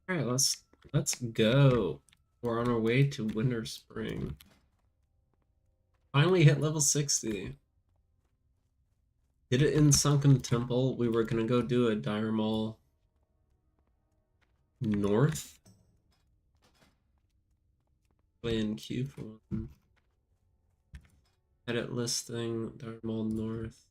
All right, let's go. We're on our way to Winter Spring. Finally hit level 60. Did it in Sunken Temple. We were gonna go do a Dire Maul North. Play in queue for one. Edit listing, Dire Maul North.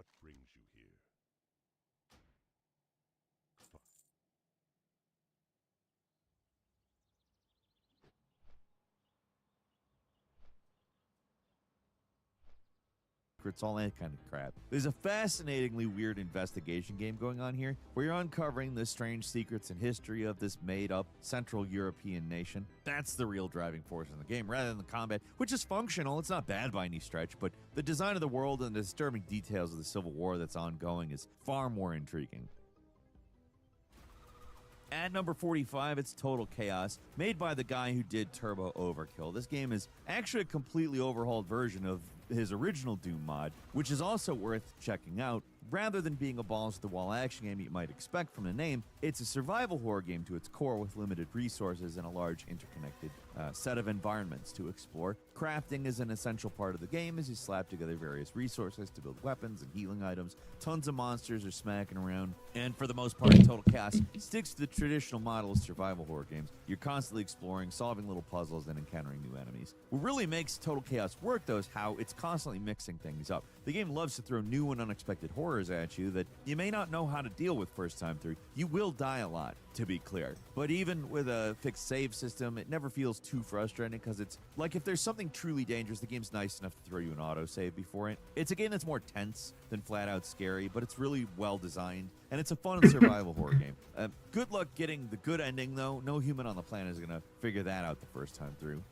What brings you here? It's all that kind of crap. There's a fascinatingly weird investigation game going on here where you're uncovering the strange secrets and history of this made-up Central European nation. That's the real driving force in the game, rather than the combat, which is functional. It's not bad by any stretch, but the design of the world and the disturbing details of the civil war that's ongoing is far more intriguing. At number 45, it's Total Chaos, made by the guy who did Turbo Overkill. This game is actually a completely overhauled version of his original Doom mod, which is also worth checking out. Rather than being a balls-to-the-wall action game you might expect from the name, it's a survival horror game to its core with limited resources and a large interconnected set of environments to explore. Crafting is an essential part of the game as you slap together various resources to build weapons and healing items. Tons of monsters are smacking around, and for the most part, Total Chaos sticks to the traditional model of survival horror games. You're constantly exploring, solving little puzzles, and encountering new enemies. What really makes Total Chaos work, though, is how it's constantly mixing things up. The game loves to throw new and unexpected horrors at you that you may not know how to deal with first time through. You will die a lot, to be clear. But even with a fixed save system, it never feels too frustrating because it's like if there's something truly dangerous, the game's nice enough to throw you an autosave before it. It's a game that's more tense than flat out scary, but it's really well designed, and it's a fun survival horror game. Good luck getting the good ending, though. No human on the planet is going to figure that out the first time through.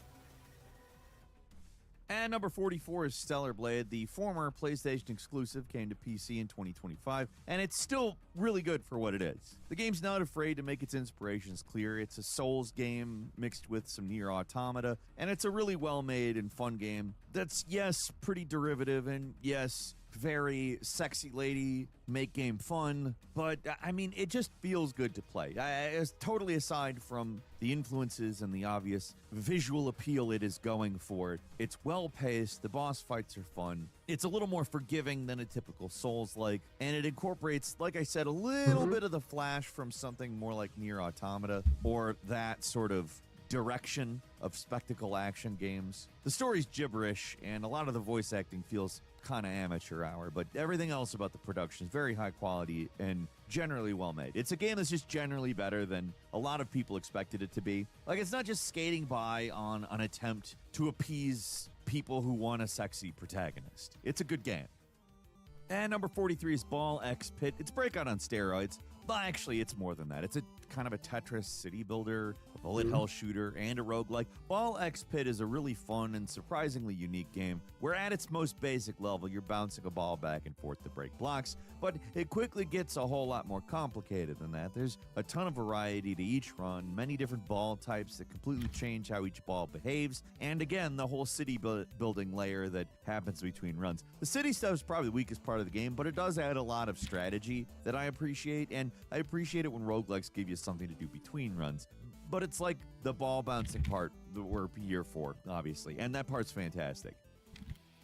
And number 44 is Stellar Blade. The former PlayStation exclusive came to PC in 2025, and it's still really good for what it is. The game's not afraid to make its inspirations clear. It's a Souls game mixed with some Nier Automata, and it's a really well-made and fun game that's, yes, pretty derivative, and yes, very sexy lady, make game fun, but I mean, it just feels good to play. Totally aside from the influences and the obvious visual appeal it is going for, it's well paced, the boss fights are fun, it's a little more forgiving than a typical Souls-like, and it incorporates, like I said, a little bit of the flash from something more like Nier Automata, or that sort of direction of spectacle action games. The story's gibberish, and a lot of the voice acting feels kind of amateur hour, but everything else about the production is very high quality and generally well made. It's a game that's just generally better than a lot of people expected it to be. Like, it's not just skating by on an attempt to appease people who want a sexy protagonist. It's a good game. And number 43 is Ball X Pit. It's Breakout on steroids. But actually, it's more than that. It's a kind of a Tetris city builder, a bullet hell shooter, and a roguelike. Ball X Pit is a really fun and surprisingly unique game where at its most basic level, you're bouncing a ball back and forth to break blocks, but it quickly gets a whole lot more complicated than that. There's a ton of variety to each run, many different ball types that completely change how each ball behaves, and again, the whole city building layer that happens between runs. The city stuff is probably the weakest part of the game, but it does add a lot of strategy that I appreciate, and I appreciate it when roguelikes give you something to do between runs. But it's like the ball bouncing part that we're here for, obviously, and that part's fantastic.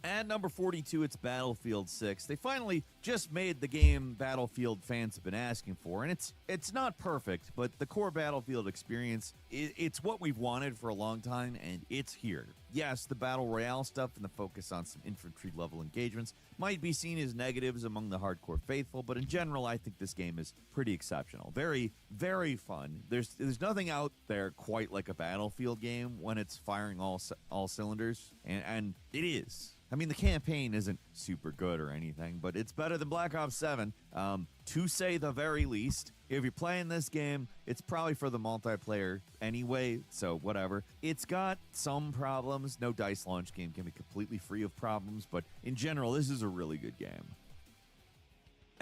At number 42, it's Battlefield 6. They finally just made the game Battlefield fans have been asking for, and it's not perfect, but the core Battlefield experience, it's what we've wanted for a long time, and it's here. Yes, the Battle Royale stuff and the focus on some infantry-level engagements might be seen as negatives among the hardcore faithful, but in general, I think this game is pretty exceptional. Very, very fun. There's nothing out there quite like a Battlefield game when it's firing all cylinders, and it is. I mean, the campaign isn't super good or anything, but it's better than Black Ops 7, to say the very least. If you're playing this game, it's probably for the multiplayer anyway, so whatever. It's got some problems. No DICE launch game can be completely free of problems, but in general, this is a really good game.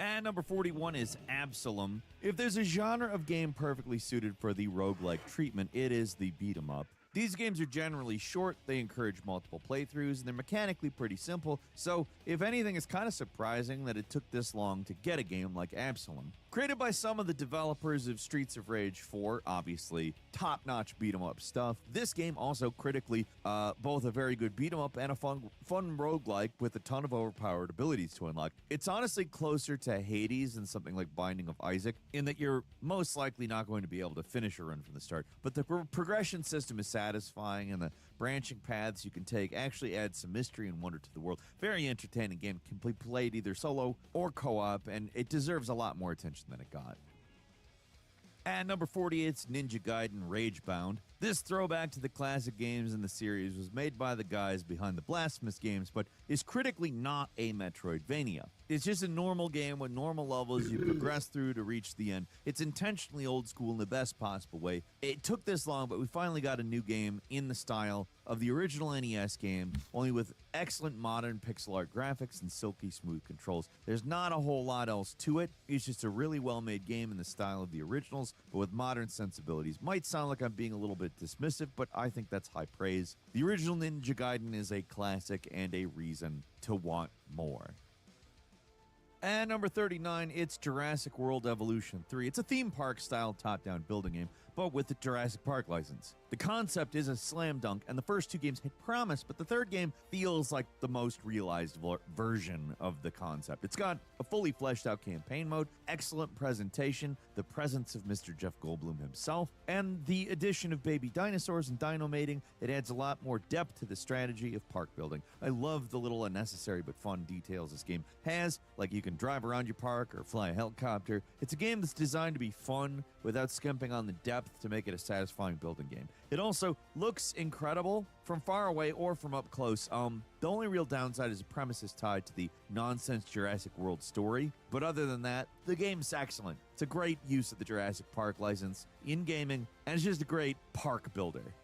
And number 41 is Absalom. If there's a genre of game perfectly suited for the roguelike treatment, it is the beat 'em up. These games are generally short, they encourage multiple playthroughs, and they're mechanically pretty simple, so if anything, it's kind of surprising that it took this long to get a game like Absalom. Created by some of the developers of Streets of Rage 4, obviously top-notch beat-em-up stuff, this game also critically both a very good beat-em-up and a fun roguelike with a ton of overpowered abilities to unlock. It's honestly closer to Hades than something like Binding of Isaac, in that you're most likely not going to be able to finish a run from the start, but the progression system is satisfying satisfying, and the branching paths you can take actually add some mystery and wonder to the world. Very entertaining game, can be played either solo or co-op, and it deserves a lot more attention than it got. At number 40, it's Ninja Gaiden Ragebound. This throwback to the classic games in the series was made by the guys behind the Blasphemous games, but is critically not a Metroidvania. It's just a normal game with normal levels you progress through to reach the end. It's intentionally old school in the best possible way. It took this long, but we finally got a new game in the style of the original NES game, only with excellent modern pixel art graphics and silky smooth controls. There's not a whole lot else to it. It's just a really well-made game in the style of the originals, but with modern sensibilities. Might sound like I'm being a little bit dismissive, but I think that's high praise. The original Ninja Gaiden is a classic and a reason to want more. At number 39, it's Jurassic World Evolution 3. It's a theme park style top-down building game, but with the Jurassic Park license. The concept is a slam dunk, and the first two games had promise, but the third game feels like the most realized version of the concept. It's got a fully fleshed out campaign mode, excellent presentation, the presence of Mr. Jeff Goldblum himself, and the addition of baby dinosaurs and dino mating. It adds a lot more depth to the strategy of park building. I love the little unnecessary but fun details this game has, like you can drive around your park or fly a helicopter. It's a game that's designed to be fun without skimping on the depth to make it a satisfying building game. It also looks incredible from far away or from up close. The only real downside is the premise is tied to the nonsense Jurassic World story, but other than that, the game's excellent. It's a great use of the Jurassic Park license in gaming, and it's just a great park builder.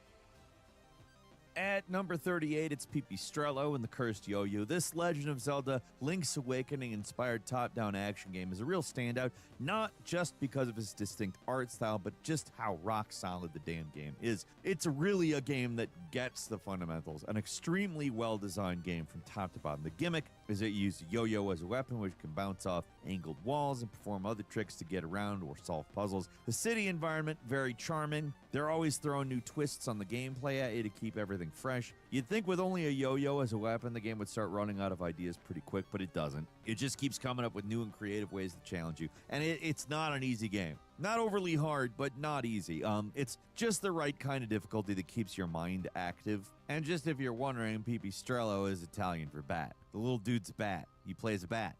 At number 38, it's Pipistrello and the Cursed Yo-Yo. This Legend of Zelda Link's Awakening-inspired top-down action game is a real standout, not just because of its distinct art style, but just how rock-solid the damn game is. It's really a game that gets the fundamentals, an extremely well-designed game from top to bottom. The gimmick is that you use a yo-yo as a weapon, which can bounce off angled walls and perform other tricks to get around or solve puzzles. The city environment, very charming. They're always throwing new twists on the gameplay at you to keep everything fresh. You'd think with only a yo-yo as a weapon, the game would start running out of ideas pretty quick, but it doesn't. It just keeps coming up with new and creative ways to challenge you, and it's not an easy game. Not overly hard, but not easy. It's just the right kind of difficulty that keeps your mind active. And just if you're wondering, Pipistrello is Italian for bat. The little dude's a bat. He plays a bat.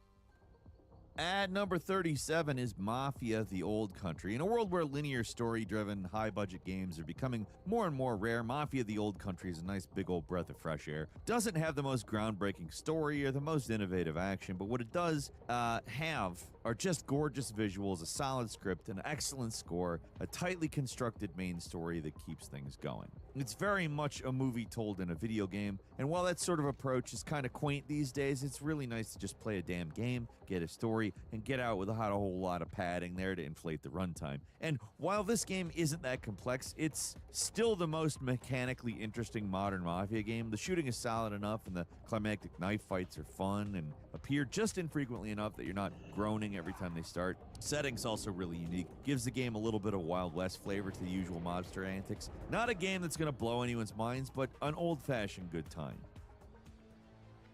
At number 37 is Mafia: The Old Country. In a world where linear story-driven, high-budget games are becoming more and more rare, Mafia: The Old Country is a nice big old breath of fresh air. Doesn't have the most groundbreaking story or the most innovative action, but what it does have are just gorgeous visuals, a solid script, an excellent score, a tightly constructed main story that keeps things going. It's very much a movie told in a video game, and while that sort of approach is kind of quaint these days, it's really nice to just play a damn game, get a story, and get out without a whole lot of padding there to inflate the runtime. And while this game isn't that complex, it's still the most mechanically interesting modern Mafia game. The shooting is solid enough, and the climactic knife fights are fun and appear just infrequently enough that you're not groaning every time they start. Setting's also really unique, gives the game a little bit of Wild West flavor to the usual mobster antics. Not a game that's gonna blow anyone's minds, but an old-fashioned good time.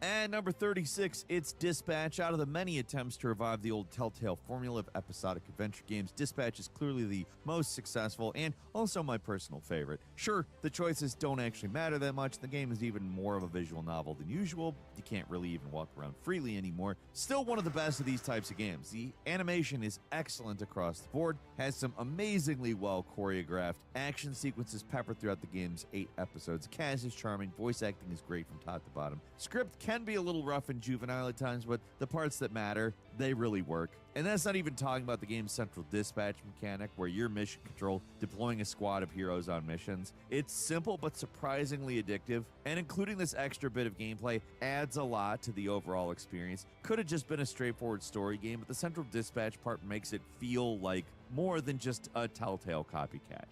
And number 36, it's Dispatch. Out of the many attempts to revive the old Telltale formula of episodic adventure games, Dispatch is clearly the most successful and also my personal favorite. Sure, the choices don't actually matter that much. The game is even more of a visual novel than usual. You can't really even walk around freely anymore. Still one of the best of these types of games. The animation is excellent across the board, has some amazingly well choreographed action sequences peppered throughout the game's 8 episodes. The cast is charming, voice acting is great from top to bottom. Script can be a little rough and juvenile at times, but the parts that matter, they really work. And that's not even talking about the game's central dispatch mechanic, where you're mission control, deploying a squad of heroes on missions. It's simple but surprisingly addictive, and including this extra bit of gameplay adds a lot to the overall experience. Could have just been a straightforward story game, but the central dispatch part makes it feel like more than just a Telltale copycat.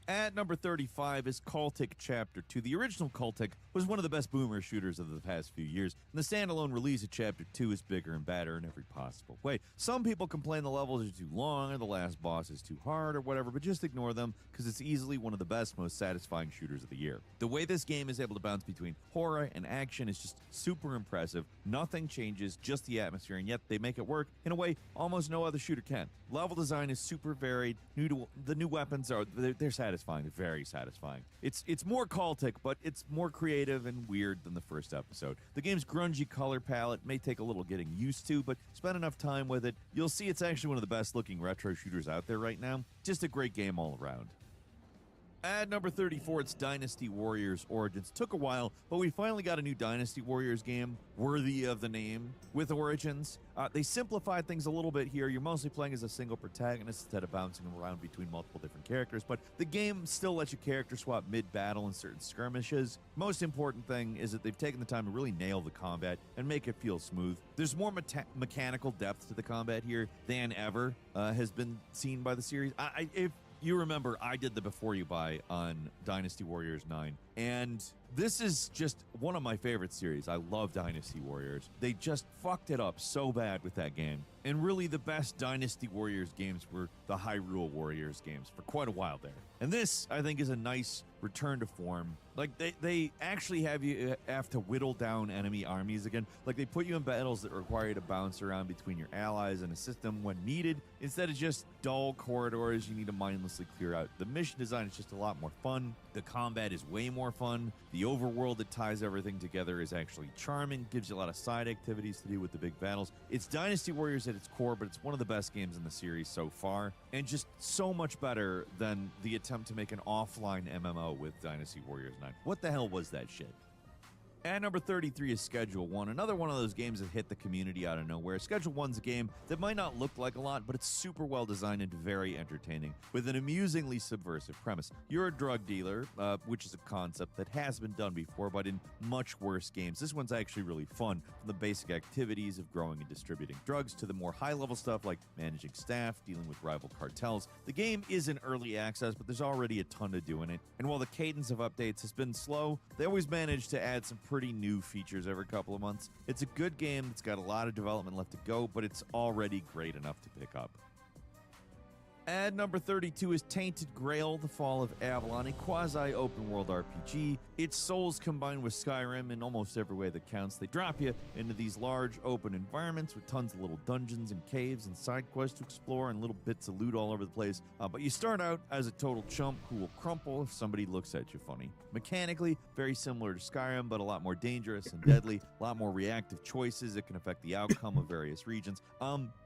At number 35 is Cultic Chapter 2. The original Cultic was one of the best boomer shooters of the past few years, and the standalone release of Chapter 2 is bigger and badder in every possible way. Some people complain the levels are too long or the last boss is too hard or whatever, but just ignore them because it's easily one of the best, most satisfying shooters of the year. The way this game is able to bounce between horror and action is just super impressive. Nothing changes, just the atmosphere, and yet they make it work in a way almost no other shooter can. Level design is super varied. The new weapons they're satisfying. satisfying, very satisfying. It's more cultic, but it's more creative and weird than the first episode. The game's grungy color palette may take a little getting used to, but spend enough time with it, you'll see it's actually one of the best looking retro shooters out there right now. Just a great game all around. At number 34, it's Dynasty Warriors Origins. Took a while, but we finally got a new Dynasty Warriors game worthy of the name with Origins. They simplified things a little bit here. You're mostly playing as a single protagonist instead of bouncing around between multiple different characters, but the game still lets you character swap mid-battle in certain skirmishes. Most important thing is that they've taken the time to really nail the combat and make it feel smooth. There's more mechanical depth to the combat here than ever has been seen by the series. If you remember, I did the Before You Buy on Dynasty Warriors 9, and this is just one of my favorite series. I love Dynasty Warriors. They just fucked it up so bad with that game. And really, the best Dynasty Warriors games were the Hyrule Warriors games for quite a while there. And this, I think, is a nice return to form. Like, they actually have to whittle down enemy armies again. Like, they put you in battles that require you to bounce around between your allies and assist them when needed, instead of just dull corridors you need to mindlessly clear out. The mission design is just a lot more fun. The combat is way more fun. The overworld that ties everything together is actually charming, gives you a lot of side activities to do with the big battles. It's Dynasty Warriors at its core, but it's one of the best games in the series so far, and just so much better than the attempt to make an offline MMO with Dynasty Warriors 9. What the hell was that shit? At number 33 is Schedule 1, another one of those games that hit the community out of nowhere. Schedule 1's a game that might not look like a lot, but it's super well designed and very entertaining, with an amusingly subversive premise. You're a drug dealer, which is a concept that has been done before, but in much worse games. This one's actually really fun, from the basic activities of growing and distributing drugs to the more high-level stuff like managing staff, dealing with rival cartels. The game is in early access, but there's already a ton to do in it, and while the cadence of updates has been slow, they always manage to add some pretty new features every couple of months. It's a good game. It's got a lot of development left to go, but it's already great enough to pick up. At number 32 is Tainted Grail: The Fall of Avalon, a quasi-open-world RPG. It's Souls combined with Skyrim in almost every way that counts. They drop you into these large, open environments with tons of little dungeons and caves and side quests to explore and little bits of loot all over the place. But you start out as a total chump who will crumple if somebody looks at you funny. Mechanically, very similar to Skyrim, but a lot more dangerous and deadly, a lot more reactive choices that can affect the outcome of various regions.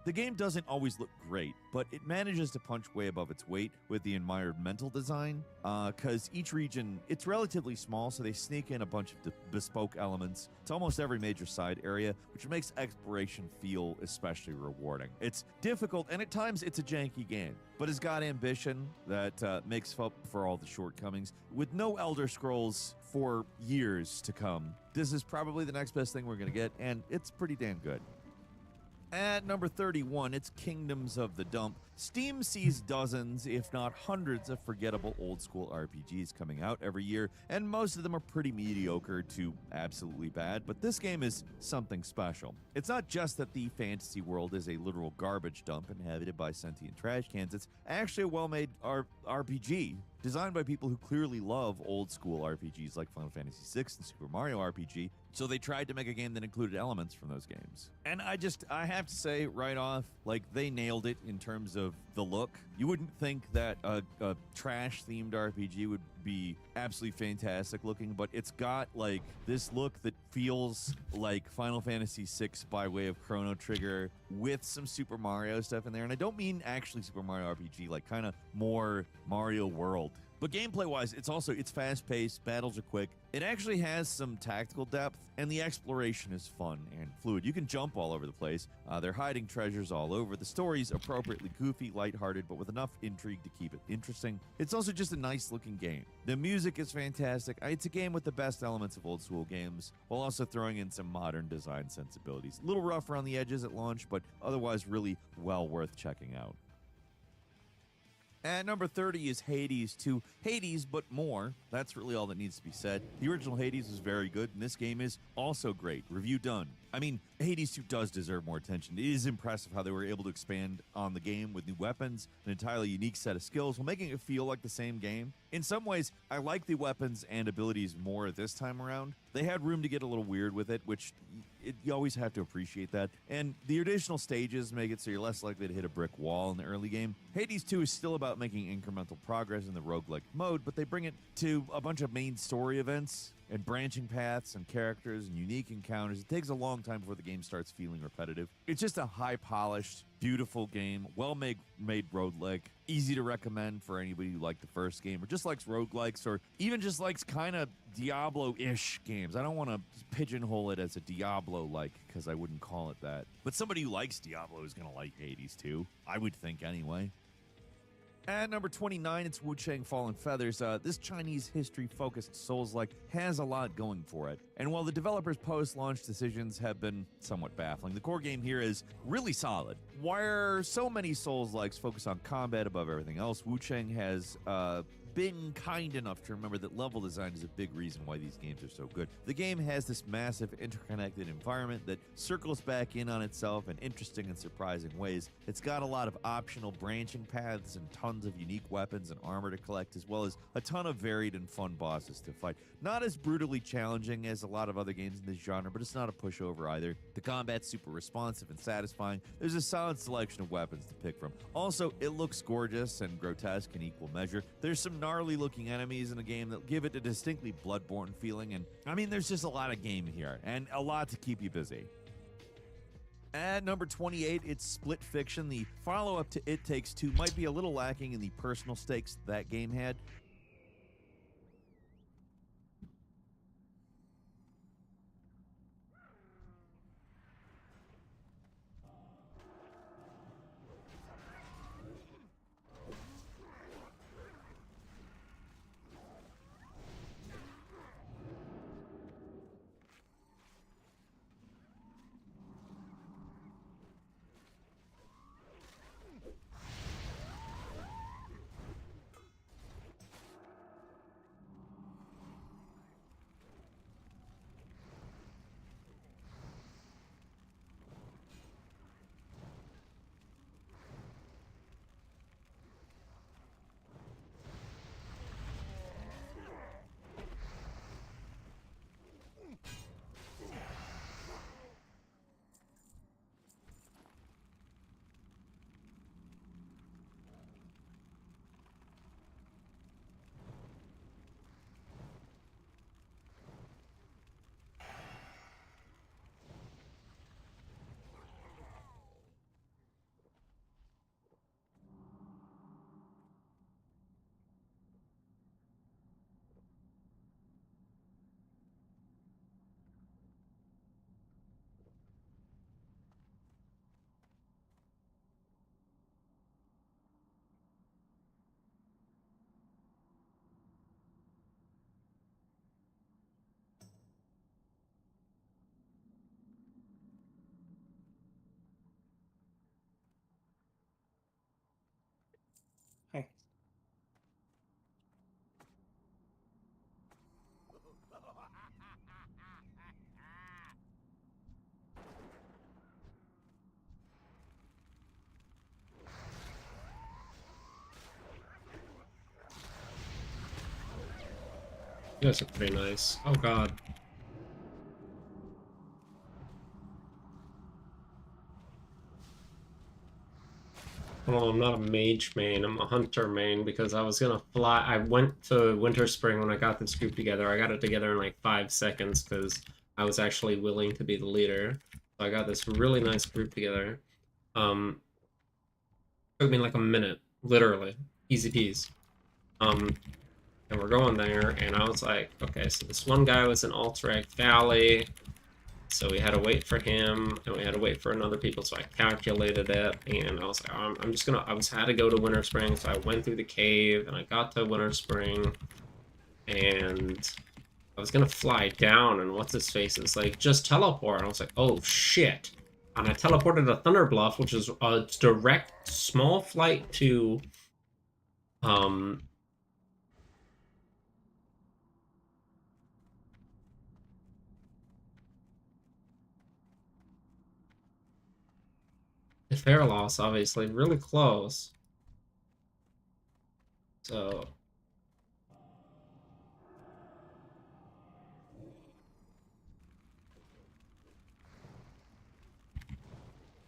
The game doesn't always look great, but it manages to punch way above its weight with the environmental design, because each region, it's relatively small, so they sneak in a bunch of bespoke elements to almost every major side area, which makes exploration feel especially rewarding. It's difficult, and at times it's a janky game, but it's got ambition that makes up for all the shortcomings. With no Elder Scrolls for years to come, this is probably the next best thing we're going to get, and it's pretty damn good. At number 31, it's Kingdoms of the Dump. Steam sees dozens, if not hundreds, of forgettable old-school RPGs coming out every year, and most of them are pretty mediocre to absolutely bad, but this game is something special. It's not just that the fantasy world is a literal garbage dump inhabited by sentient trash cans, it's actually a well-made RPG, designed by people who clearly love old-school RPGs like Final Fantasy VI and Super Mario RPG, so they tried to make a game that included elements from those games. And I have to say right off, like, they nailed it in terms of the look. You wouldn't think that a trash-themed RPG would be absolutely fantastic looking, but it's got, like, this look that feels like Final Fantasy VI by way of Chrono Trigger with some Super Mario stuff in there. And I don't mean actually Super Mario RPG, like kind of more Mario World. But gameplay-wise, it's fast-paced, battles are quick. It actually has some tactical depth, and the exploration is fun and fluid. You can jump all over the place. They're hiding treasures all over. The story's appropriately goofy, lighthearted, but with enough intrigue to keep it interesting. It's also just a nice-looking game. The music is fantastic. It's a game with the best elements of old-school games, while also throwing in some modern design sensibilities. A little rough around the edges at launch, but otherwise really well worth checking out. At number 30 is Hades 2. Hades, but more. That's really all that needs to be said. The original Hades was very good, and this game is also great. Review done. I mean, Hades 2 does deserve more attention. It is impressive how they were able to expand on the game with new weapons, an entirely unique set of skills, while making it feel like the same game. In some ways, I like the weapons and abilities more this time around. They had room to get a little weird with it, which you always have to appreciate that. And the additional stages make it so you're less likely to hit a brick wall in the early game. Hades 2 is still about making incremental progress in the roguelike mode, but they bring it to a bunch of main story events and branching paths and characters and unique encounters. It takes a long time before the game starts feeling repetitive. It's just a high-polished, beautiful game, well-made roguelike, easy to recommend for anybody who liked the first game or just likes roguelikes or even just likes kind of Diablo-ish games. I don't want to pigeonhole it as a Diablo-like because I wouldn't call it that. But somebody who likes Diablo is going to like Hades too, I would think anyway. At number 29, it's Wu-Chang Fallen Feathers. This Chinese history-focused Souls-like has a lot going for it. And while the developers' post-launch decisions have been somewhat baffling, the core game here is really solid. Where so many Souls-likes focus on combat above everything else, Wu-Chang has been kind enough to remember that level design is a big reason why these games are so good. The game has this massive interconnected environment that circles back in on itself in interesting and surprising ways. It's got a lot of optional branching paths and tons of unique weapons and armor to collect, as well as a ton of varied and fun bosses to fight. Not as brutally challenging as a lot of other games in this genre, but it's not a pushover either. The combat's super responsive and satisfying. There's a solid selection of weapons to pick from. Also, it looks gorgeous and grotesque in equal measure. There's some gnarly looking enemies in the game that give it a distinctly Bloodborne feeling, and I mean, there's just a lot of game here and a lot to keep you busy. At number 28, it's Split Fiction. The follow-up to It Takes Two might be a little lacking in the personal stakes that game had. Hi. You guys are pretty nice. Oh god. Well, I'm not a mage main, I'm a hunter main because I was gonna fly. I went to Winter Spring when I got this group together. I got it together in like 5 seconds because I was actually willing to be the leader. So I got this really nice group together. Took me like a minute, literally. Easy peas. And we're going there, and I was like, okay, so this one guy was in Alterac Valley. So we had to wait for him, and we had to wait for another people, so I calculated it, and I was like, I'm just gonna, had to go to Winter Spring, so I went through the cave, and I got to Winter Spring, and I was gonna fly down, and what's-his-face is like, just teleport, and I was like, oh shit. And I teleported to Thunder Bluff, which is a direct small flight to, fair loss, obviously, really close. So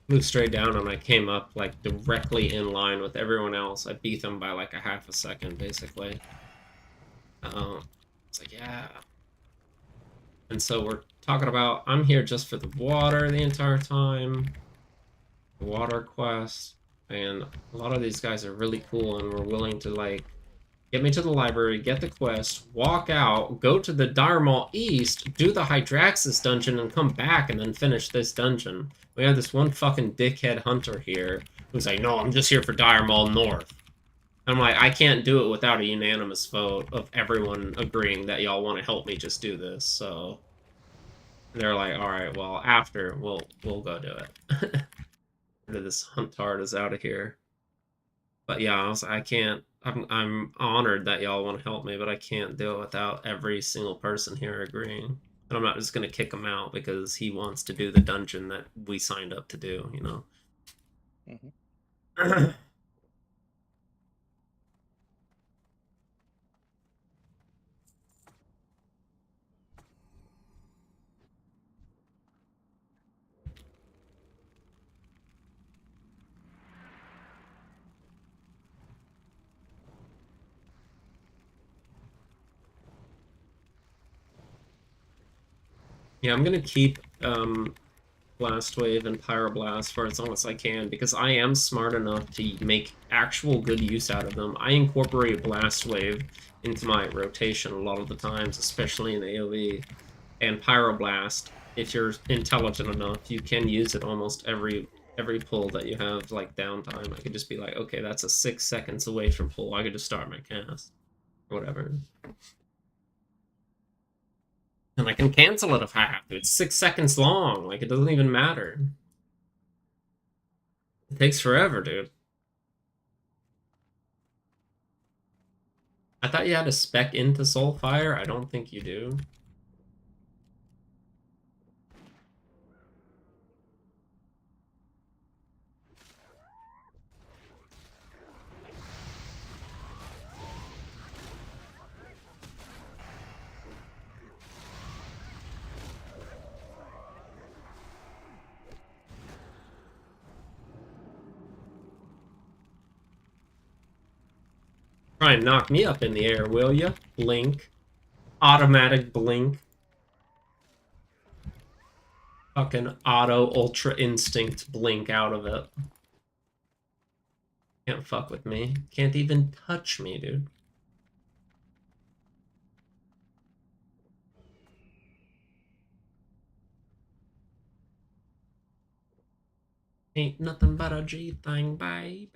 moved straight down and I came up like directly in line with everyone else. I beat them by like a half a second, basically. It's like, yeah. And so we're talking about, I'm here just for the water the entire time. The water quest. And a lot of these guys are really cool and were willing to like get me to the library, get the quest, walk out, go to the Dire Maul East, do the Hydraxis dungeon, and come back and then finish this dungeon. We have this one fucking dickhead hunter here who's like, no, I'm just here for Dire Maul North. I'm like, I can't do it without a unanimous vote of everyone agreeing that y'all want to help me just do this, so... They're like, alright, well, after, we'll go do it. This huntard is out of here. But yeah, I can't... I'm honored that y'all want to help me, but I can't do it without every single person here agreeing. And I'm not just going to kick him out because he wants to do the dungeon that we signed up to do, you know? Mm-hmm. Yeah, I'm gonna keep Blast Wave and Pyroblast for as long as I can, because I am smart enough to make actual good use out of them. I incorporate Blast Wave into my rotation a lot of the times, especially in AoE. And Pyroblast, if you're intelligent enough, you can use it almost every pull that you have, like, downtime. I could just be like, okay, that's a 6 seconds away from pull. I could just start my cast. Or whatever. And I can cancel it if I have to. It's 6 seconds long. Like, it doesn't even matter. It takes forever, dude. I thought you had to spec into Soulfire. I don't think you do. Try and knock me up in the air, will ya? Blink. Automatic blink. Fucking auto ultra instinct blink out of it. Can't fuck with me. Can't even touch me, dude. Ain't nothing but a G thing, baby.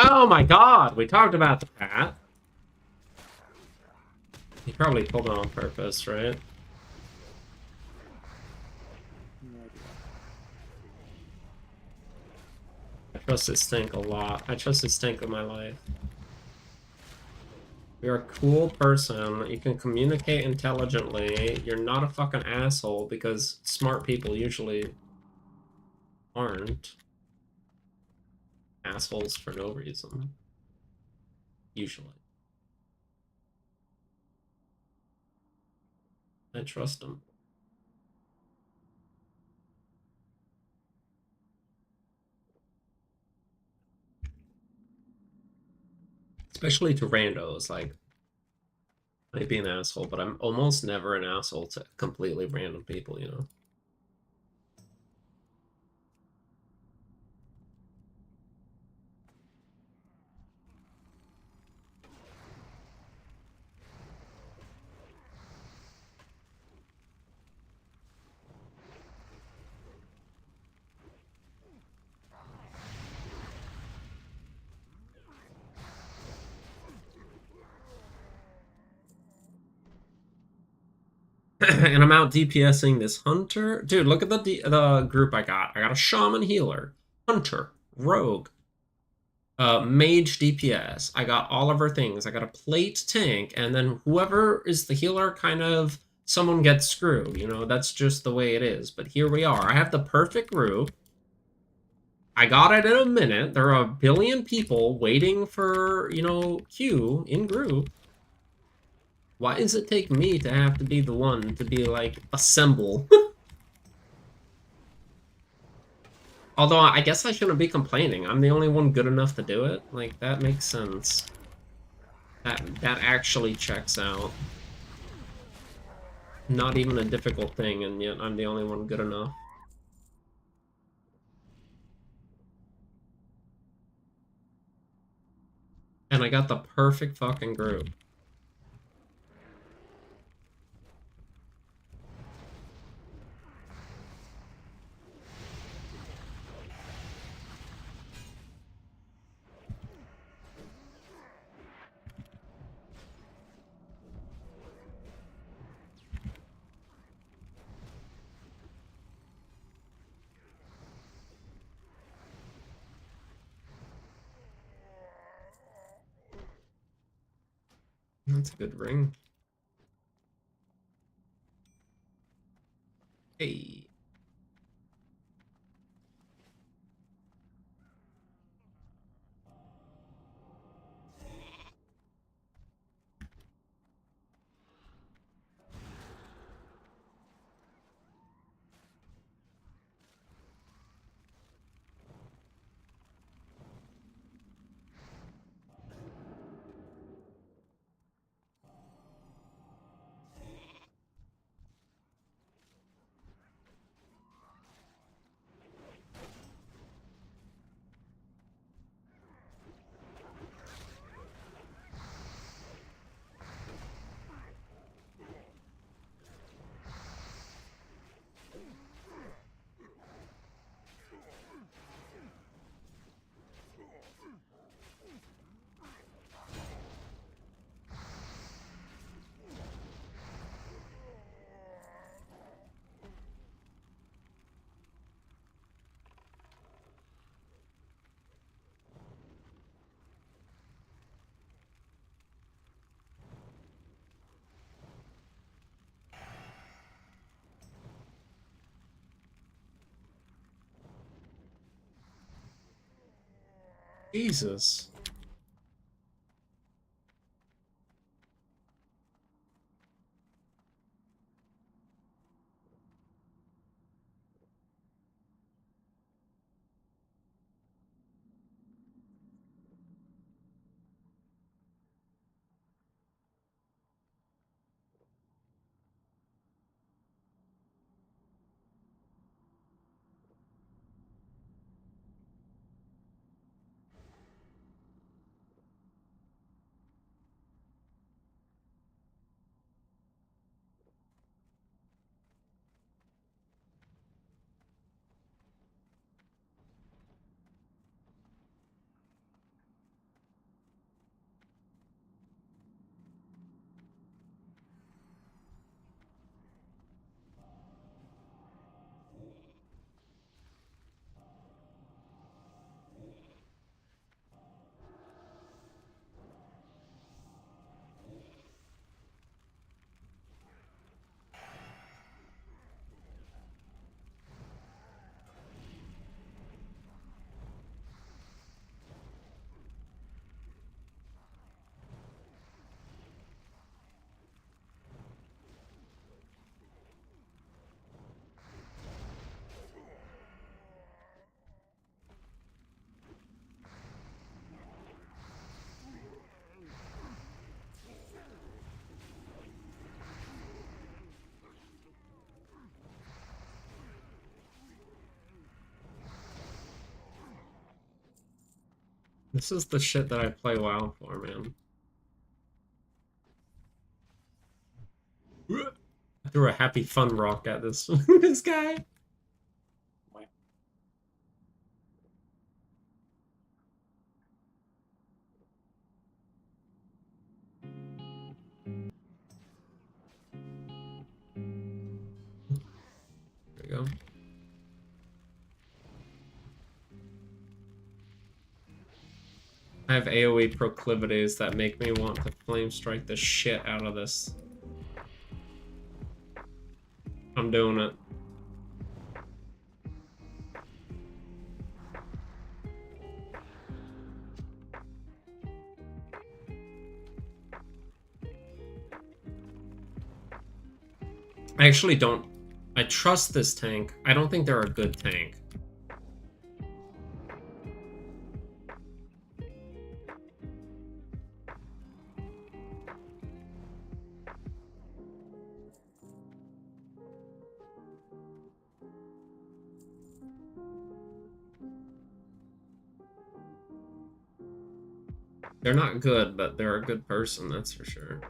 Oh my god, we talked about that. He probably pulled it on purpose, right? I trust this tank a lot. I trust this tank with my life. You're a cool person. You can communicate intelligently. You're not a fucking asshole, because smart people usually aren't assholes for no reason. Usually. I trust them. Especially to randos, like, I might be an asshole, but I'm almost never an asshole to completely random people, you know? And I'm out DPSing this hunter. Dude, look at the group I got. I got a shaman healer, hunter, rogue, mage DPS. I got all of her things. I got a plate tank, and then whoever is the healer, kind of someone gets screwed. You know, that's just the way it is. But here we are. I have the perfect group. I got it in a minute. There are a billion people waiting for, you know, queue in group. Why does it take me to have to be the one to be like, assemble? Although I guess I shouldn't be complaining. I'm the only one good enough to do it. Like, that makes sense. That actually checks out. Not even a difficult thing, and yet I'm the only one good enough. And I got the perfect fucking group. That's a good ring. Hey. Jesus. This is the shit that I play WoW for, man. I threw a happy fun rock at this this guy. I have AoE proclivities that make me want to flame strike the shit out of this. I'm doing it. I actually don't... I trust this tank. I don't think they're a good tank. They're not good, but they're a good person, that's for sure.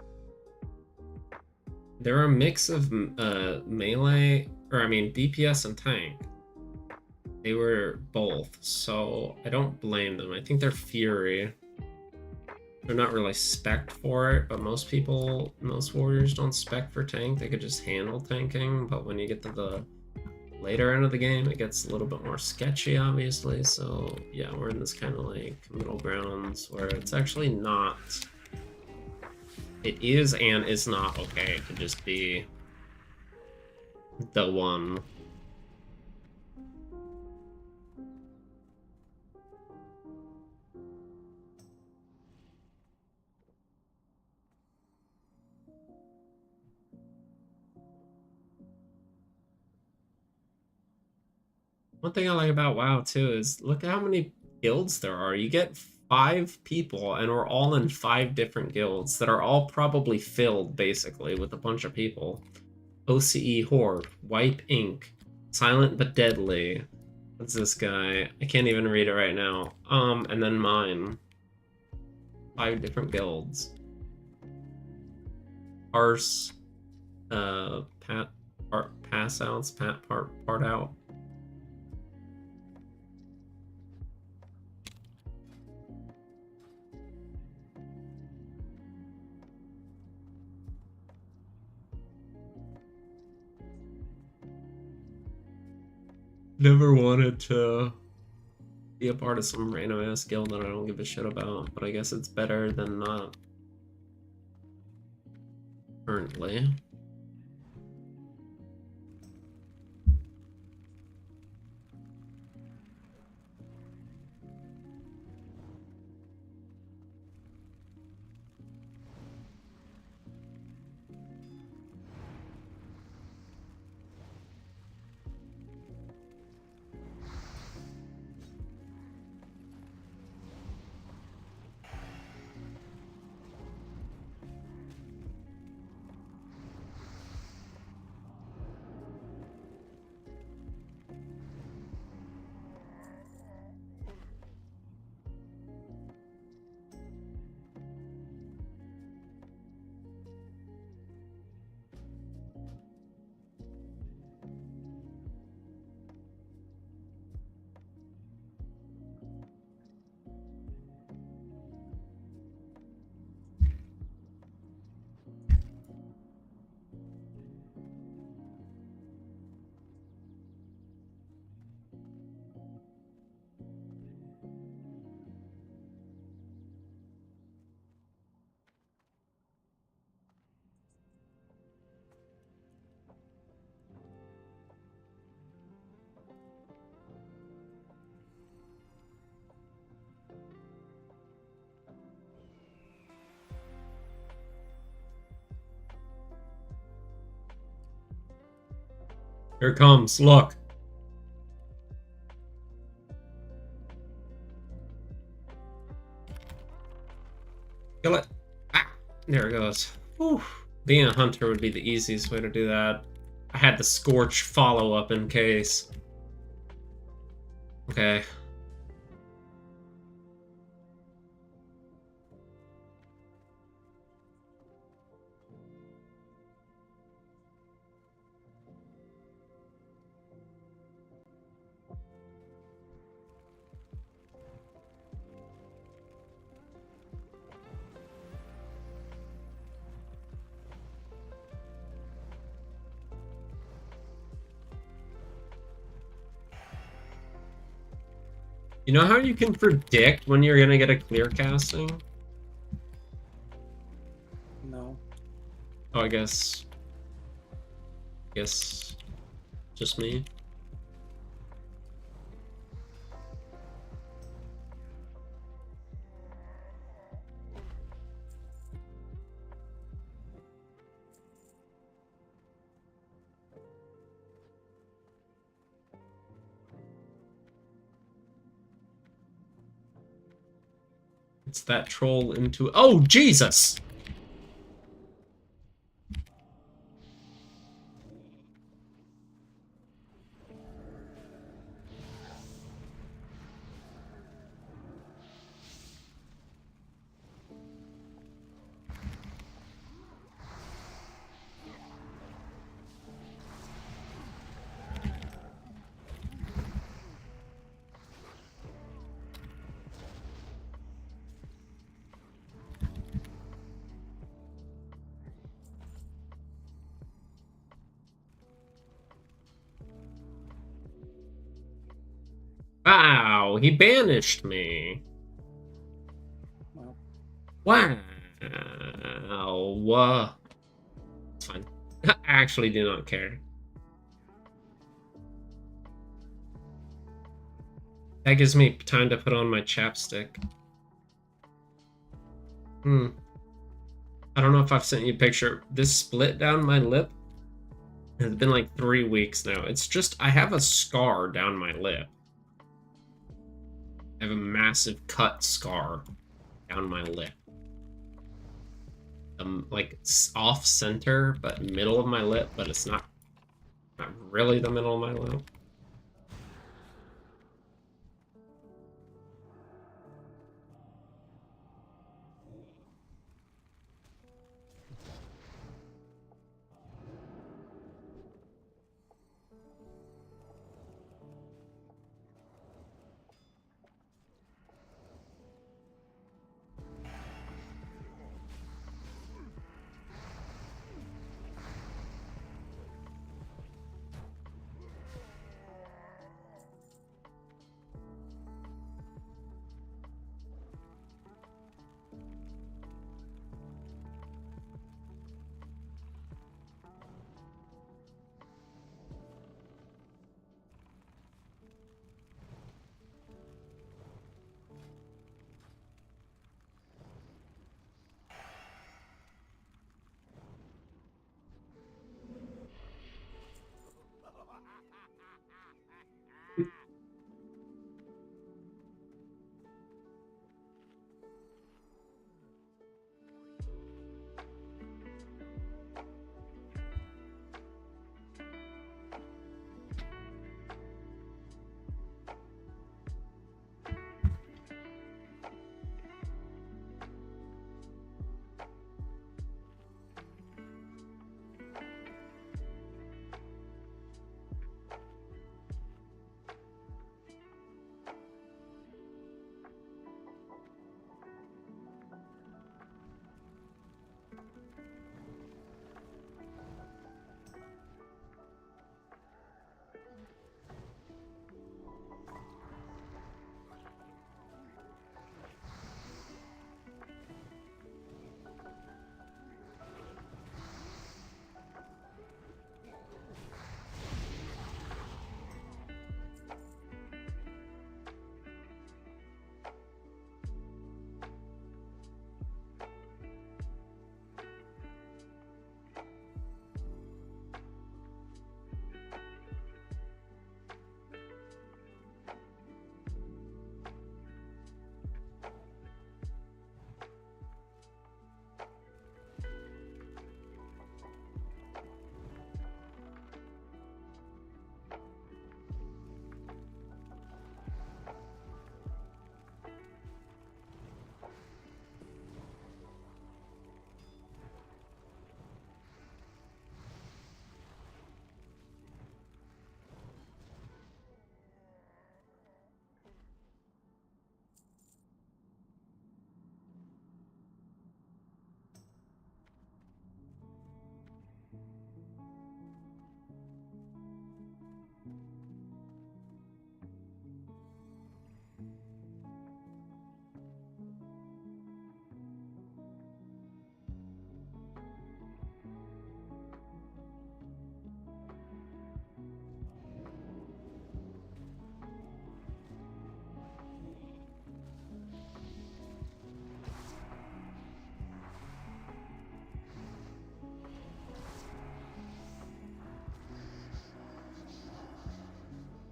They're a mix of melee, or I mean DPS and tank. They were both, so I don't blame them. I think they're Fury. They're not really spec'd for it, but most warriors don't spec for tank. They could just handle tanking, but when you get to the later end of the game, it gets a little bit more sketchy, obviously. So yeah, we're in this kind of like middle grounds where it's actually not... It is and is not okay to just be the one. One thing I like about WoW too is look at how many guilds there are. You get 5 people and we're all in 5 different guilds that are all probably filled basically with a bunch of people. OCE Horde, Wipe Inc., Silent but Deadly. What's this guy? I can't even read it right now. And then mine. 5 different guilds. Parse, pass outs, part out. Never wanted to be a part of some random ass guild that I don't give a shit about, but I guess it's better than not. Currently. Here it comes, look. Kill it. Ah, there it goes. Whew. Being a hunter would be the easiest way to do that. I had the Scorch follow-up in case. Okay. You know how you can predict when you're gonna get a clear casting? No. Oh, I guess just me. It's that troll into... Oh, Jesus! Wow, he banished me. Well, Wow. It's fine. I actually do not care. That gives me time to put on my chapstick. I don't know if I've sent you a picture. This split down my lip has been like 3 weeks now. It's just, I have a scar down my lip. I have a massive cut scar down my lip. Like off center, but middle of my lip, but it's not really the middle of my lip.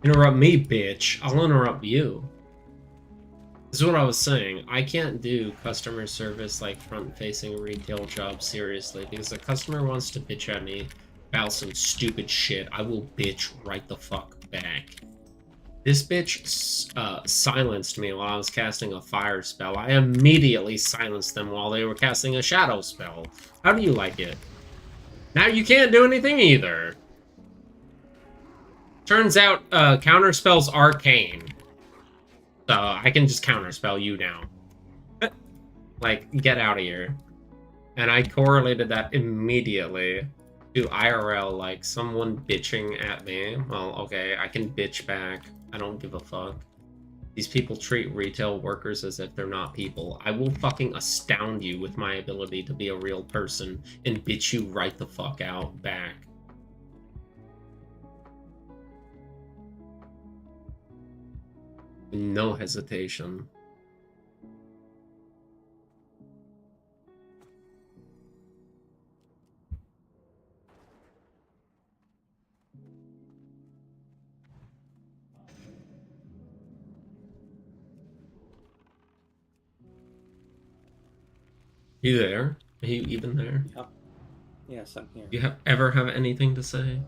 Interrupt me, bitch. I'll interrupt you. This is what I was saying. I can't do customer service like front-facing retail jobs seriously because the customer wants to bitch at me about some stupid shit. I will bitch right the fuck back. This bitch silenced me while I was casting a fire spell. I immediately silenced them while they were casting a shadow spell. How do you like it? Now you can't do anything either. Turns out counterspell's arcane. So I can just counterspell you now. Like, get out of here. And I correlated that immediately to IRL, like someone bitching at me. Well, okay, I can bitch back. I don't give a fuck. These people treat retail workers as if they're not people. I will fucking astound you with my ability to be a real person and bitch you right the fuck out back. No hesitation. You there? Are you even there? Yep. Yes, I'm here. You ever have anything to say?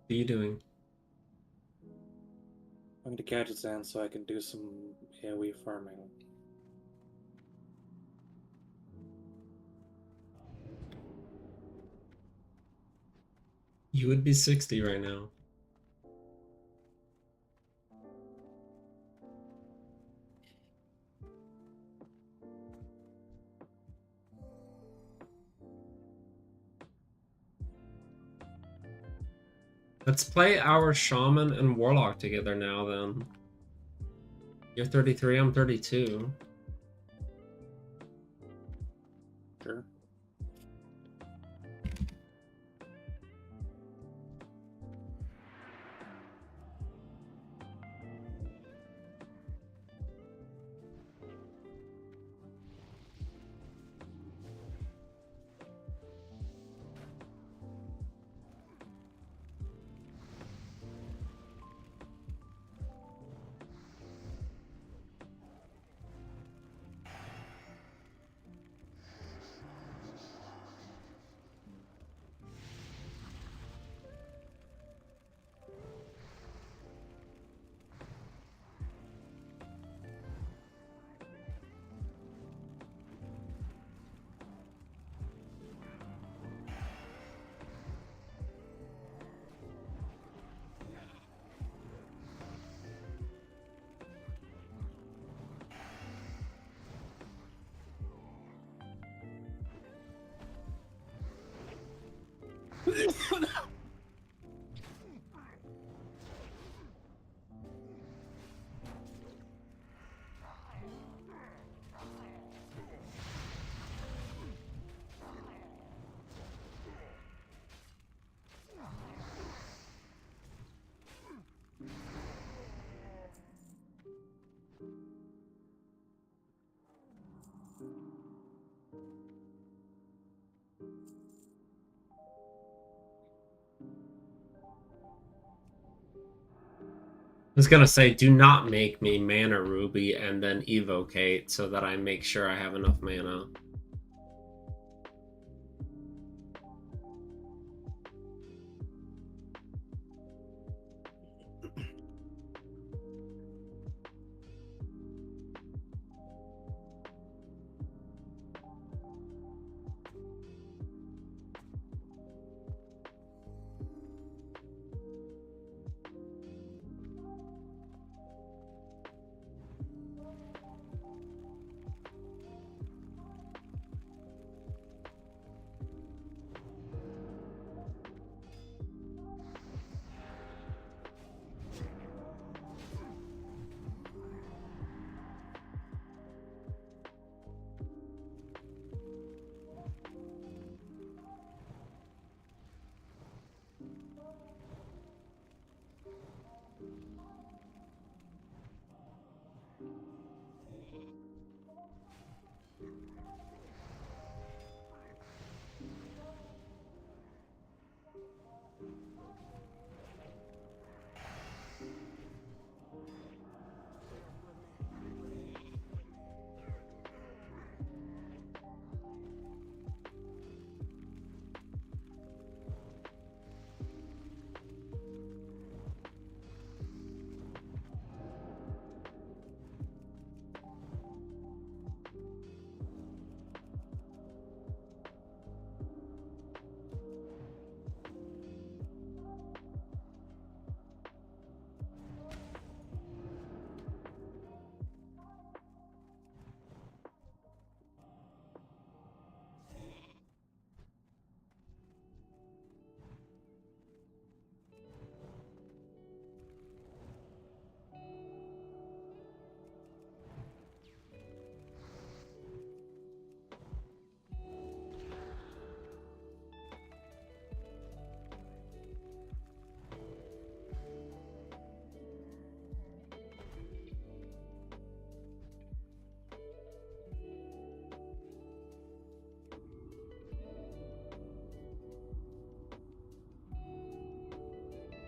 What are you doing? I'm the gadgets in so I can do some AoE farming. You would be 60 right now. Let's play our shaman and warlock together now then. You're 33, I'm 32. Sure. was gonna say, do not make me Mana Ruby and then Evocate so that I make sure I have enough mana.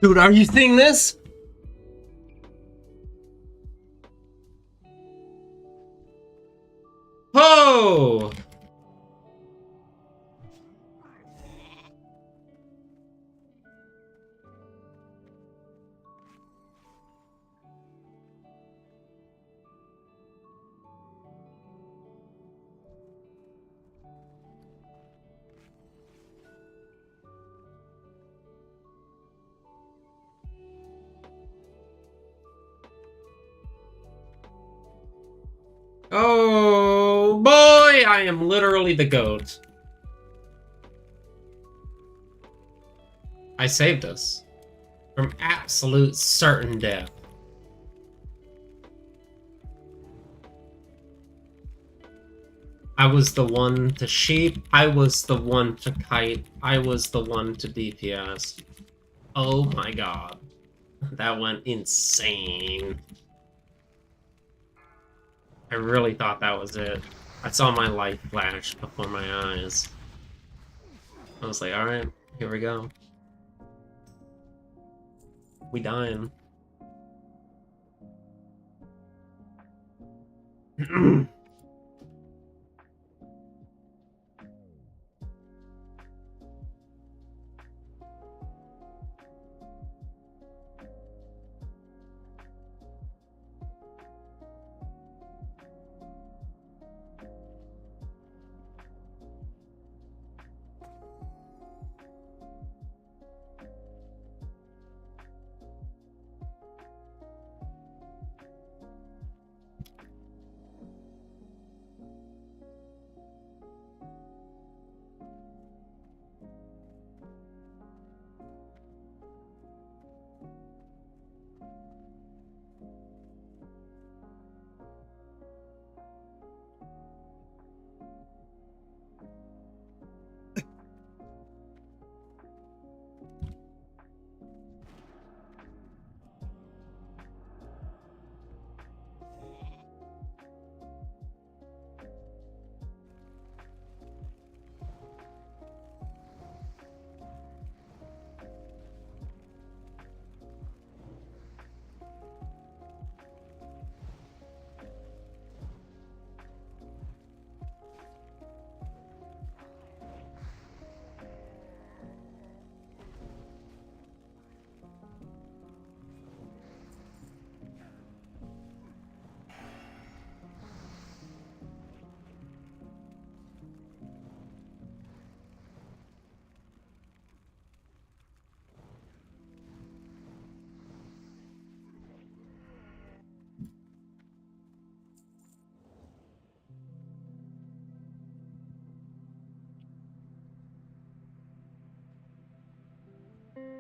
Dude, are you seeing this? Oh! Oh boy, I am literally the GOAT. I saved us from absolute certain death. I was the one to sheep, I was the one to kite, I was the one to DPS. Oh my god. That went insane. I really thought that was it. I saw my light flash before my eyes. I was like, alright, here we go. We dying.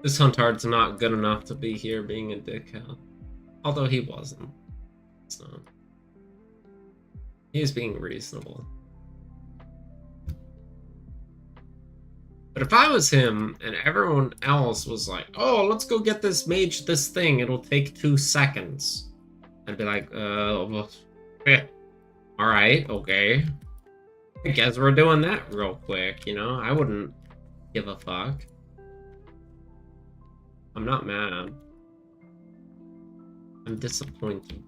This Huntard's not good enough to be here being a dickhead. Although he wasn't. It's not. He was being reasonable. But if I was him and everyone else was like, oh, let's go get this mage this thing, it'll take 2 seconds. I'd be like, alright, okay. I guess we're doing that real quick, you know? I wouldn't give a fuck. I'm not mad. I'm disappointed.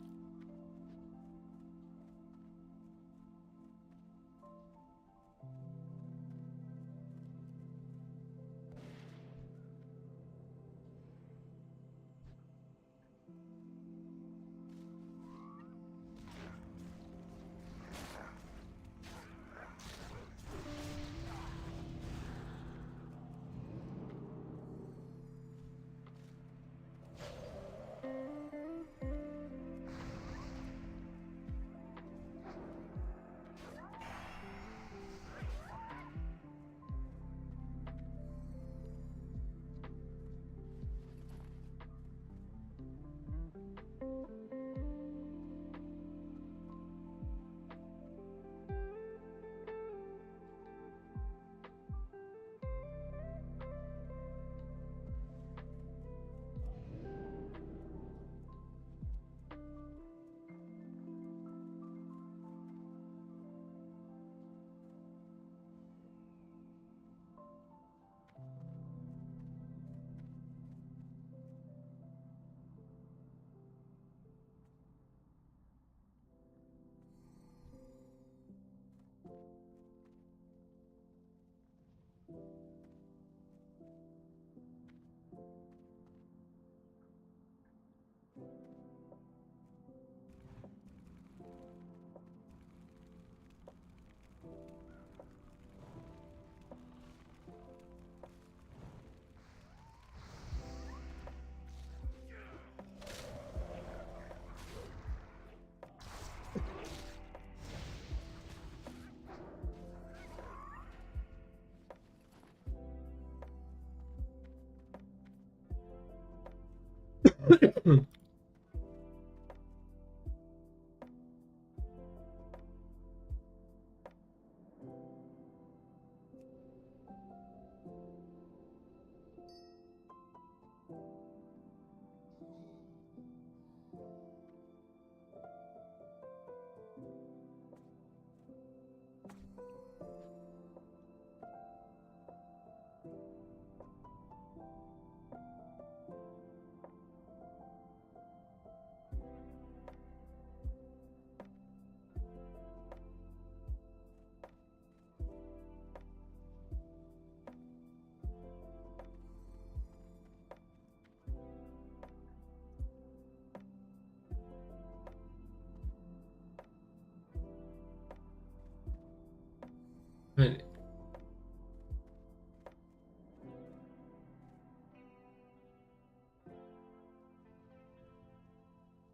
But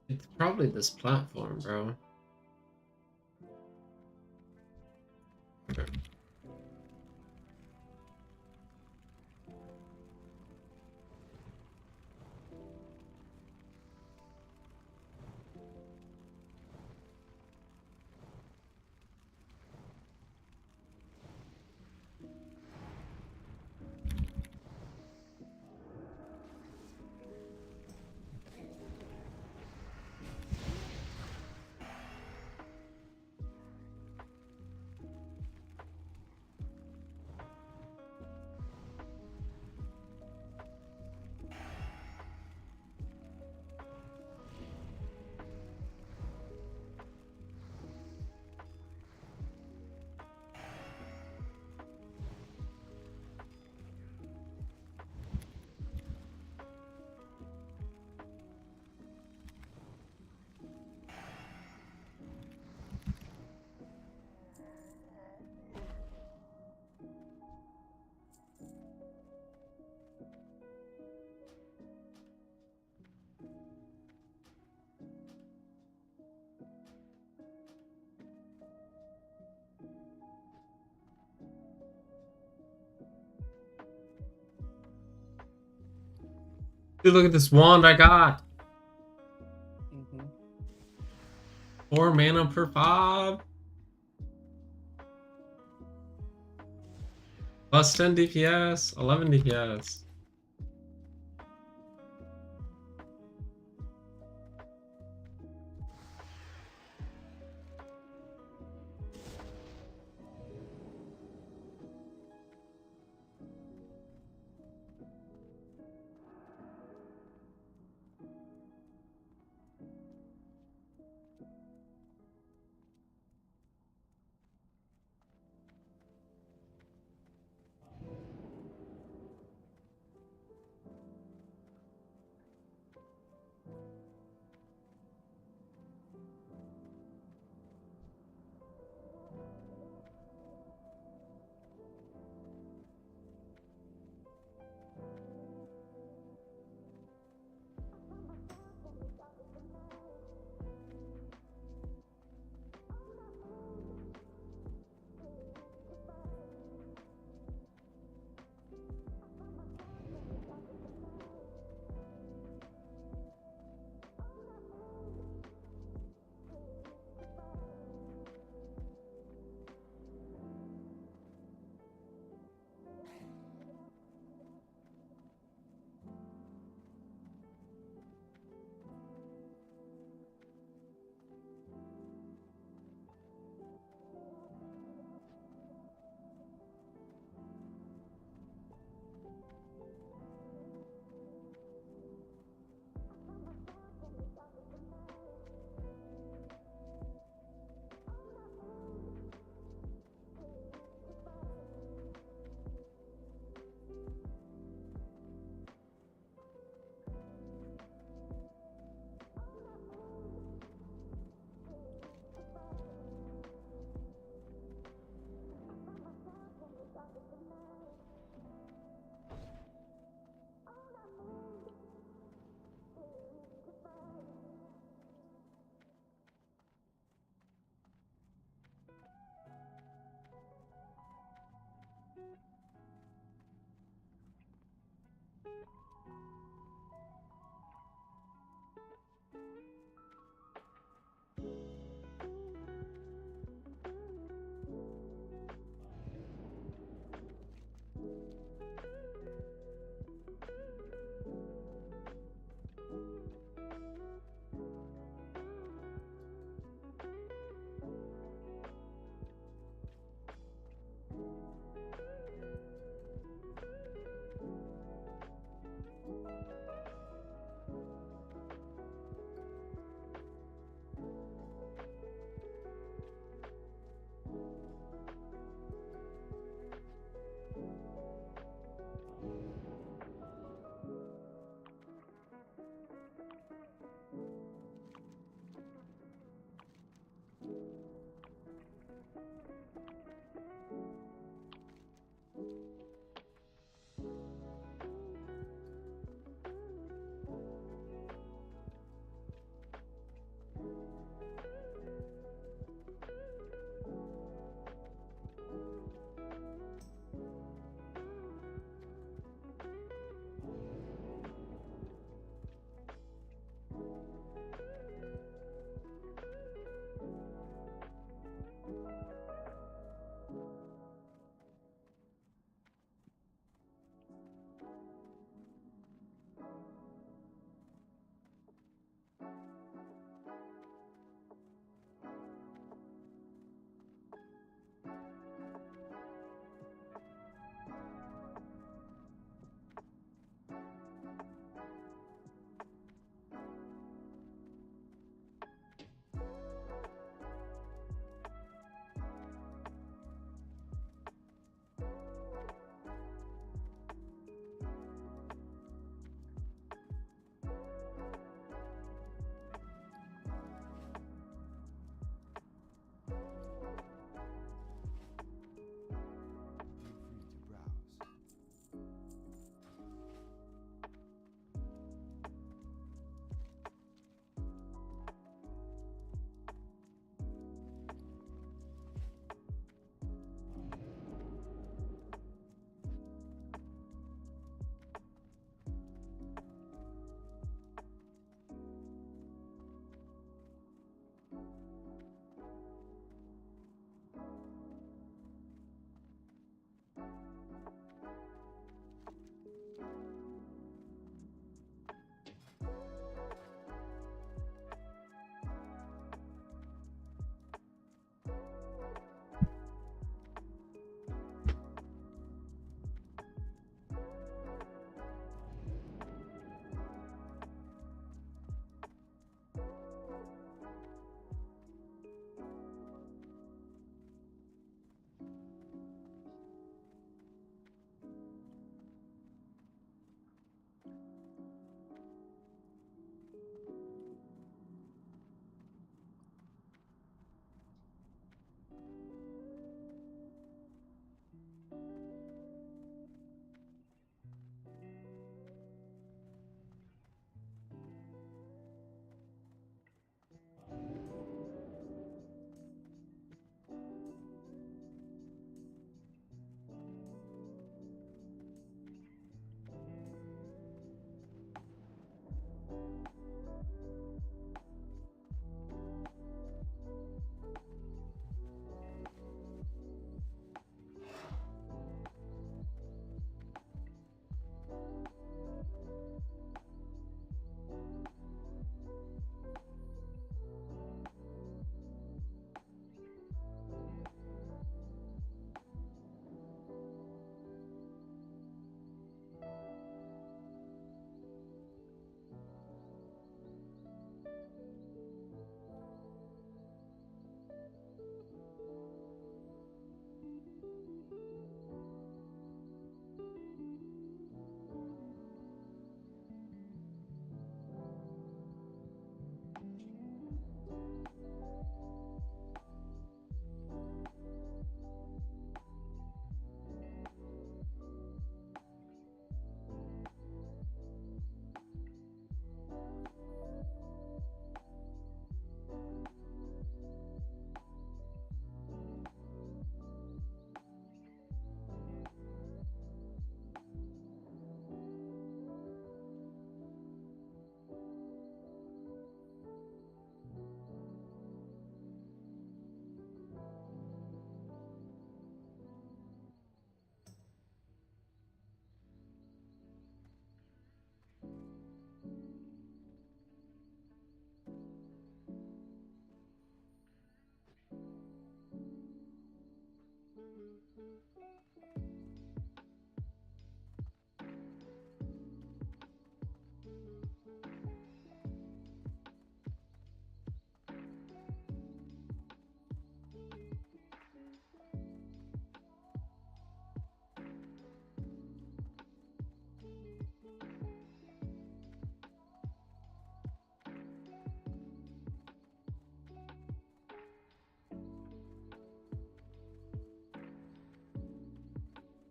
it's probably this platform, bro. Okay. Dude, look at this wand I got. Mm-hmm. 4 mana per fob. Plus 10 DPS, 11 DPS.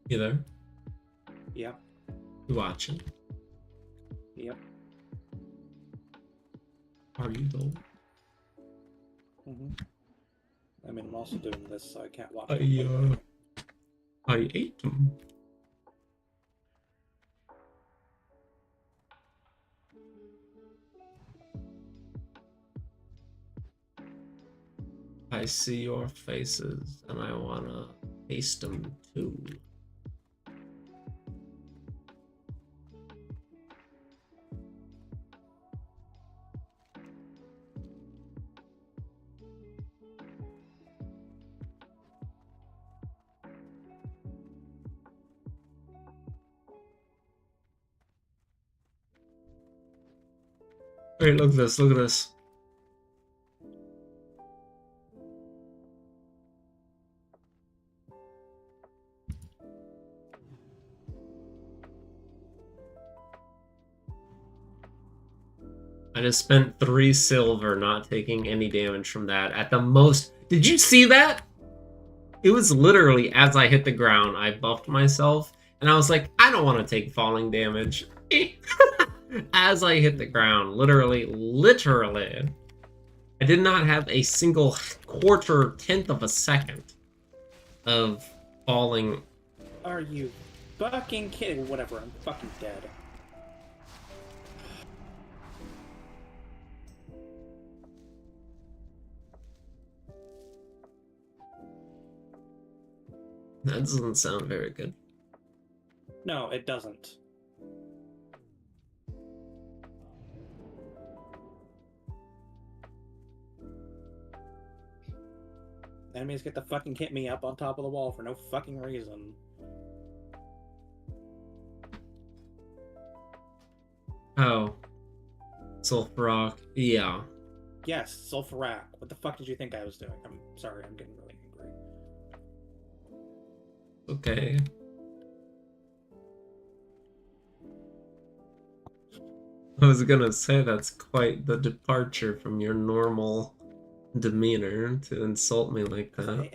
You there? Yep. You watching? Yep. Are you though? hmm I mean, I'm also doing this, so I can't watch I it. I ate them. I see your faces and I wanna taste them too. Wait, look at this, look at this. I just spent 3 silver not taking any damage from that at the most. Did you see that? It was literally as I hit the ground, I buffed myself and I was like, I don't want to take falling damage. As I hit the ground, literally. I did not have a single quarter tenth of a second of falling. Are you fucking kidding? Whatever, I'm fucking dead. That doesn't sound very good. No, it doesn't. Enemies get to fucking hit me up on top of the wall for no fucking reason. Oh. Sulfuroc. Yeah. Yes, Sulfurak. What the fuck did you think I was doing? I'm sorry, I'm getting really angry. Okay. I was gonna say that's quite the departure from your normal demeanor to insult me like that.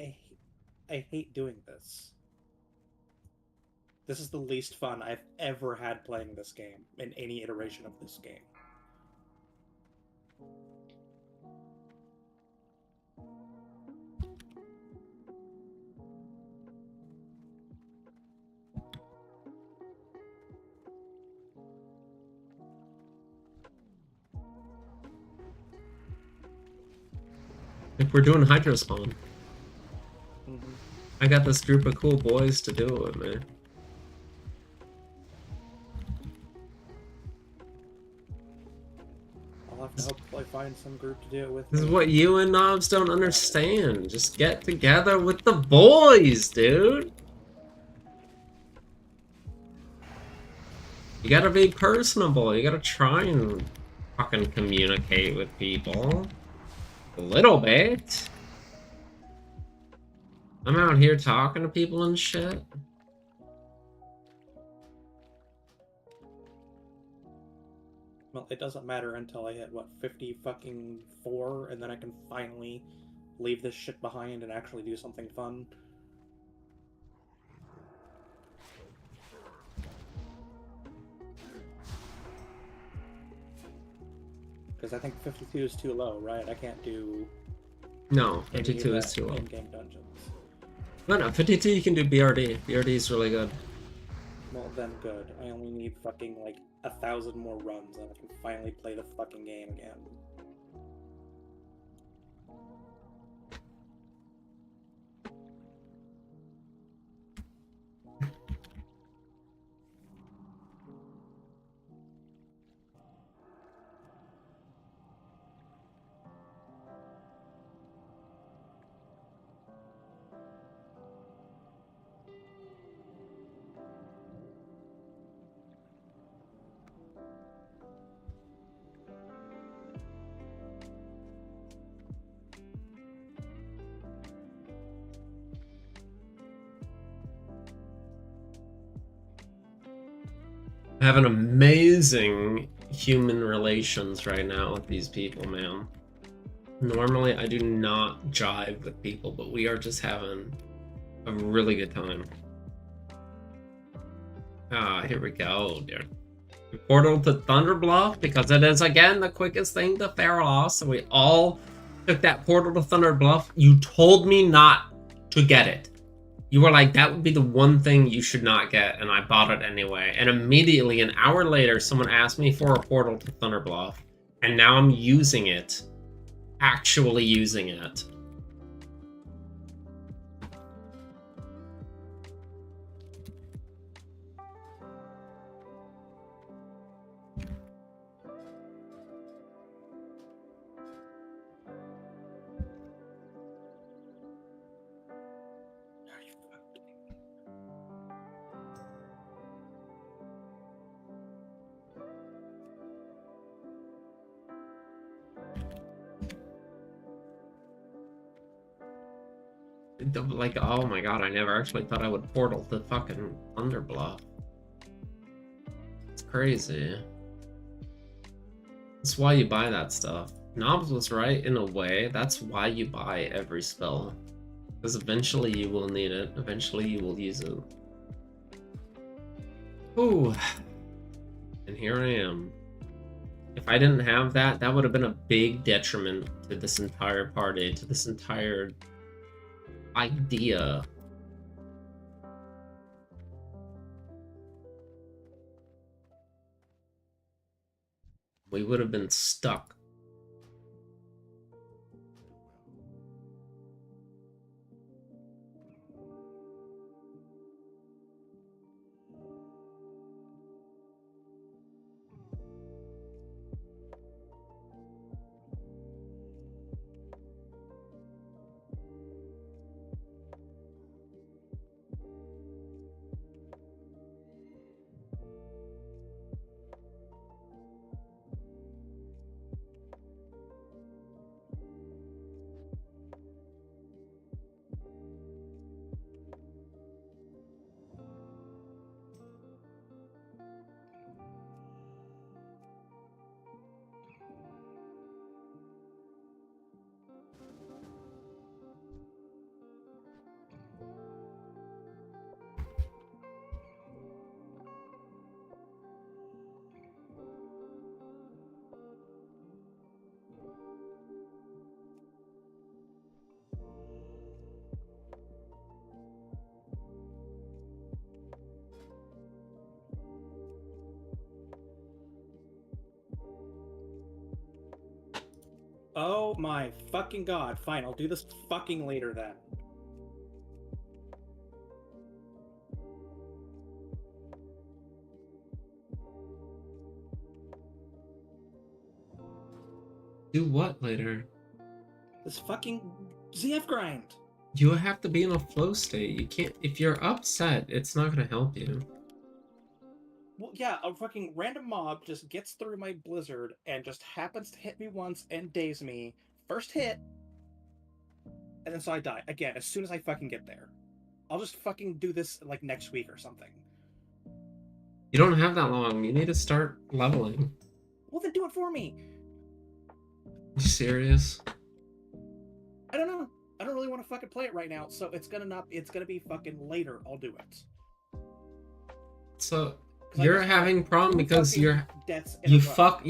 I hate doing this. This is the least fun I've ever had playing this game in any iteration of this game. If we're doing Hydro Spawn, Mm-hmm. I got this group of cool boys to do it with me. I'll have to hopefully find some group to do it with. This is what you and Knobs don't understand. Just get together with the boys, dude. You gotta be personable. You gotta try and fucking communicate with people. A little bit. I'm out here talking to people and shit. Well, it doesn't matter until I hit, what, 50 fucking 4, and then I can finally leave this shit behind and actually do something fun. Because I think 52 is too low, right? I can't do... No, any 52 of is that too low. in-game dungeons. No, 52 you can do BRD. BRD is really good. Well, then good. I only need fucking, like, 1,000 more runs, and I can finally play the fucking game again. I have an amazing human relations right now with these people, man. Normally, I do not jive with people, but we are just having a really good time. Ah, here we go, dude. Portal to Thunderbluff, because it is, again, the quickest thing to Theros. So we all took that portal to Thunderbluff. You told me not to get it. You were like, that would be the one thing you should not get, and I bought it anyway. And immediately, an hour later, someone asked me for a portal to Thunderbluff, and now I'm using it. Actually using it. Like, oh my god, I never actually thought I would portal to fucking Thunderbluff. It's crazy. That's why you buy that stuff. Knobs was right in a way. That's why you buy every spell. Because eventually you will need it. Eventually you will use it. Ooh. And here I am. If I didn't have that, that would have been a big detriment to this entire party, to this entire idea. We would have been stuck. Oh my fucking god. Fine, I'll do this fucking later then. Do what later? This fucking ZF grind. You have to be in a flow state. You can't. If you're upset, it's not gonna help you. Well, yeah, a fucking random mob just gets through my blizzard and just happens to hit me once and daze me. First hit, and then so I die again as soon as I fucking get there. I'll just fucking do this like next week or something. You don't have that long. You need to start leveling. Well, then do it for me. You serious? I don't know. I don't really want to fucking play it right now, so it's gonna be fucking later. I'll do it. So you're having problem because you fuck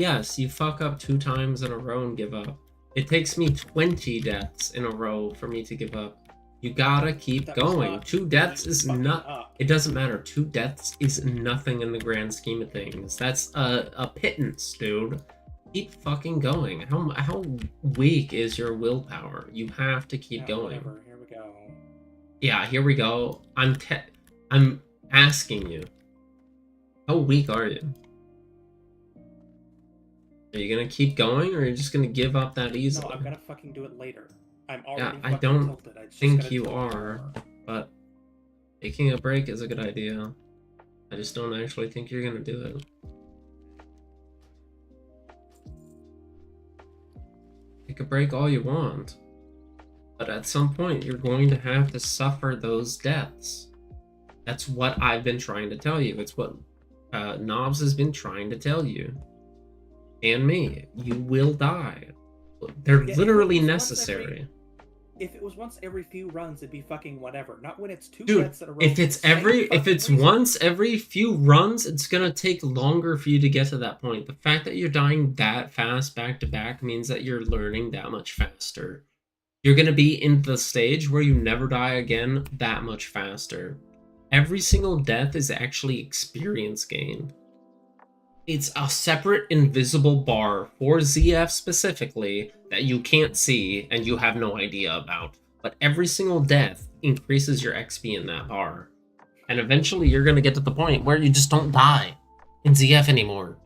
up 2 times in a row and give up. It takes me 20 deaths in a row for me to give up. You gotta keep going. 2 deaths is not. It doesn't matter. 2 deaths is nothing in the grand scheme of things. That's a pittance, dude. Keep fucking going. How weak is your willpower? You have to keep going. Whatever. Here we go. Yeah, here we go. I'm asking you. How weak are you? Are you gonna keep going, or are you just gonna give up that easily? No, I'm gonna fucking do it later. I'm already I don't tilted. think you are, but taking a break is a good idea. I just don't actually think you're gonna do it. Take a break all you want, but at some point you're going to have to suffer those deaths. That's what I've been trying to tell you. It's what Knobs has been trying to tell you. And me. You will die. They're literally necessary. if it was once every few runs, it'd be fucking whatever. Not when it's two Dude, deaths in a row. if for it's the same if fucking it's reason. once every few runs, it's gonna take longer for you to get to that point. The fact that you're dying that fast back to back means that you're learning that much faster. You're gonna be in the stage where you never die again that much faster. Every single death is actually experience gain. It's a separate invisible bar for ZF specifically that you can't see and you have no idea about. But every single death increases your XP in that bar. And eventually you're going to get to the point where you just don't die in ZF anymore.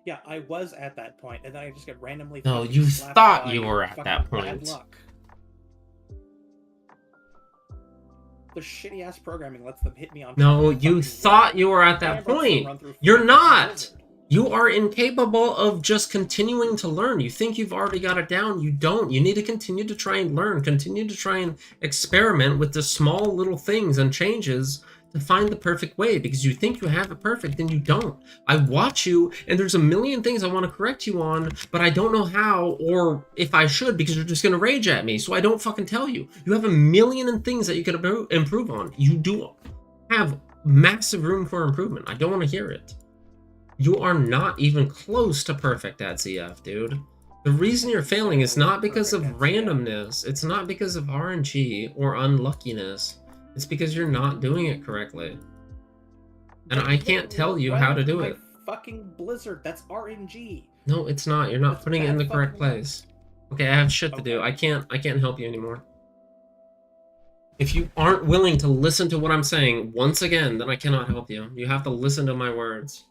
Yeah, I was at that point, and then I just get randomly. No, fucking you slapped thought by you were at fucking that bad point. luck. The shitty ass programming lets them hit me on. No, top of you fucking thought road. you were at I that remember some run point. through You're fucking not. Blizzard. You are incapable of just continuing to learn. You think you've already got it down. You don't. You need to continue to try and learn. Continue to try and experiment with the small little things and changes to find the perfect way, because you think you have it perfect and you don't. I watch you and there's a million things I want to correct you on, but I don't know how or if I should, because you're just going to rage at me. So I don't fucking tell you. You have a million and things that you could improve on. You do have massive room for improvement. I don't want to hear it. You are not even close to perfect at ZF, dude. The reason you're failing is not because of randomness. It's not because of RNG or unluckiness. It's because you're not doing it correctly. And I can't tell you how to do it. Fucking Blizzard, that's RNG. No, it's not. You're not That's putting it in bad the correct fucking luck. place. Okay, I have shit to do. Okay. I can't help you anymore. If you aren't willing to listen to what I'm saying once again, then I cannot help you. You have to listen to my words.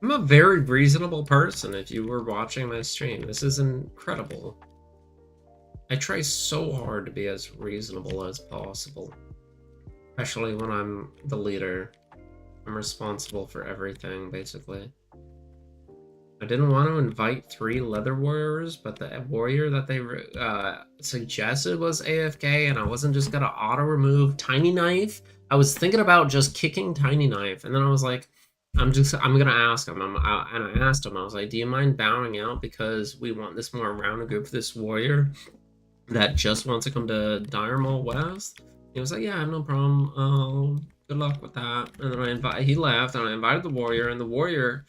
I'm a very reasonable person if you were watching my stream. This is incredible. I try so hard to be as reasonable as possible. Especially when I'm the leader. I'm responsible for everything, basically. I didn't want to invite 3 leather warriors, but the warrior that they suggested was AFK, and I wasn't just gonna auto-remove Tiny Knife. I was thinking about just kicking Tiny Knife, and then I was like, I'm gonna ask him. And I asked him, I was like, do you mind bowing out because we want this more rounded group for this warrior that just wants to come to Dire Mall West? He was like, yeah, no problem. Good luck with that. And then he left, and I invited the warrior, and the warrior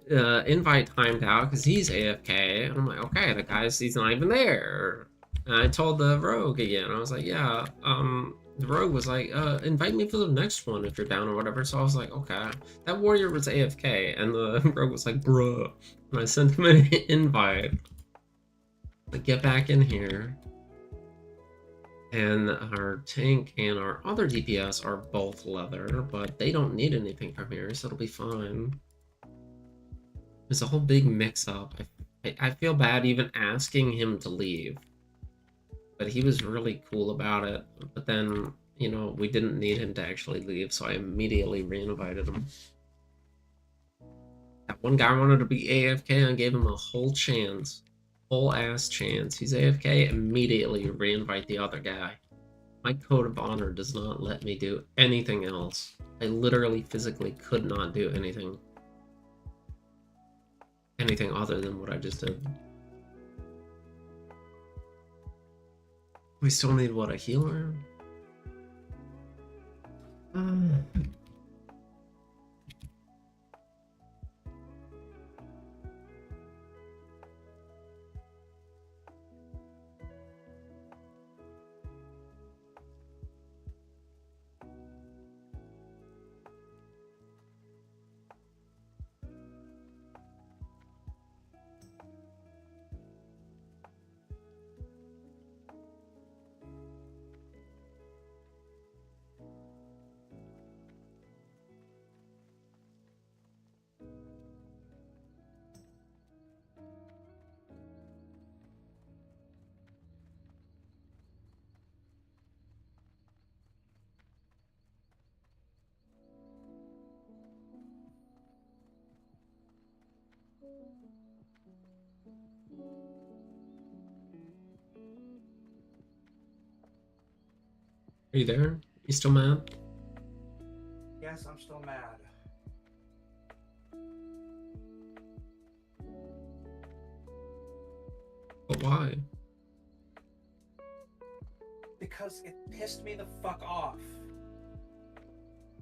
invite timed out because he's AFK. And I'm like, okay, he's not even there. And I told the rogue again. I was like, yeah, the rogue was like, invite me for the next one if you're down or whatever. So I was like, okay. That warrior was AFK, and the rogue was like, bruh. And I sent him an invite. Like, get back in here. And our tank and our other DPS are both leather, but they don't need anything from here, so it'll be fine. There's a whole big mix-up. I feel bad even asking him to leave. But he was really cool about it. But then, you know, we didn't need him to actually leave, so I immediately re-invited him. That one guy wanted to be AFK, and I gave him a whole chance. Whole-ass chance. He's AFK, immediately re-invite the other guy. My code of honor does not let me do anything else. I literally physically could not do anything other than what I just did. We still need, what, a healer? Are you there? You still mad? Yes, I'm still mad. But why? Because it pissed me the fuck off.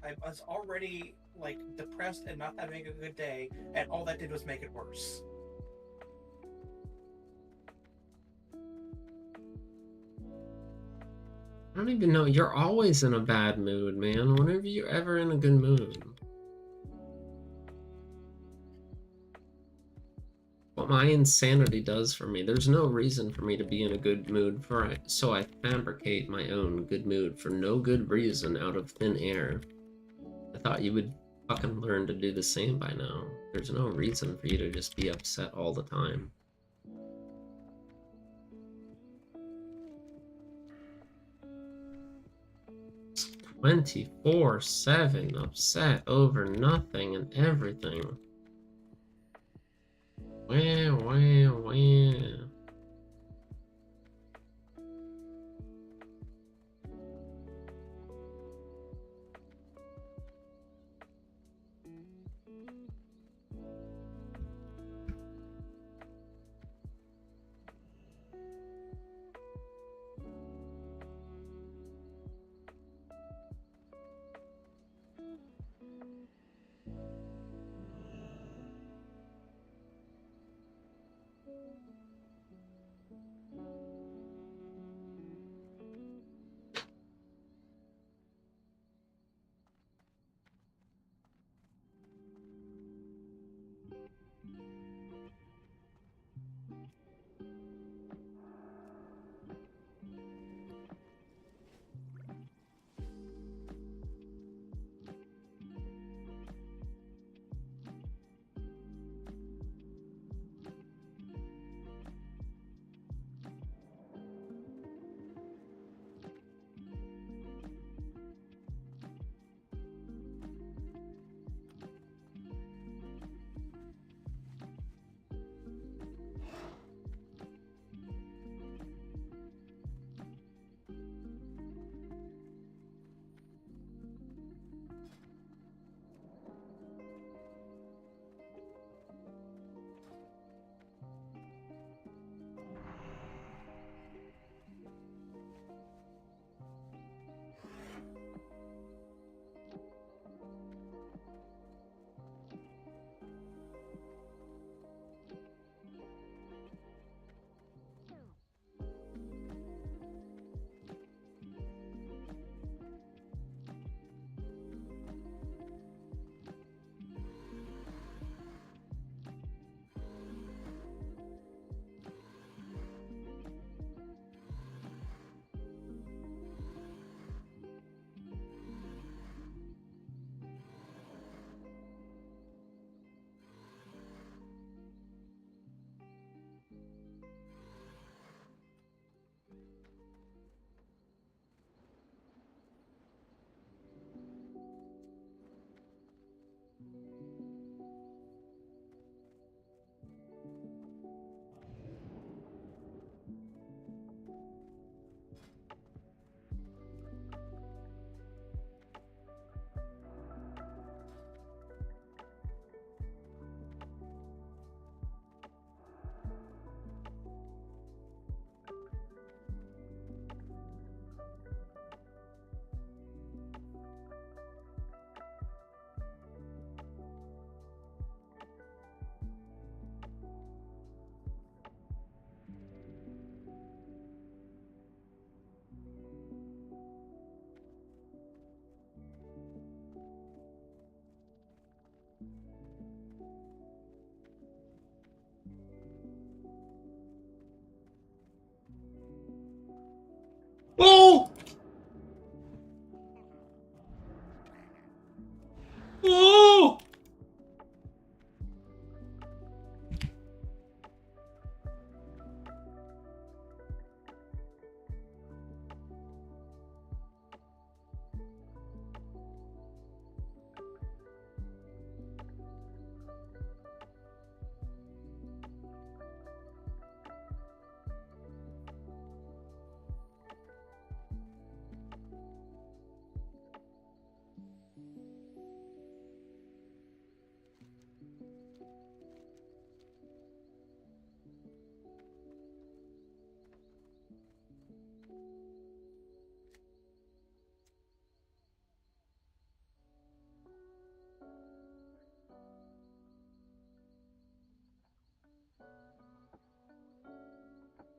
I was already, like, depressed and not having a good day, and all that did was make it worse. I don't even know. You're always in a bad mood, man. Whenever you're ever in a good mood. What my insanity does for me, there's no reason for me to be in a good mood, so I fabricate my own good mood for no good reason out of thin air. I thought you would fucking learn to do the same by now. There's no reason for you to just be upset all the time. 24/7 upset over nothing and everything. Wah, wah, wah.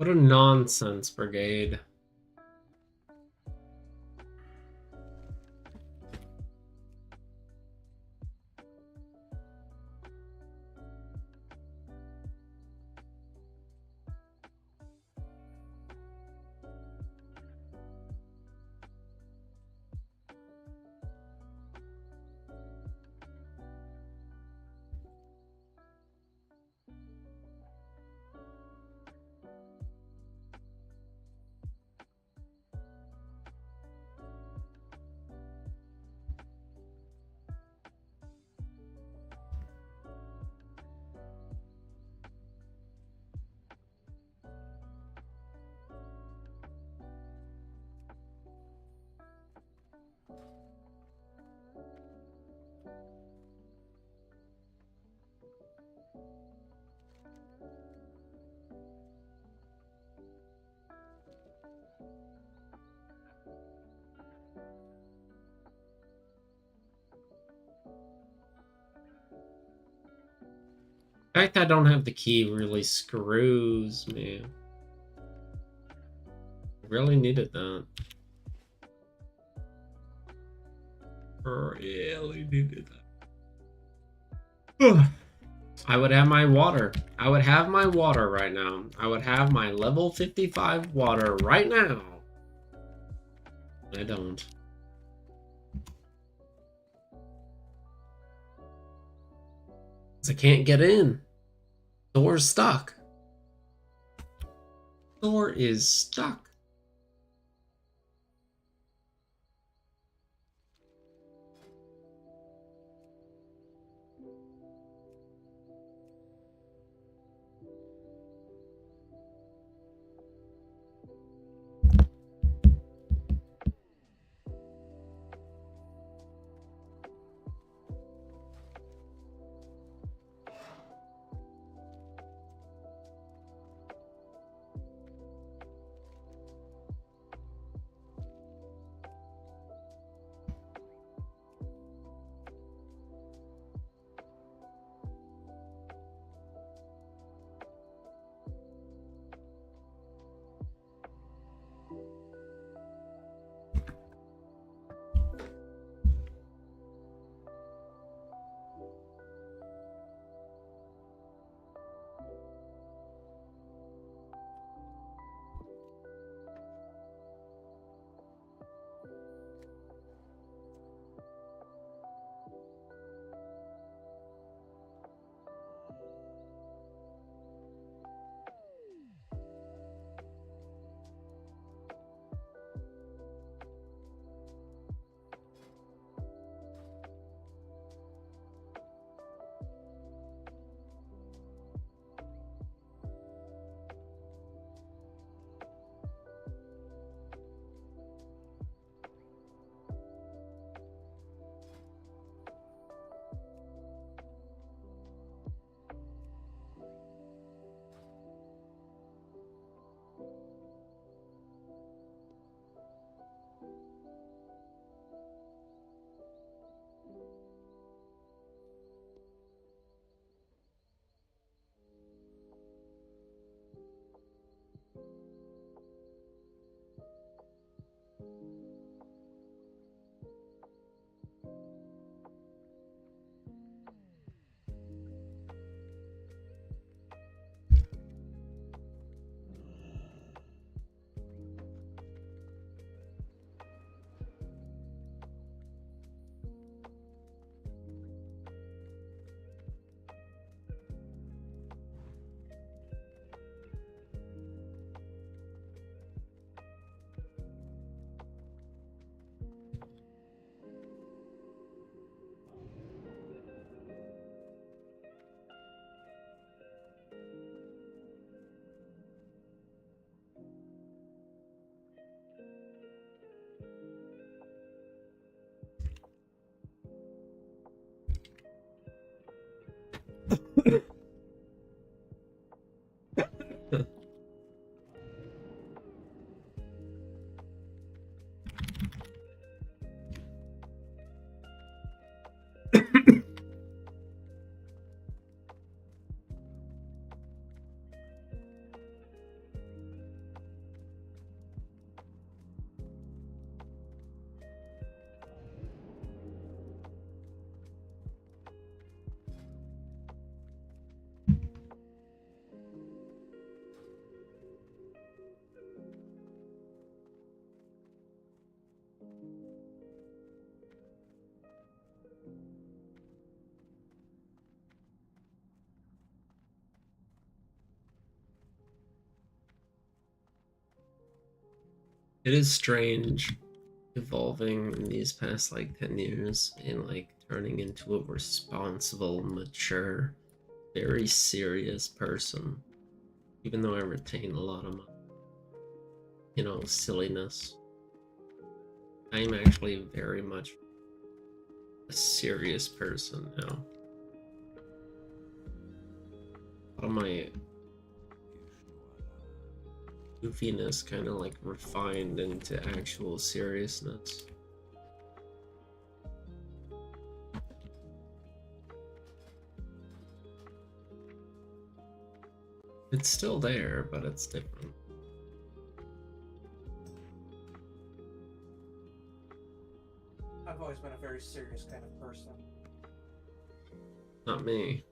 What a nonsense brigade. The fact I don't have the key really screws me. I really needed that. Really needed that. I would have my water. I would have my water right now. I would have my level 55 water right now. I don't. 'Cause I can't get in. Door's stuck. Door is stuck. It is strange evolving in these past like 10 years and like turning into a responsible, mature, very serious person. Even though I retain a lot of my, silliness. I am actually very much a serious person now. A lot of my goofiness kind of like refined into actual seriousness. It's still there, but it's different. I've always been a very serious kind of person. Not me.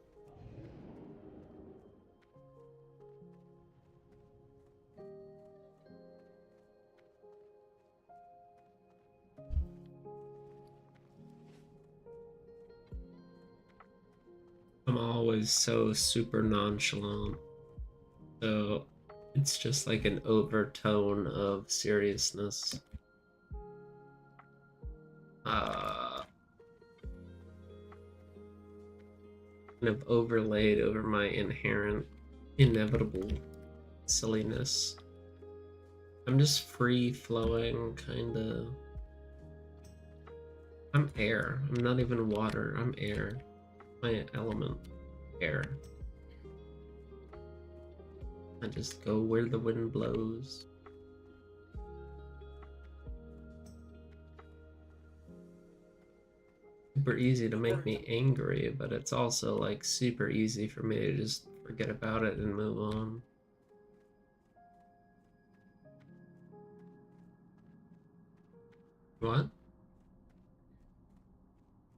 I'm always so super nonchalant. So it's just like an overtone of seriousness. Kind of overlaid over my inherent, inevitable silliness. I'm just free flowing, kind of. I'm air. I'm not even water. I'm air. My element, air. I just go where the wind blows. Super easy to make me angry, but it's also like super easy for me to just forget about it and move on. What?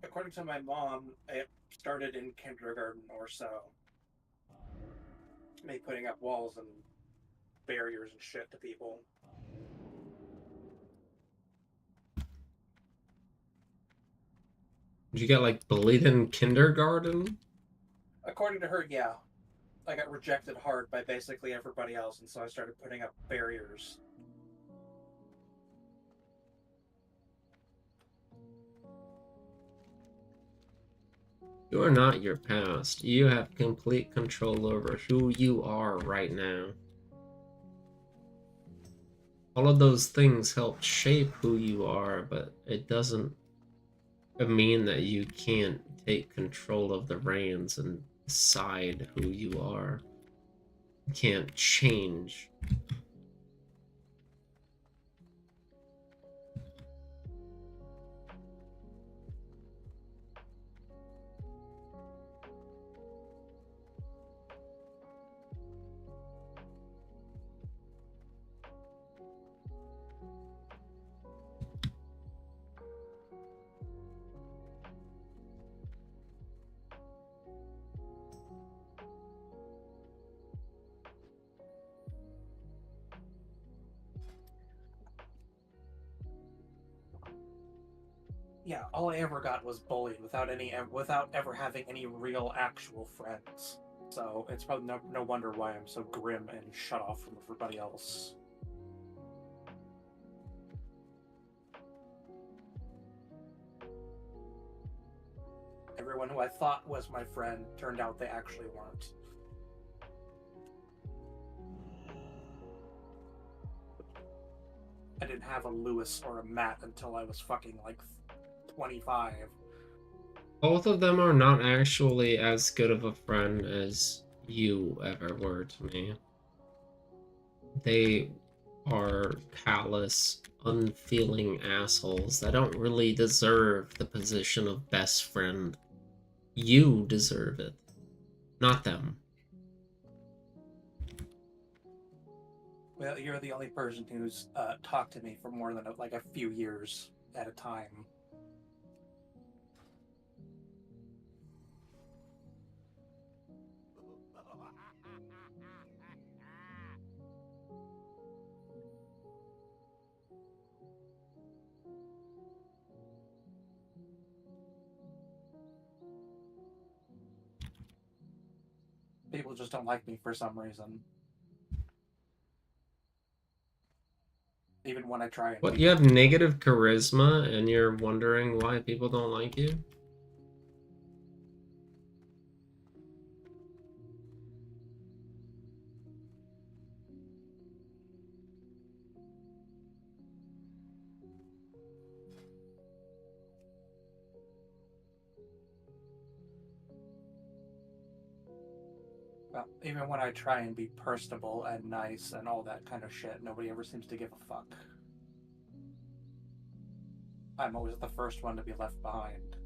According to my mom, it started in kindergarten or so. Me putting up walls and barriers and shit to people. Did you get like bullied in kindergarten? According to her, yeah. I got rejected hard by basically everybody else, and so I started putting up barriers. You are not your past. You have complete control over who you are right now. All of those things help shape who you are, but it doesn't mean that you can't take control of the reins and decide who you are. You can't change. Yeah, all I ever got was bullied without ever having any real actual friends. So it's probably no wonder why I'm so grim and shut off from everybody else. Everyone who I thought was my friend turned out they actually weren't. I didn't have a Lewis or a Matt until I was fucking like 25. Both of them are not actually as good of a friend as you ever were to me. They are callous, unfeeling assholes that don't really deserve the position of best friend. You deserve it, not them. Well, you're the only person who's talked to me for more than like a few years at a time. People just don't like me for some reason. even when I try and What, be. you have negative charisma and you're wondering why people don't like you? Well, even when I try and be personable and nice and all that kind of shit, nobody ever seems to give a fuck. I'm always the first one to be left behind.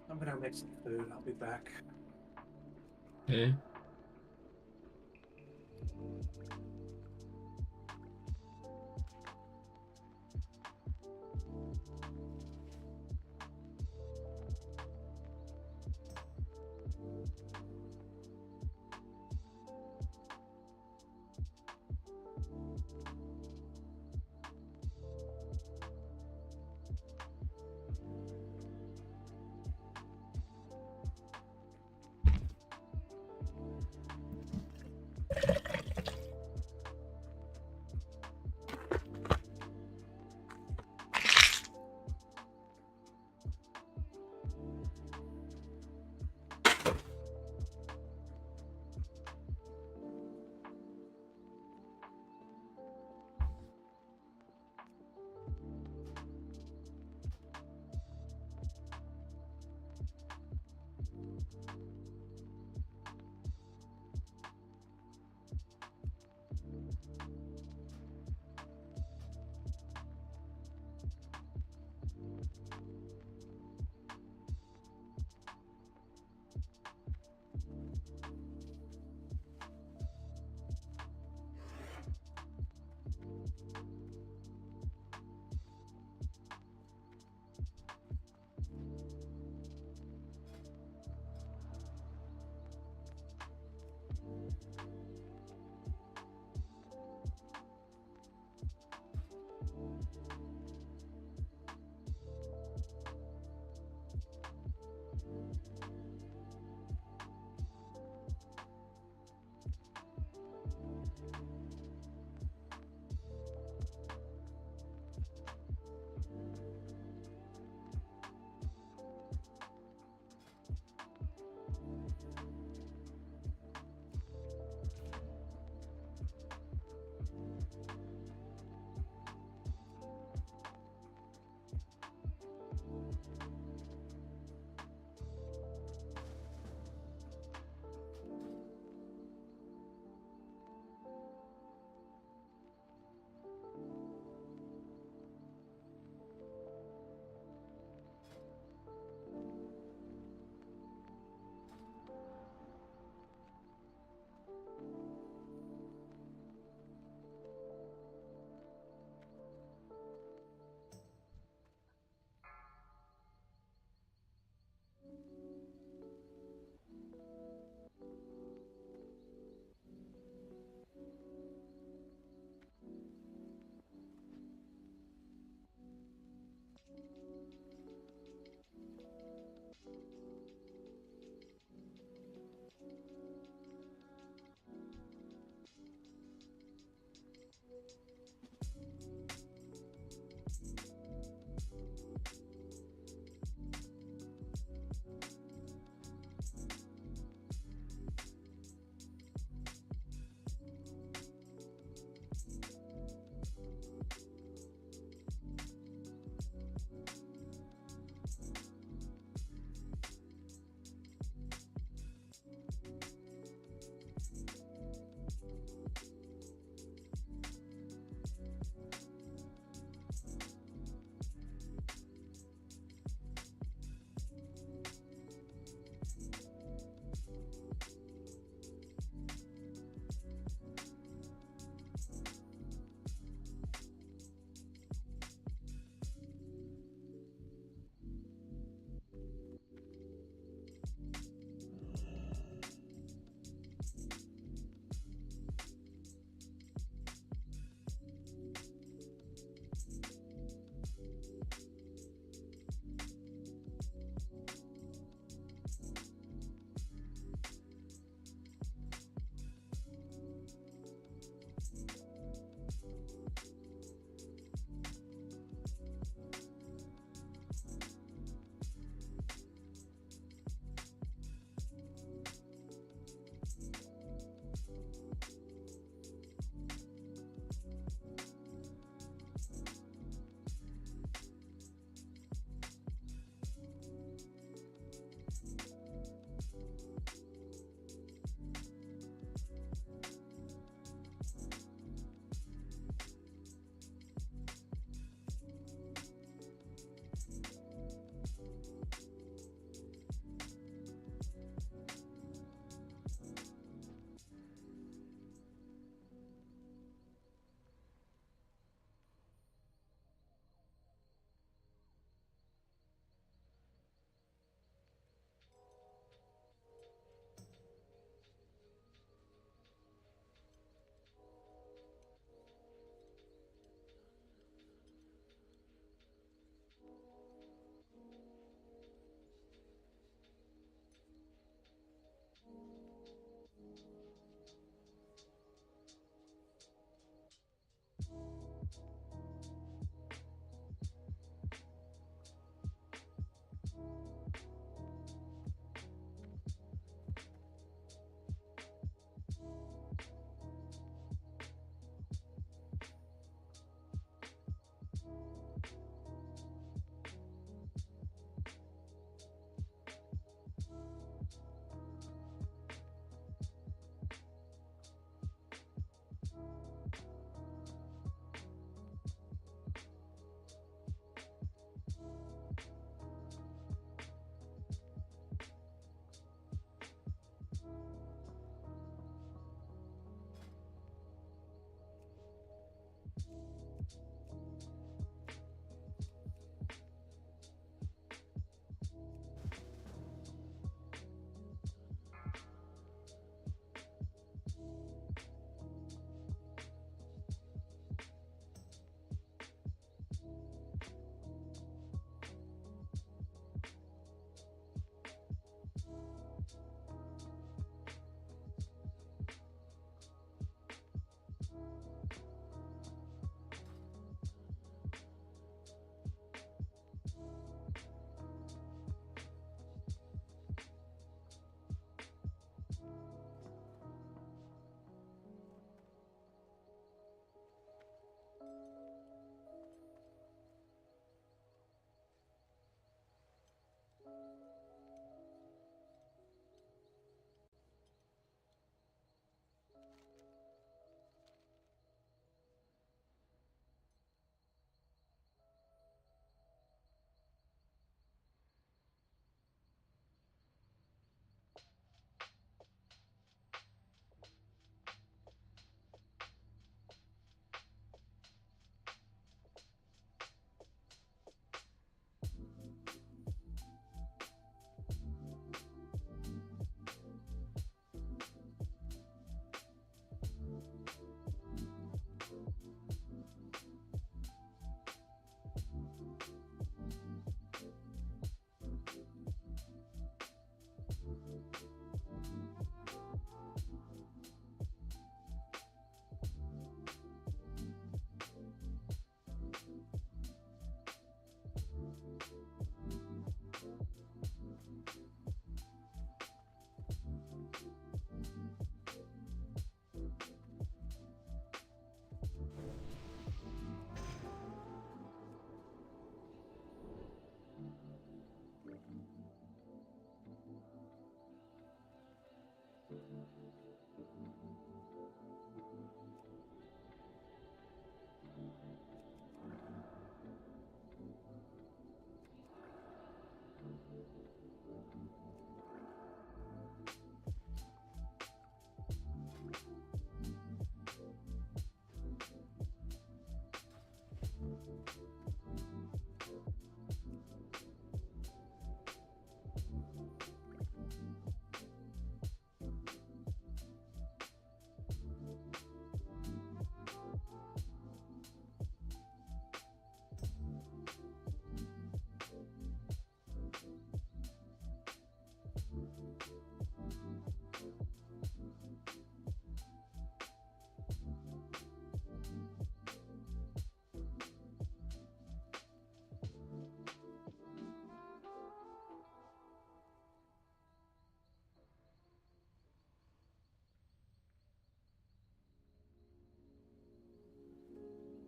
I'm gonna make some food. I'll be back. Okay.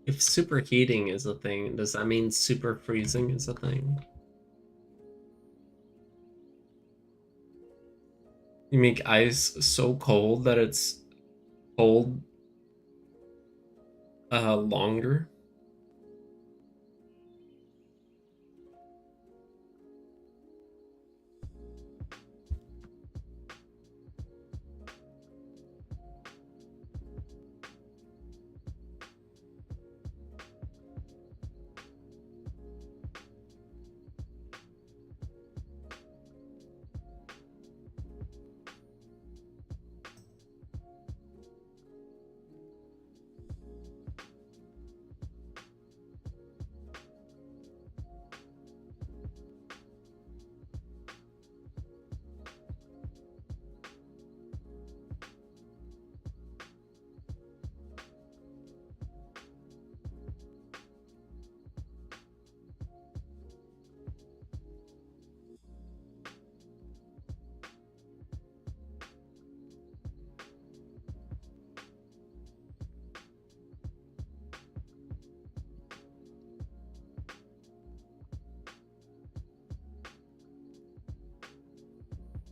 If superheating is a thing, does that mean super freezing is a thing? You make ice so cold that it's cold longer?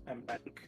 I'm back.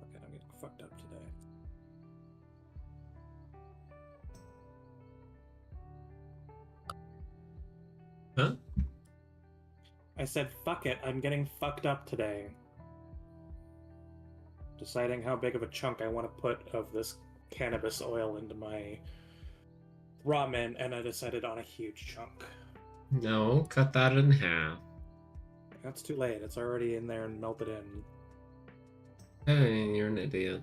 Okay, I'm getting fucked up today. Huh? I said, fuck it, I'm getting fucked up today. Deciding how big of a chunk I want to put of this cannabis oil into my ramen, and I decided on a huge chunk. No, cut that in half. That's too late. It's already in there and melted in. Hey, you're an idiot.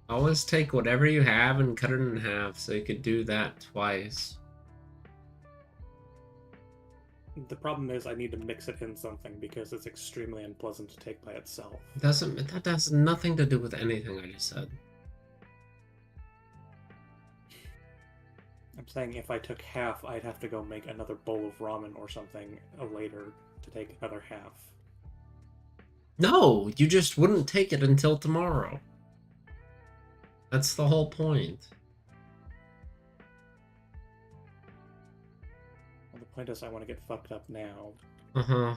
Always take whatever you have and cut it in half so you could do that twice. The problem is I need to mix it in something because it's extremely unpleasant to take by itself. That has nothing to do with anything I just said. I'm saying if I took half, I'd have to go make another bowl of ramen or something later to take another half. No, you just wouldn't take it until tomorrow. That's the whole point. Well, the point is I want to get fucked up now. Uh-huh.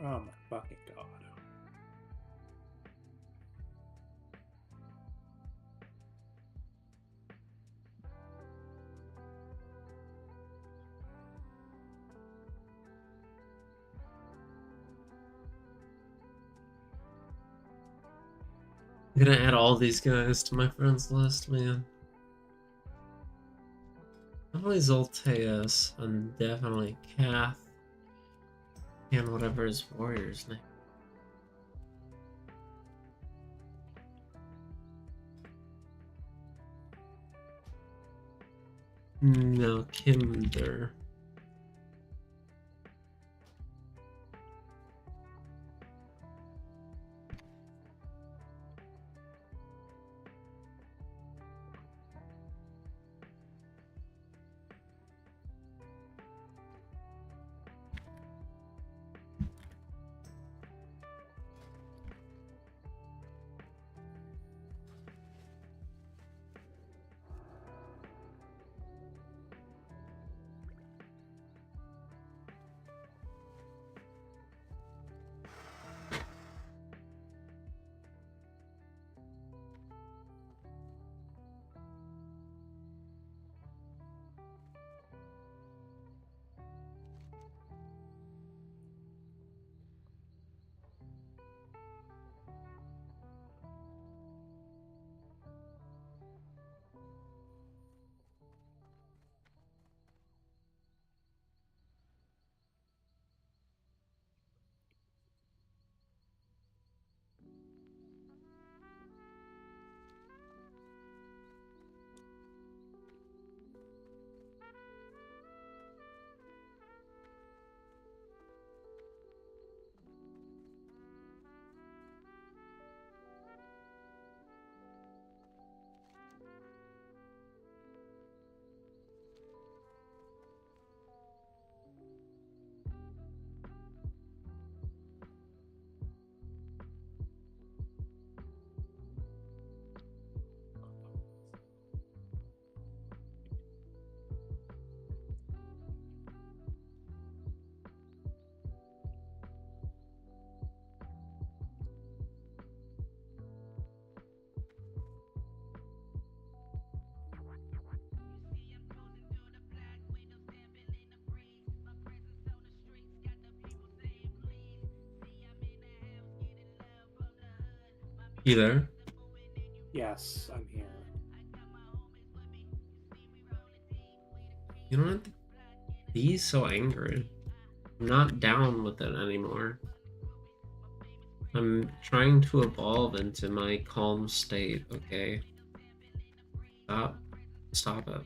Oh my fucking god. I'm gonna add all these guys to my friends list, man. Definitely Zolteus, and definitely Kath, and whatever his warrior's name. No, Kimder. You there? Yes, I'm here. You don't have to be so angry. I'm not down with it anymore. I'm trying to evolve into my calm state, okay? Stop it.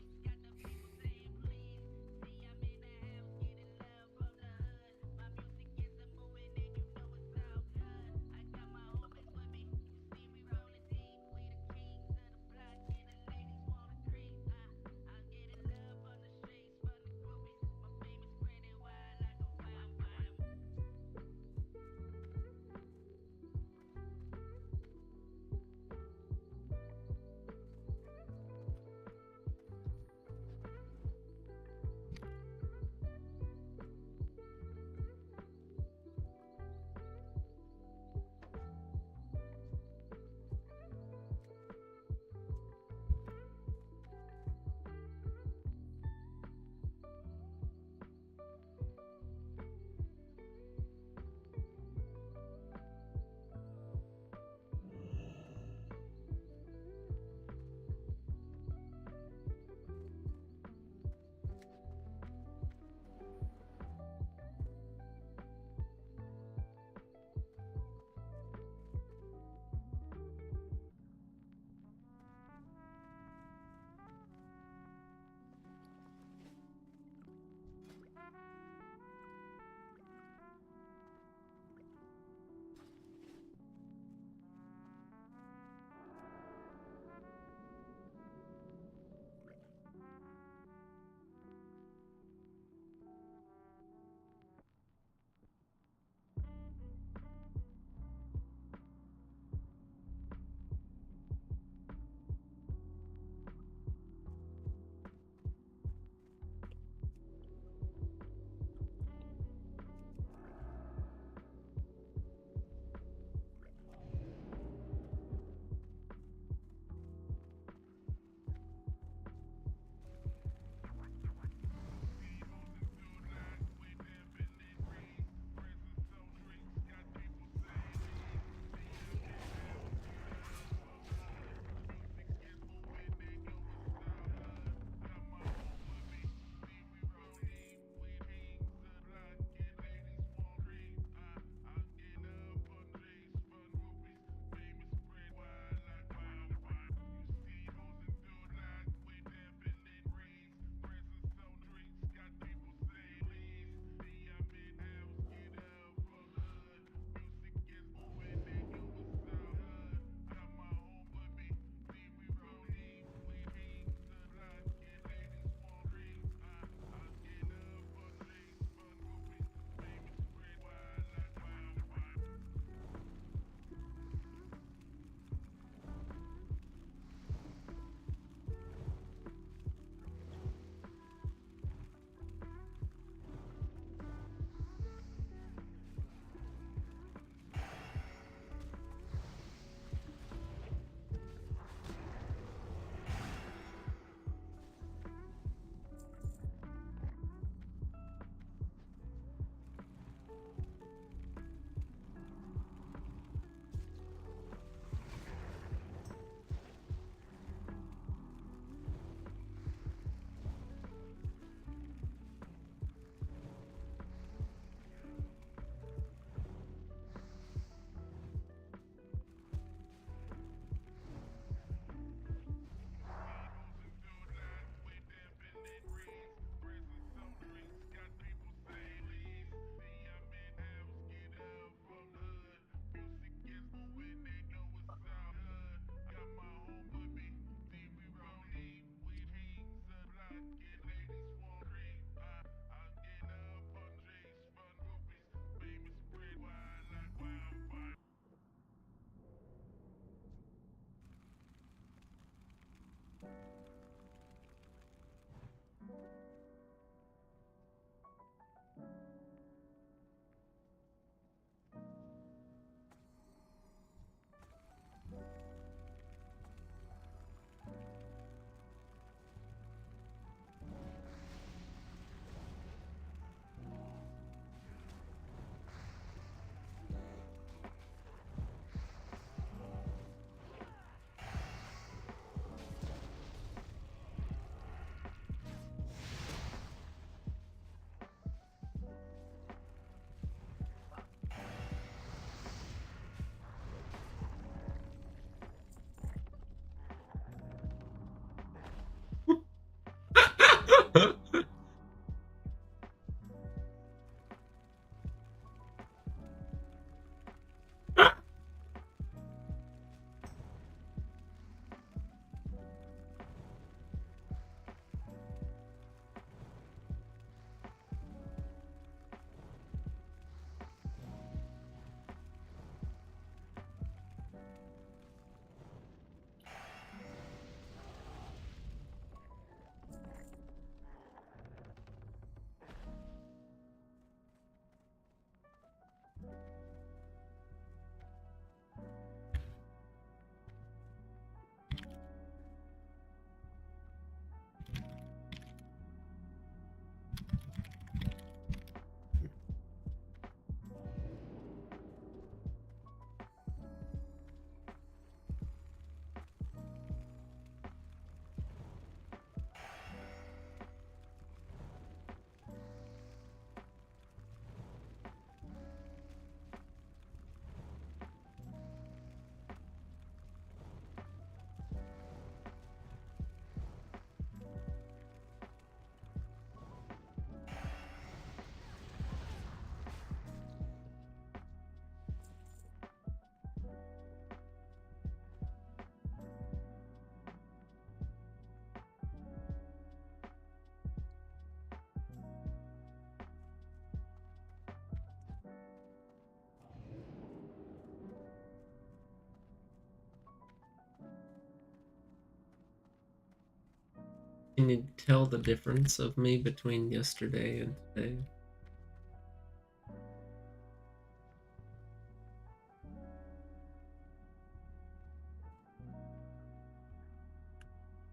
Can you tell the difference of me between yesterday and today?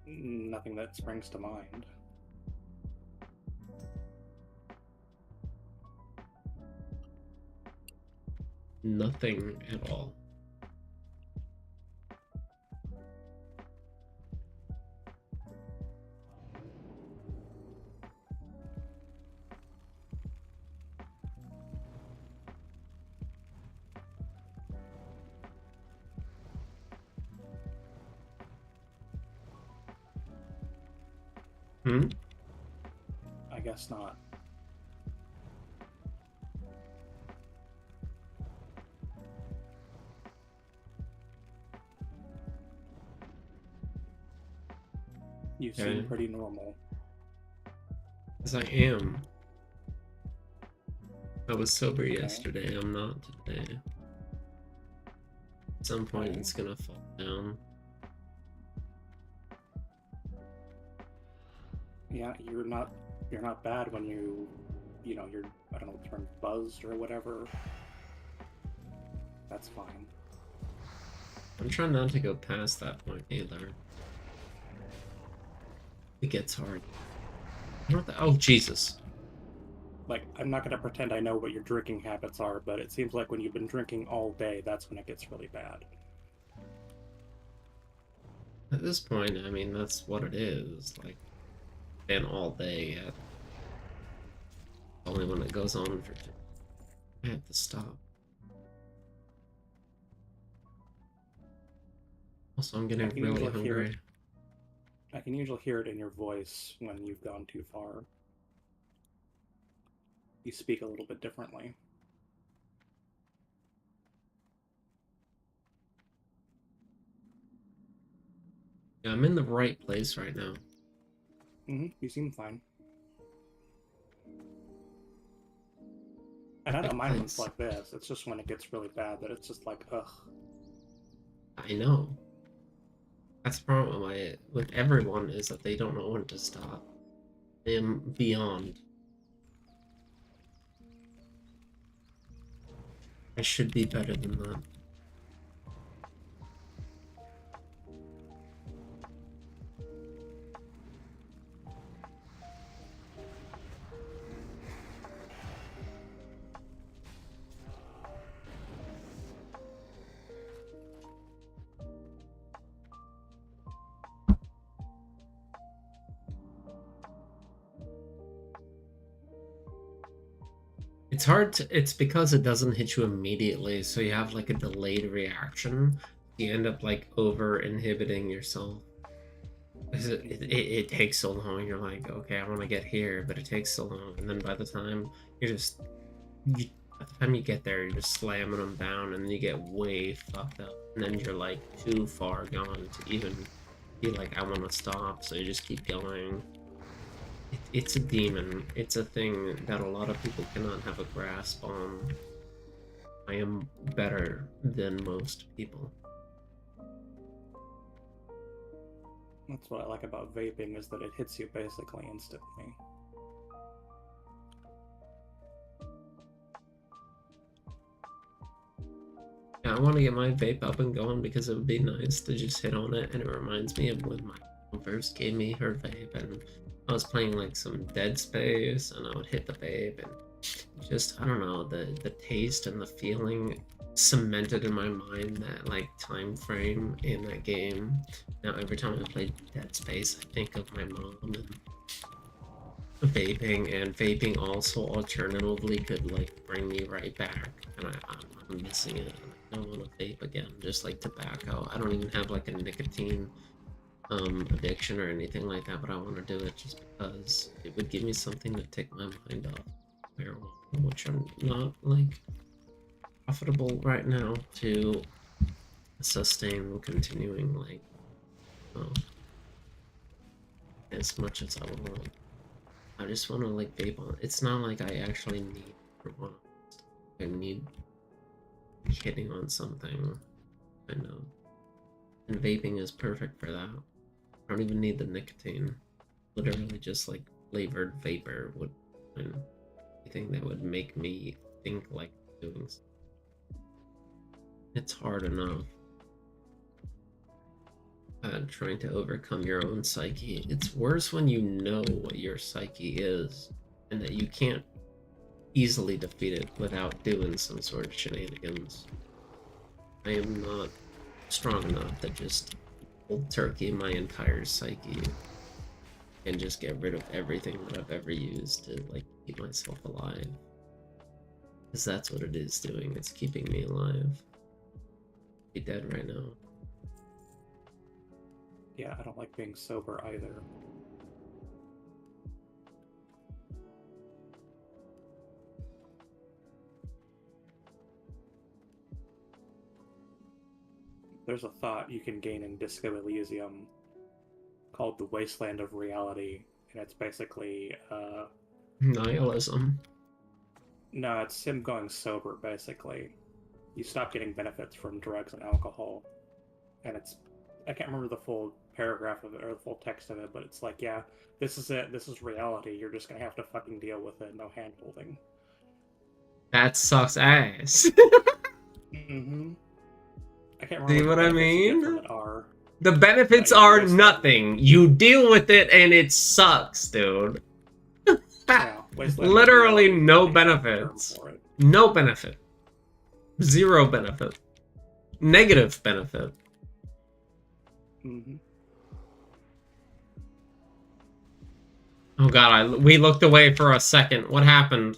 Nothing that springs to mind. Nothing at all. Hmm? I guess not. You seem Okay. pretty normal. Because I am. I was sober Okay. yesterday, I'm not today. At some point Okay. it's gonna fall down. Yeah, you're not bad when you're, I don't know the term, buzzed or whatever. That's fine. I'm trying not to go past that point either. It gets hard. What the— oh, Jesus. Like, I'm not gonna pretend I know what your drinking habits are, but it seems like when you've been drinking all day, that's when it gets really bad. At this point, I mean, that's what it is. Like, been all day yet. Only when it goes on for— I have to stop. Also, I'm getting I can really usually hear hungry. I can usually hear it in your voice when you've gone too far. You speak a little bit differently. Yeah, I'm in the right place right now. You seem fine. And I Right don't mind when place. it's like this. It's just when it gets really bad that it's just like, ugh. I know. That's the problem with everyone, is that they don't know when to stop. I am beyond. I should be better than that. It's hard to— it's because it doesn't hit you immediately, so you have like a delayed reaction. You end up like over inhibiting yourself. 'Cause it takes so long. You're like, okay, I want to get here, but it takes so long, and then by the time you're just— by the time you get there, you're just slamming them down, and then you get way fucked up, and then you're like too far gone to even be like, I want to stop, so you just keep going. It's a demon. It's a thing that a lot of people cannot have a grasp on. I am better than most people. That's what I like about vaping, is that it hits you basically instantly. Yeah, I want to get my vape up and going because it would be nice to just hit on it, and it reminds me of when my mom first gave me her vape, and I was playing like some Dead Space, and I would hit the vape, and just, I don't know, the taste and the feeling cemented in my mind that like time frame in that game. Now every time I play Dead Space, I think of my mom and vaping, and vaping also alternatively could like bring me right back, and I'm missing it. I don't want to vape again, just like tobacco. I don't even have like a nicotine addiction or anything like that, but I want to do it just because it would give me something to take my mind off marijuana, which I'm not like profitable right now to sustain continuing like as much as I want. I just want to like vape on. It's not like I actually need marijuana. I need hitting on something, I know. And vaping is perfect for that. I don't even need the nicotine. literally just like flavored vapor would anything that would make me think like doing so. It's hard enough. Trying to overcome your own psyche. It's worse when you know what your psyche is and that you can't easily defeat it without doing some sort of shenanigans. I am not strong enough to just cold turkey my entire psyche and just get rid of everything that I've ever used to like keep myself alive. Because that's what it is doing. It's keeping me alive. Be dead right now. Yeah, I don't like being sober either. There's a thought you can gain in Disco Elysium called the Wasteland of Reality, and it's basically Nihilism. no, it's him going sober. Basically, you stop getting benefits from drugs and alcohol, and it's I can't remember the full paragraph of it or the full text of it, but it's like, yeah, this is it. This is reality. You're just gonna have to fucking deal with it. No hand holding. That sucks ass. Mm-hmm. I can't See remember what the I benefits you get mean? from it are. The benefits Yeah, are wasteland. nothing. You deal with it and it sucks, dude. Yeah, Wasteland of Literally Reality is no the term benefits. for it. No benefit. Zero benefit. Negative benefit. Mm-hmm. Oh god, we looked away for a second. What happened?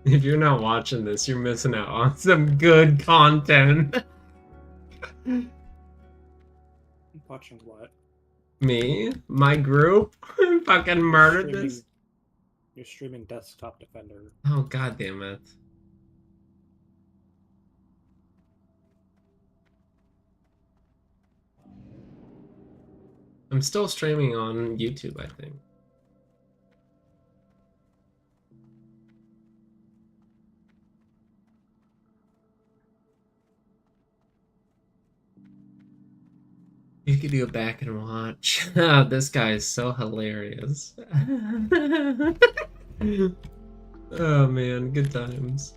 If you're not watching this, you're missing out on some good content. Watching what? Me, my group, fucking murdered Streaming- this. You're streaming Desktop Defender. Oh, god damn it. I'm still streaming on YouTube, I think. You could go back and watch. This guy is so hilarious. Oh man, good times.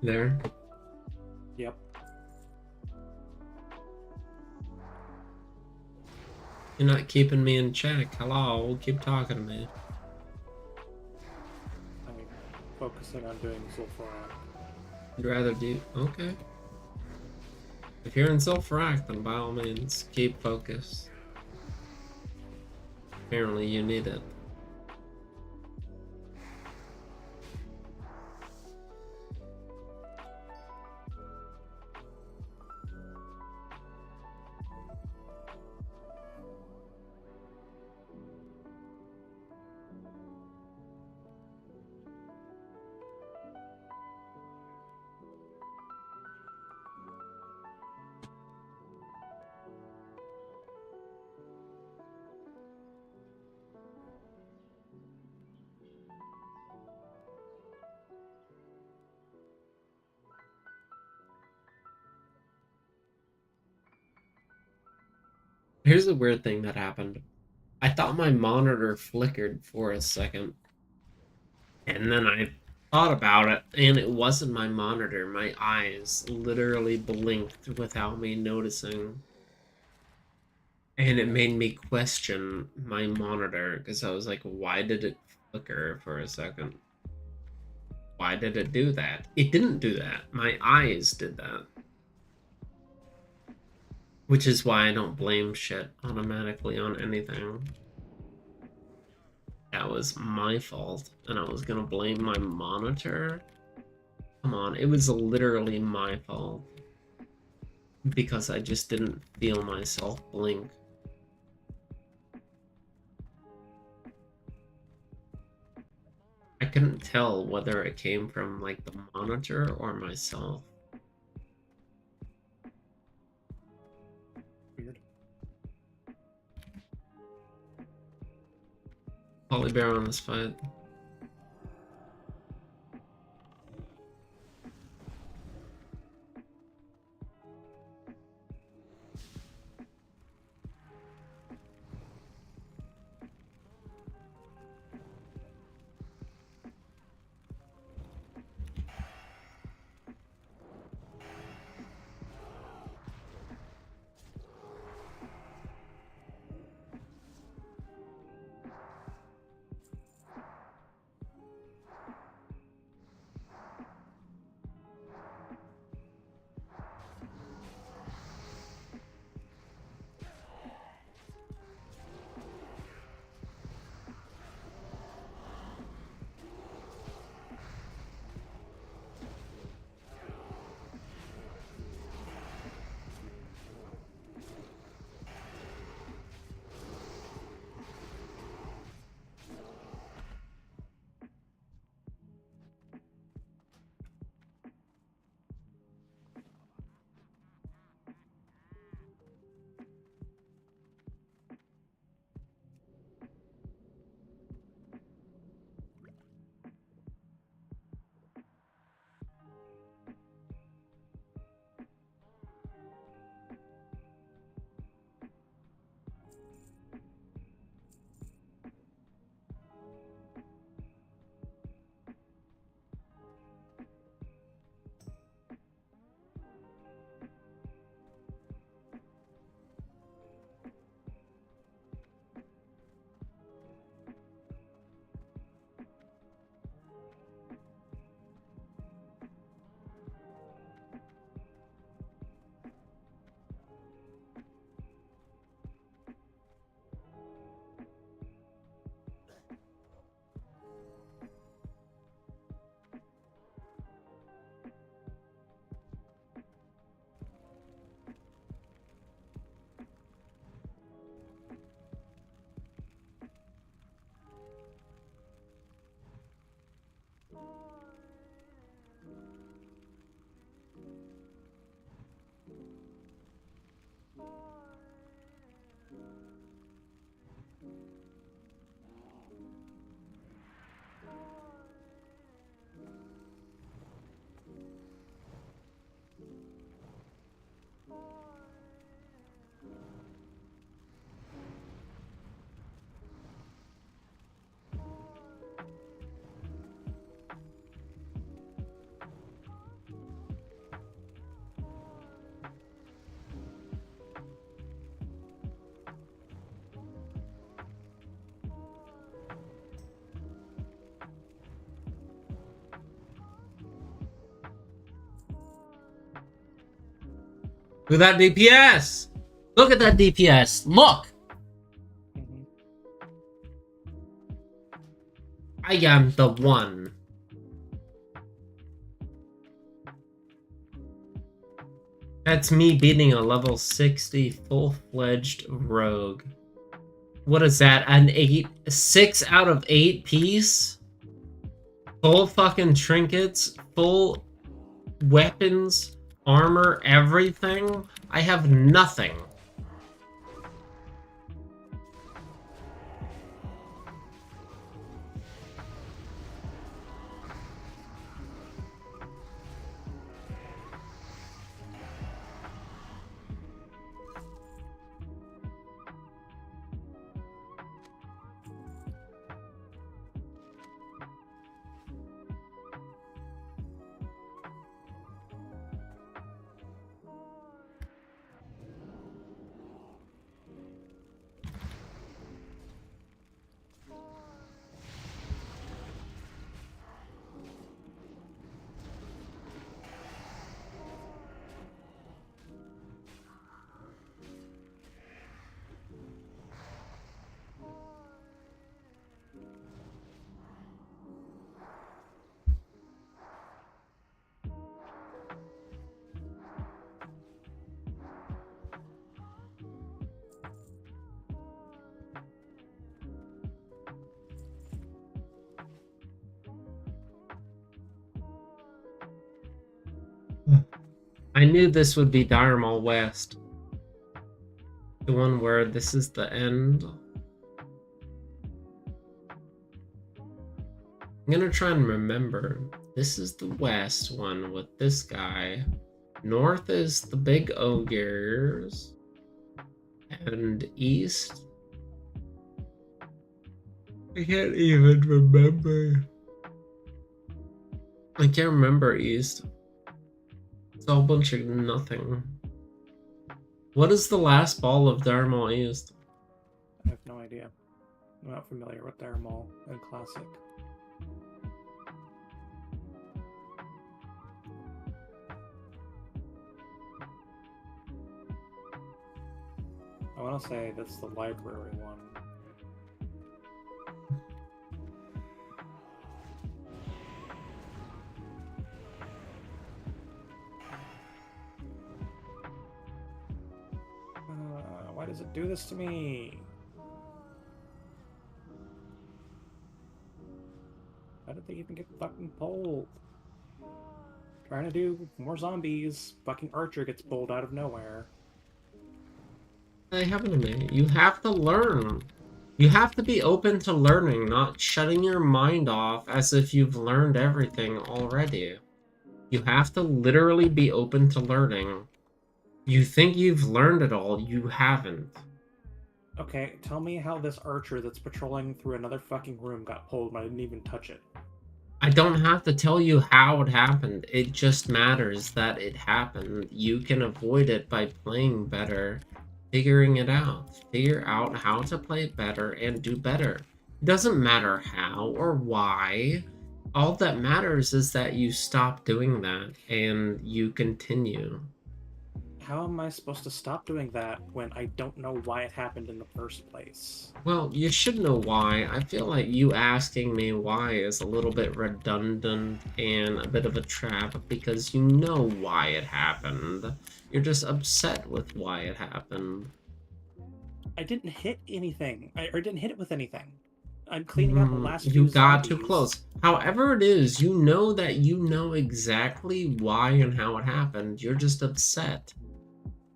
There. Yep. You're not keeping me in check. Hello, keep talking to me. I'm focusing on doing Zul'Farrak. You'd rather do... Okay. If you're in Zul'Farrak, then by all means, keep focused. Apparently you need it. Here's the weird thing that happened. I thought my monitor flickered for a second. And then I thought about it, and it wasn't my monitor. My eyes literally blinked without me noticing. And it made me question my monitor, because I was like, why did it flicker for a second? Why did it do that? It didn't do that. My eyes did that. Which is why I don't blame shit automatically on anything. That was my fault, and I was gonna blame my monitor? Come on, it was literally my fault. Because I just didn't feel myself blink. I couldn't tell whether it came from, like, the monitor or myself. Weird. Polybear on this fight. Look at that DPS! Look at that DPS! Look! Mhm. I am the one. That's me beating a level 60 full-fledged rogue. What is that? An 6 out of 8 piece? Full fucking trinkets, full weapons, armor, everything? I have nothing. I knew this would be Dire Maul West. The one where this is the end. I'm gonna try and remember. This is the west one with this guy. North is the big ogres. And east... I can't even remember. I can't remember east. It's all a bunch of nothing. What is the last ball of Dire Maul East? I have no idea. I'm not familiar with Dire Maul and Classic. I want to say that's the library one. Why does it do this to me? How did they even get fucking pulled? Trying to do more zombies. Fucking Archer gets pulled out of nowhere. They haven't a minute. You have to learn. You have to be open to learning, not shutting your mind off as if you've learned everything already. You have to literally be open to learning. You think you've learned it all, you haven't. Okay, tell me how this Archer that's patrolling through another fucking room got pulled when I didn't even touch it. I don't have to tell you how it happened. It just matters that it happened. You can avoid it by playing better, figuring it out. Figure out how to play better and do better. It doesn't matter how or why. All that matters is that you stop doing that and you continue. How am I supposed to stop doing that when I don't know why it happened in the first place? Well, you should know why. I feel like you asking me why is a little bit redundant and a bit of a trap because you know why it happened. You're just upset with why it happened. I didn't hit anything. Or didn't hit it with anything. I'm cleaning out the last few You got too zombies. close. However it is, you know that you know exactly why and how it happened. You're just upset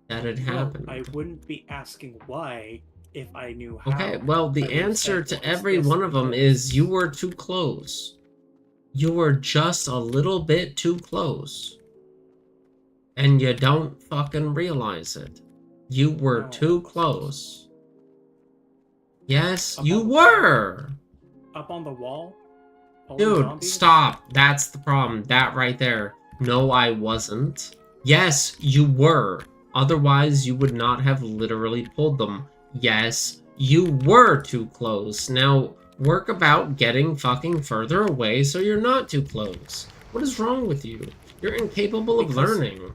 that it Well, happened. I wouldn't be asking why if I knew how. Okay, well, I the would've answer said, to "Well, it's every this one of them because-" is you were too close. You were just a little bit too close. And you don't fucking realize it. You were No, too I wasn't. close. Yes, Up you on the- were! Up on the wall? Pulling Dude, zombies? stop. That's the problem. That right there. No, I wasn't. Yes, you were. Otherwise, you would not have literally pulled them. Yes, you were too close. Now, work about getting fucking further away so you're not too close. What is wrong with you? You're incapable of Because- learning.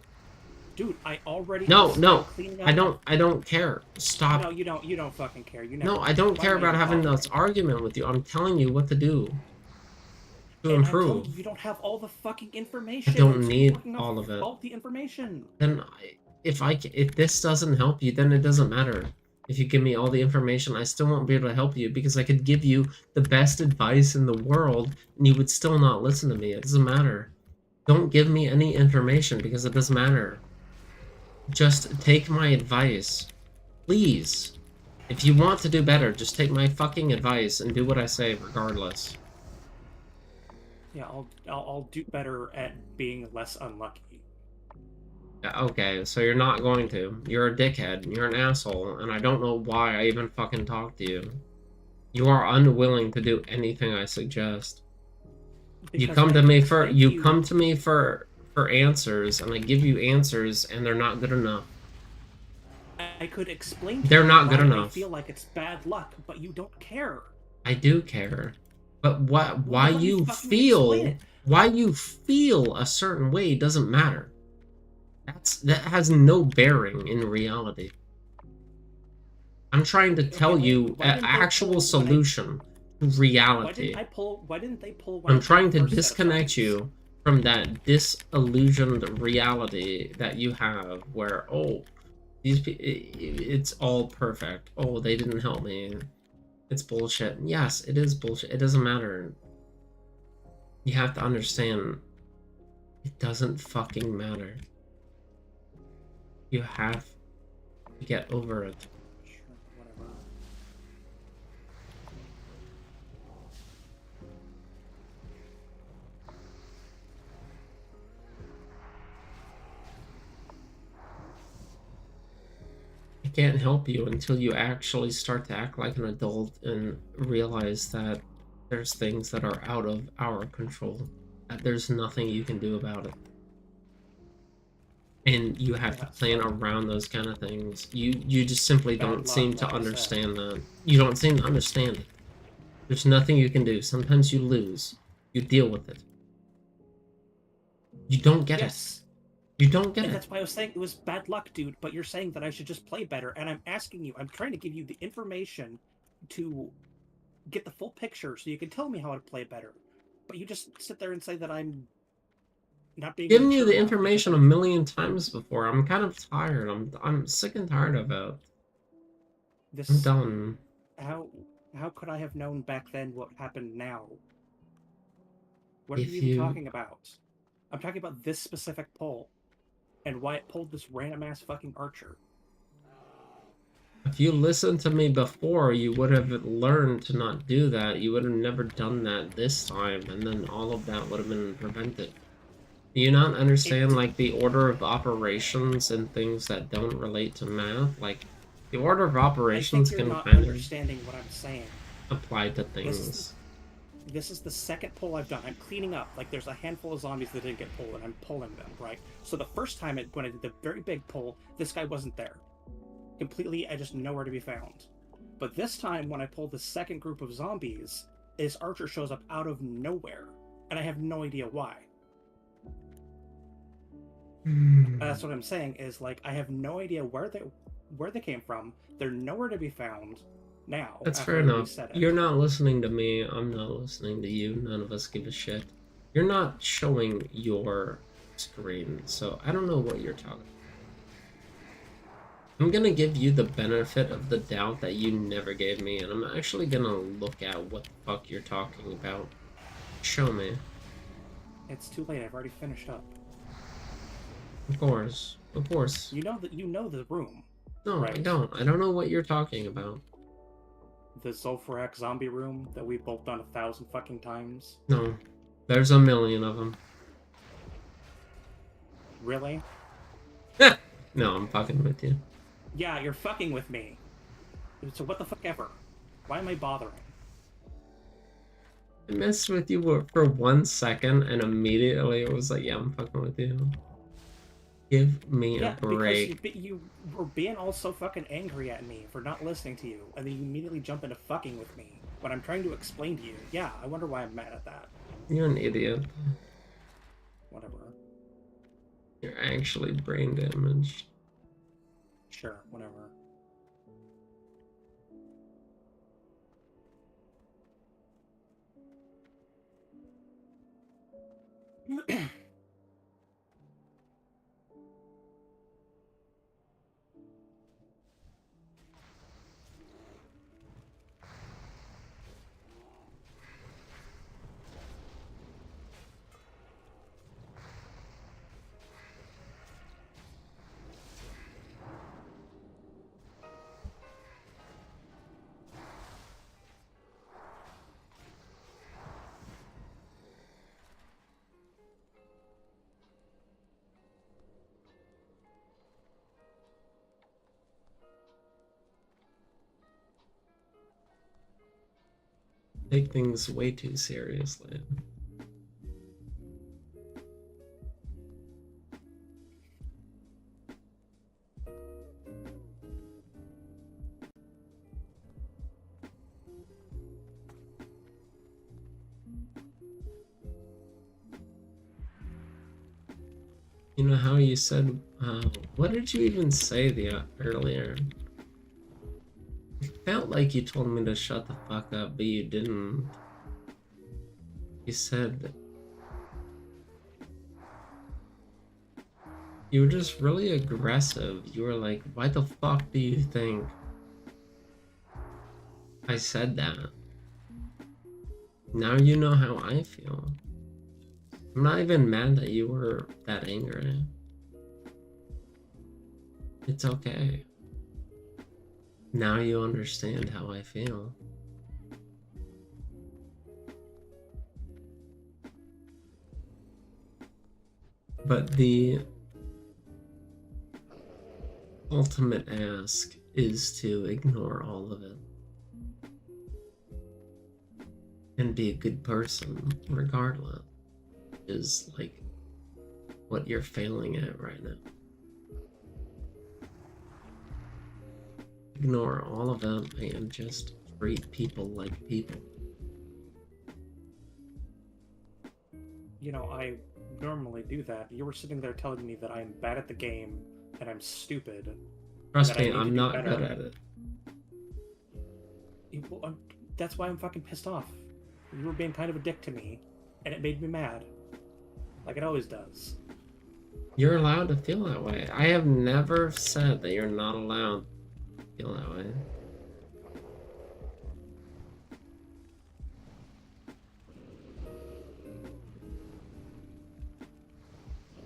Dude, I already No, have no, started cleaning up. I don't care. Stop. No, you don't fucking care. You never. No, I don't Why care am I about even having bothering? this argument with you. I'm telling you what to do to And I'm telling improve. you, you don't have all the fucking information. I don't I'm still need working off all of it. all the information. Then if this doesn't help you, then it doesn't matter. If you give me all the information, I still won't be able to help you because I could give you the best advice in the world and you would still not listen to me. It doesn't matter. Don't give me any information because it doesn't matter. Just take my advice. Please. If you want to do better, just take my fucking advice and do what I say regardless. Yeah, I'll do better at being less unlucky. Yeah, okay, so you're not going to. You're a dickhead. You're an asshole, and I don't know why I even fucking talk to you. You are unwilling to do anything I suggest. You Because come I to can me for explain to come to me for answers, and I give you answers, and they're not good enough. I could explain to They're you not good why enough. I feel like it's bad luck, but you don't care. I do care, but why let me you fucking feel explain it. why you feel a certain way doesn't matter. That has no bearing in reality. I'm trying to tell Okay, you why an didn't they actual pull when solution to reality. Why didn't they pull one I'm of the trying to first set of disconnect zombies? you from that disillusioned reality that you have where, oh, it's all perfect. Oh, they didn't help me. It's bullshit. Yes, it is bullshit. It doesn't matter. You have to understand, it doesn't fucking matter. You have to get over it. Sure, whatever. I can't help you until you actually start to act like an adult and realize that there's things that are out of our control. That there's nothing you can do about it. And you have to plan around those kind of things. You just simply Bad don't luck, seem to like I said. understand that. You don't seem to understand it. There's nothing you can do. Sometimes you lose. You deal with it. You don't get it. Yes. You don't get And it. that's why I was saying it was bad luck, dude. But you're saying that I should just play better, and I'm asking you. I'm trying to give you the information to get the full picture, so you can tell me how to play better. But you just sit there and say that I'm not being Given you mature the enough because information a million times before. I'm kind of tired. I'm sick and tired of it. this. I'm done. How could I have known back then what happened now? What are If you even you- talking about? I'm talking about this specific poll, and why it pulled this random ass fucking archer. If you listened to me before, you would have learned to not do that. You would have never done that this time, and then all of that would have been prevented. Do you not understand, like, the order of operations and things that don't relate to math? Like, the order of I think operations you're can not kind of understanding what I'm saying. apply to This is things. This is the second pull I've done. I'm cleaning up. Like, there's a handful of zombies that didn't get pulled, and I'm pulling them, right? So the first time when I did the very big pull, this guy wasn't there. Completely, I just nowhere to be found. But this time, when I pulled the second group of zombies, this archer shows up out of nowhere, and I have no idea why. That's what I'm saying, is, like, I have no idea where they came from. They're nowhere to be found now. That's after fair I enough. reset it. You're not listening to me. I'm not listening to you. None of us give a shit. You're not showing your screen, so I don't know what you're talking about. I'm gonna give you the benefit of the doubt that you never gave me, and I'm actually gonna look at what the fuck you're talking about. Show me. It's too late. I've already finished up. Of course. Of course. You know the room. No, I right. don't. I don't know what you're talking about. The Zul'Farrak zombie room that we've both done 1,000 fucking times. No. There's a million of them. Really? No, I'm fucking with you. Yeah, you're fucking with me. So what the fuck ever? Why am I bothering? I messed with you for 1 second, and immediately it was like, yeah, I'm fucking with you. Give me Yeah, a break. because you were being all so fucking angry at me for not listening to you, and then you immediately jump into fucking with me when I'm trying to explain to you. Yeah, I wonder why I'm mad at that. You're an idiot. Whatever. You're actually brain damaged. Sure, whatever. Take things way too seriously. You know how you said, what did you even say earlier? It felt like you told me to shut the fuck up, but you didn't. You said you were just really aggressive. You were like, why the fuck do you think I said that? Now you know how I feel. I'm not even mad that you were that angry. It's okay. Now you understand how I feel. But the ultimate ask is to ignore all of it and be a good person regardless, is like what you're failing at right now. Ignore all of it and just treat people like people. You know, I normally do that. You were sitting there telling me that I'm bad at the game and I'm stupid. Trust that I me, need to I'm do not better. good at it. That's why I'm fucking pissed off. You were being kind of a dick to me, and it made me mad. Like it always does. You're allowed to feel that way. I have never said that you're not allowed to feel that way.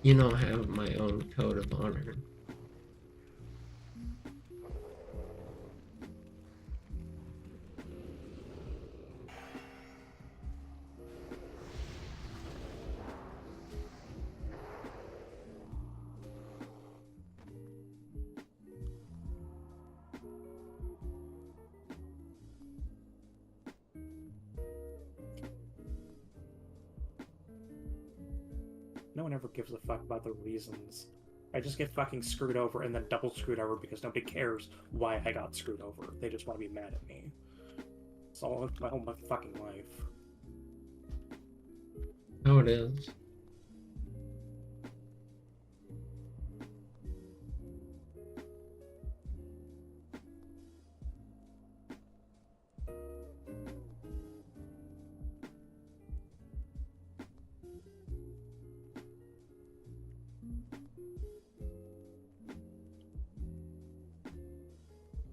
You know, I have my own code of honor. No one ever gives a fuck about the reasons. I just get fucking screwed over and then double screwed over because nobody cares why I got screwed over. They just want to be mad at me. It's all my whole fucking life. How it is.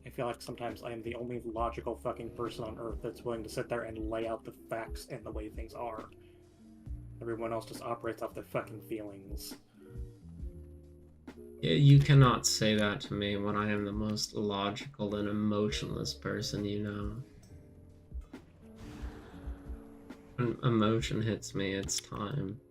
I feel like sometimes I am the only logical fucking person on Earth that's willing to sit there and lay out the facts and the way things are. Everyone else just operates off their fucking feelings. Yeah, you cannot say that to me when I am the most logical and emotionless person you know. When emotion hits me, it's time.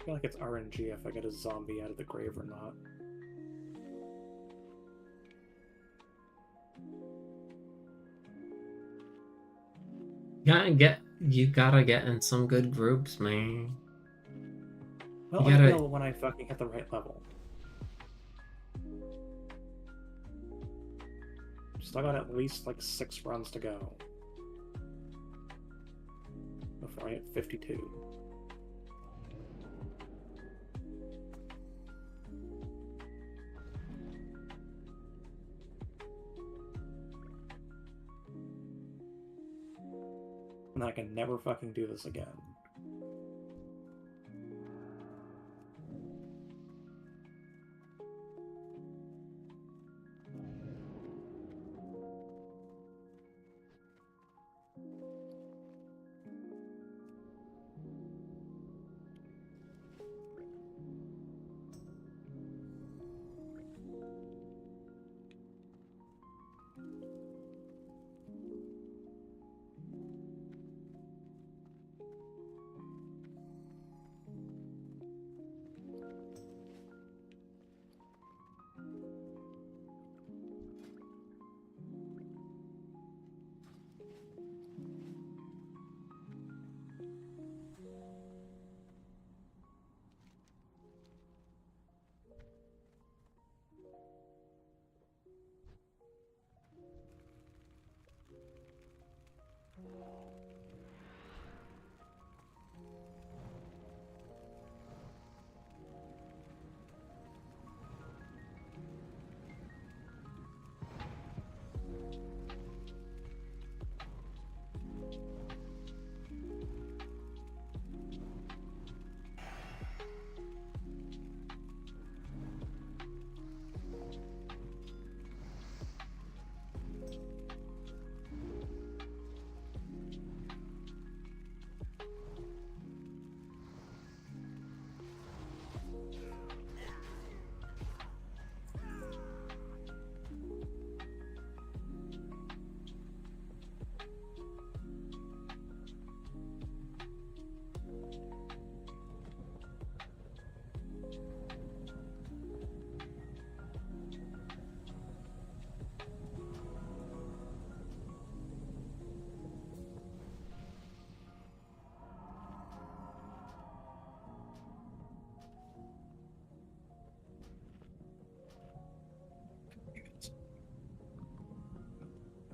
I feel like it's RNG if I get a zombie out of the grave or not. You gotta get in some good groups, man. Well, You I gotta- will when I fucking hit the right level. Still got at least like 6 runs to go before I hit 52. And then I can never fucking do this again.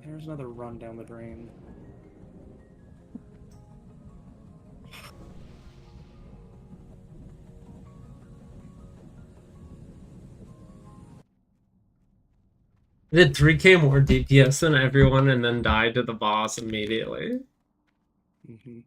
There's another run down the drain. I did 3k more DPS than everyone and then died to the boss immediately. Mm-hmm.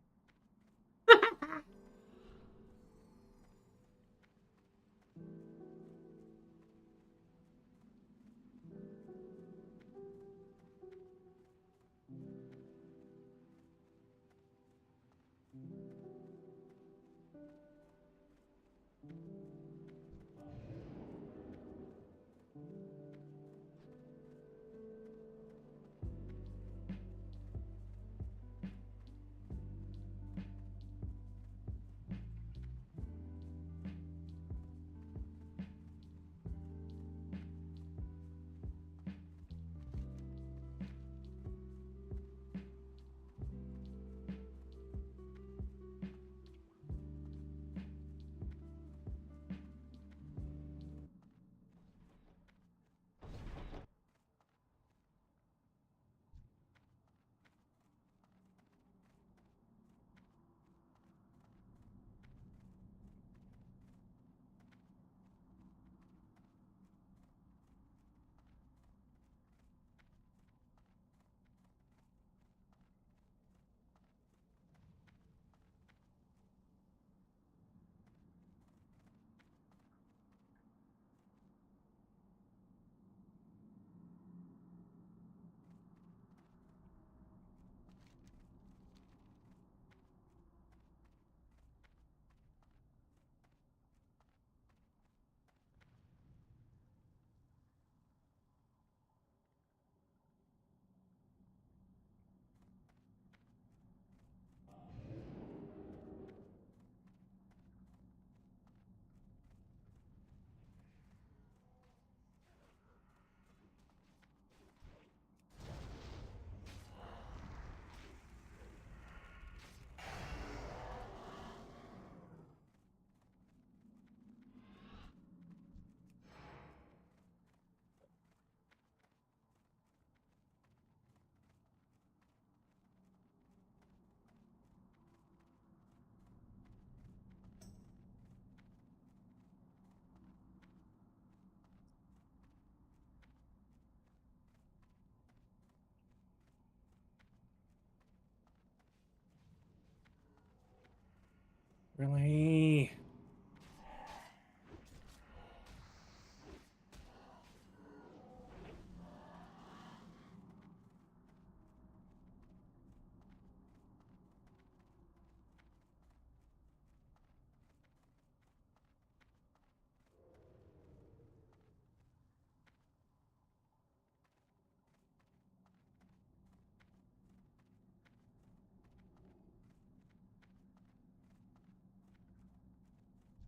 Really?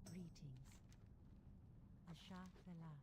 Greetings. Asha Vela.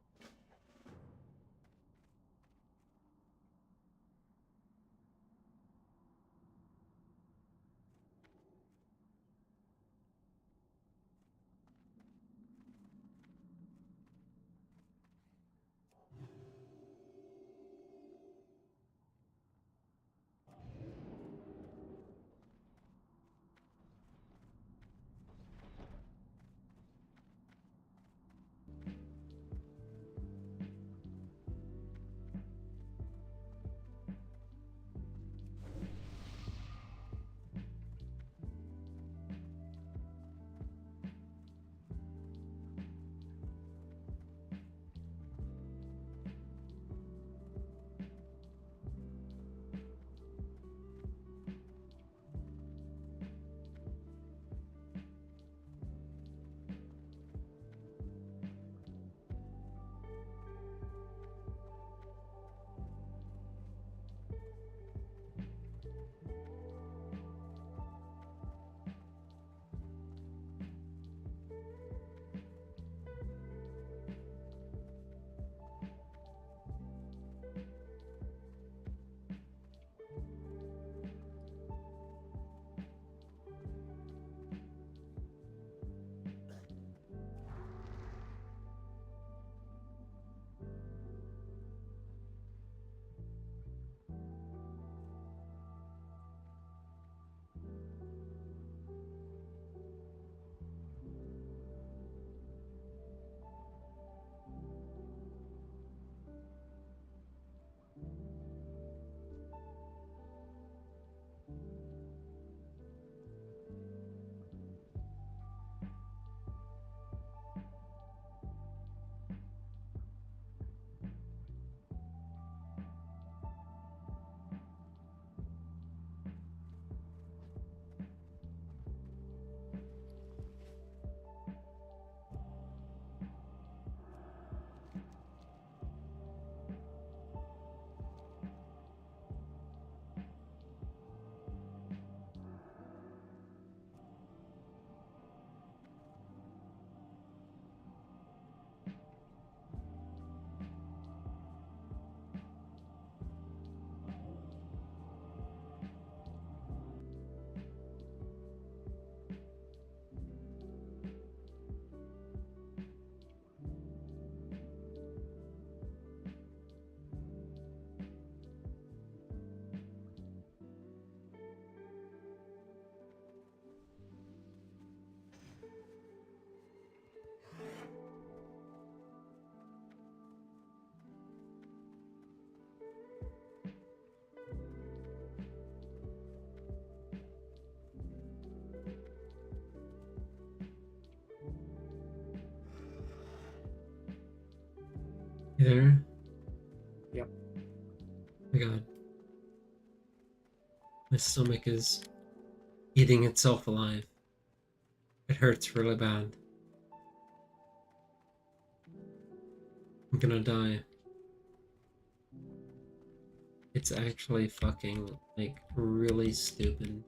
You there? Yep. Oh my god. My stomach is eating itself alive. It hurts really bad. I'm gonna die. It's actually fucking, like, really stupid.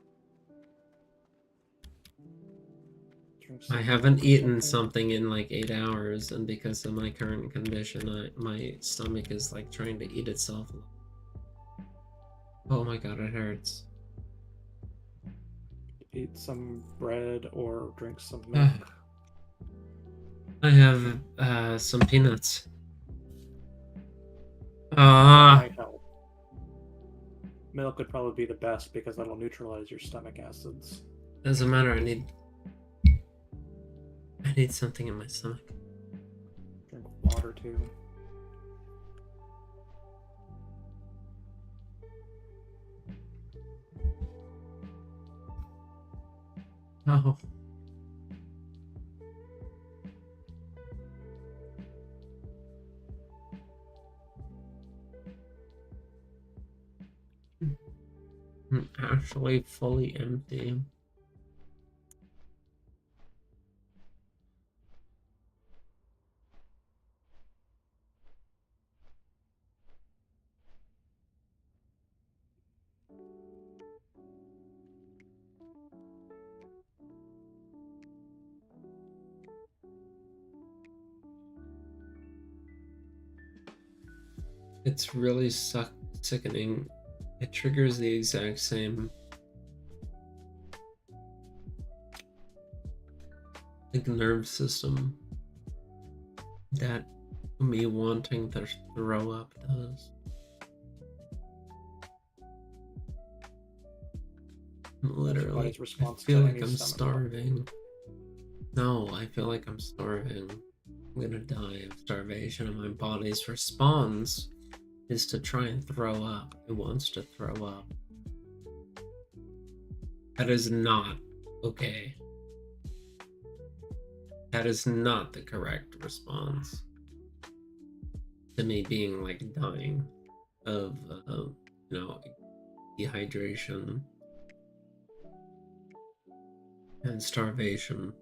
Drink I some haven't milk or eaten something. something in like 8 hours, and because of my current condition, my stomach is like trying to eat itself alive. Oh my god, it hurts. Eat some bread or drink some milk. I have some peanuts. That Ah, might help. Milk would probably be the best because that'll neutralize your stomach acids. doesn't matter. I need something in my stomach. Drink water too. Oh, Actually fully empty. It's really sickening. It triggers the exact same like nerve system that me wanting to throw up does. Literally, body's I response feel to like any I'm stomach starving. No, I feel like I'm starving. I'm gonna die of starvation, and my body's response is to try and throw up. It wants to throw up. That is not okay. That is not the correct response to me being like dying of, you know, dehydration and starvation.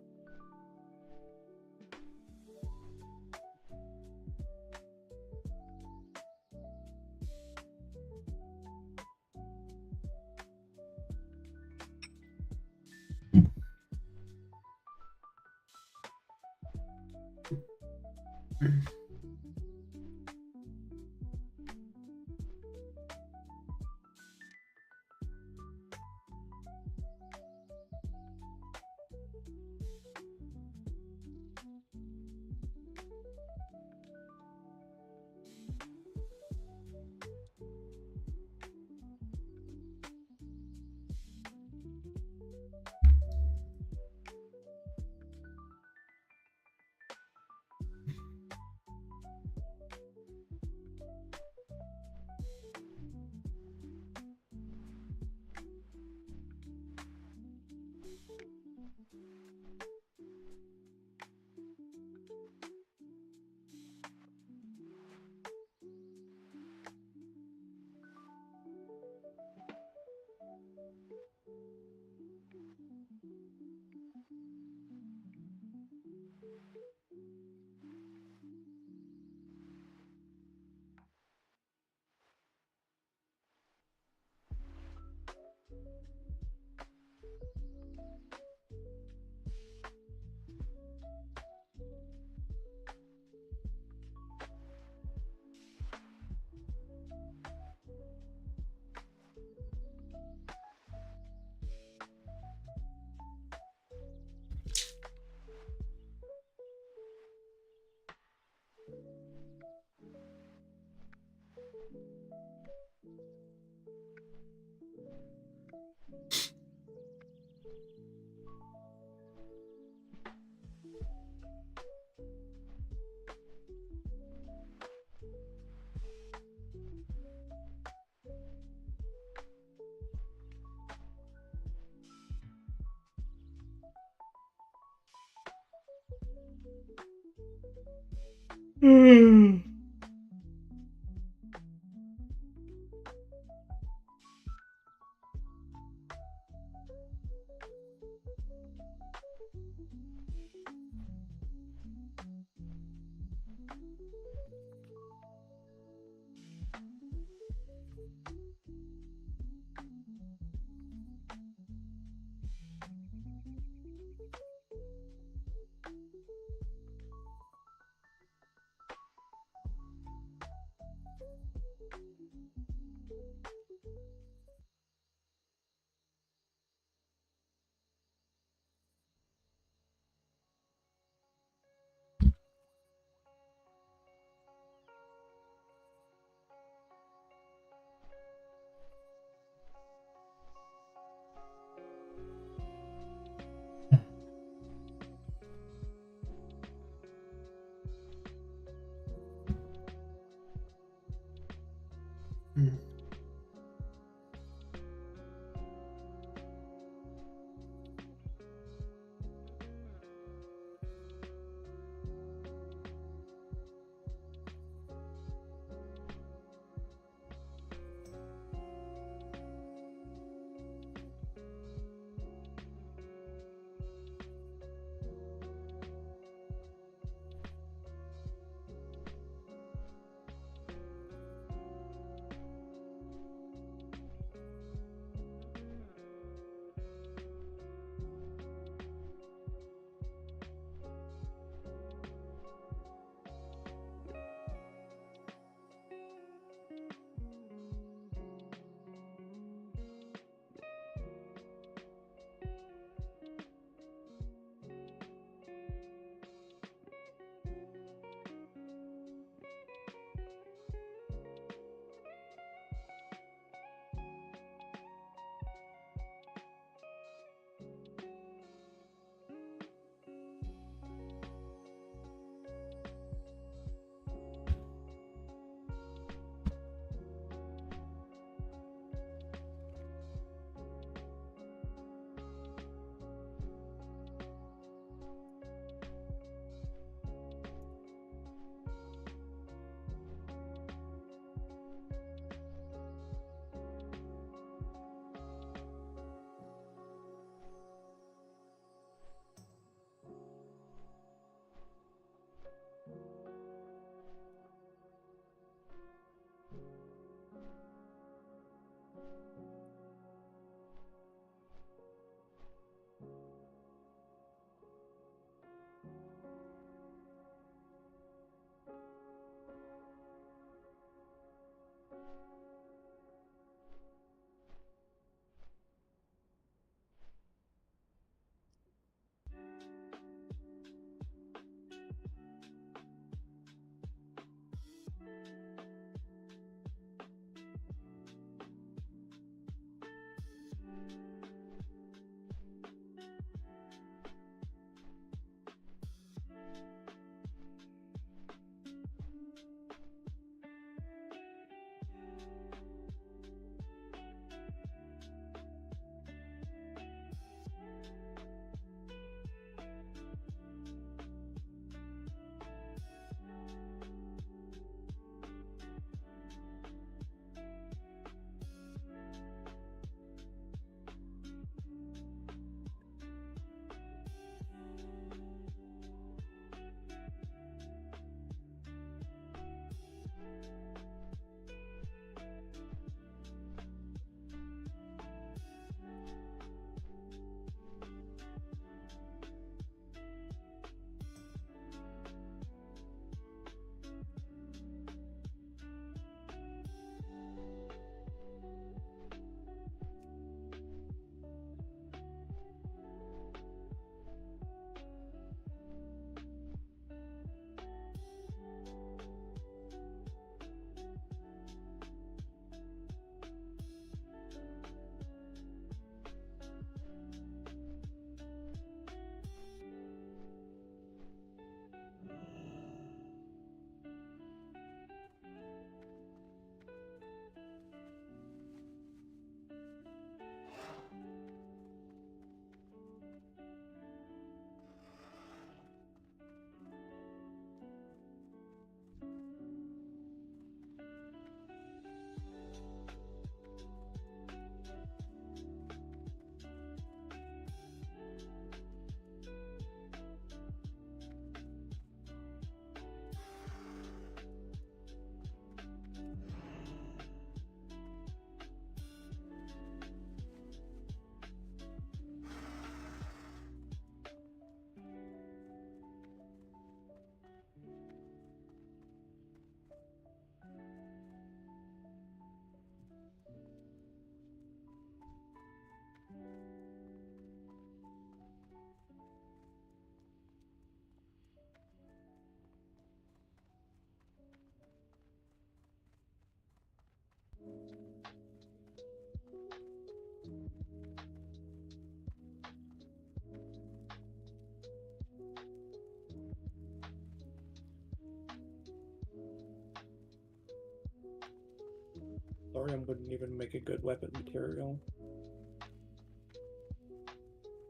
Thorium wouldn't even make a good weapon material.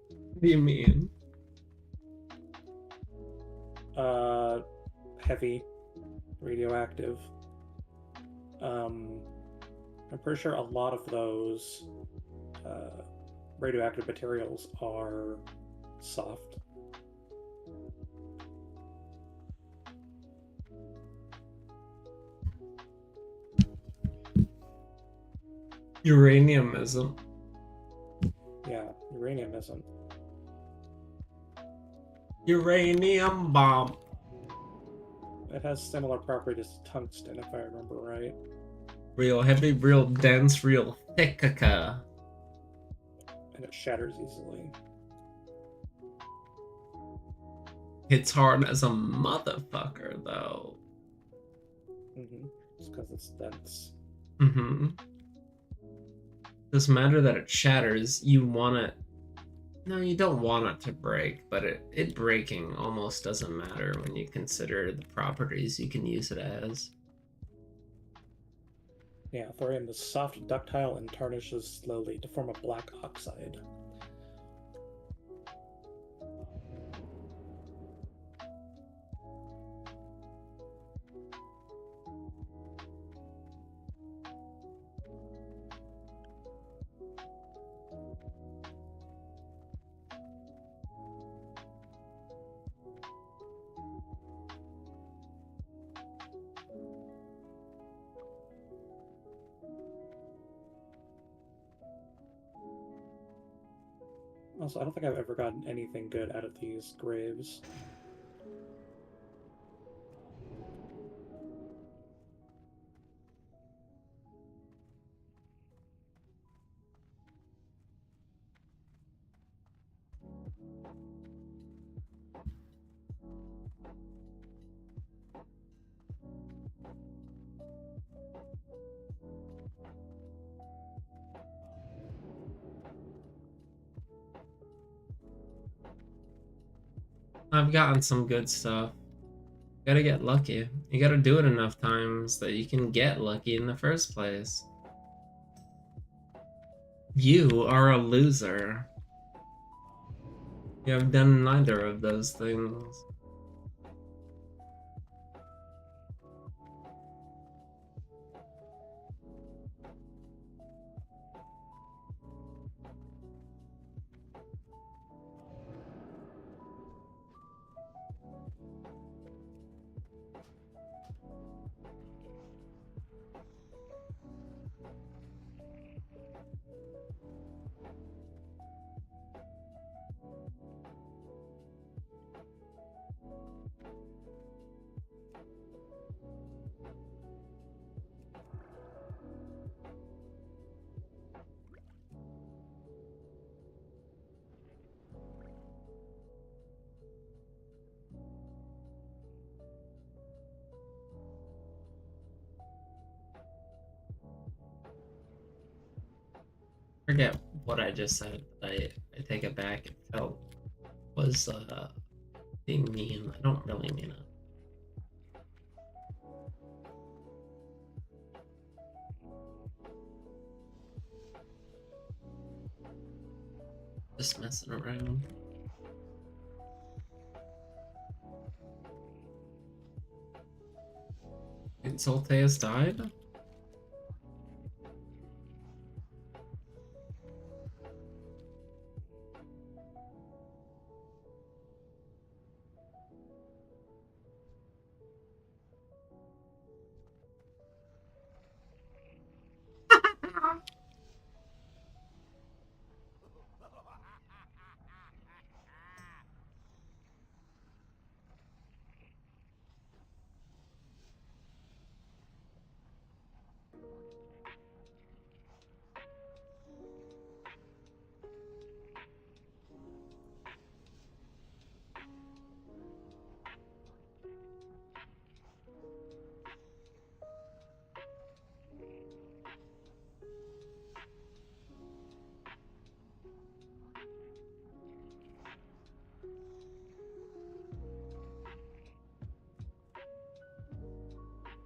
What do you mean? Heavy, radioactive. I'm pretty sure a lot of those radioactive materials are soft. Uranium isn't. Yeah, uranium isn't. Uranium bomb. It has similar properties to tungsten, if I remember right. Real heavy, real dense, real thick. And it shatters easily. Hits hard as a motherfucker, though. Just because it's dense. Mm-hmm. Doesn't matter that it shatters, you want it. No, you don't want it to break, but it breaking almost doesn't matter when you consider the properties you can use it as. Yeah, thorium is soft, ductile, and tarnishes slowly to form a black oxide. Also, I don't think I've ever gotten anything good out of these graves. I've gotten some good stuff. Gotta get lucky. You gotta do it enough times that you can get lucky in the first place. You are a loser. You have done neither of those things. Forget what I just said. I take it back. It felt was being mean. I don't really mean it. Just messing around. Insulte has died?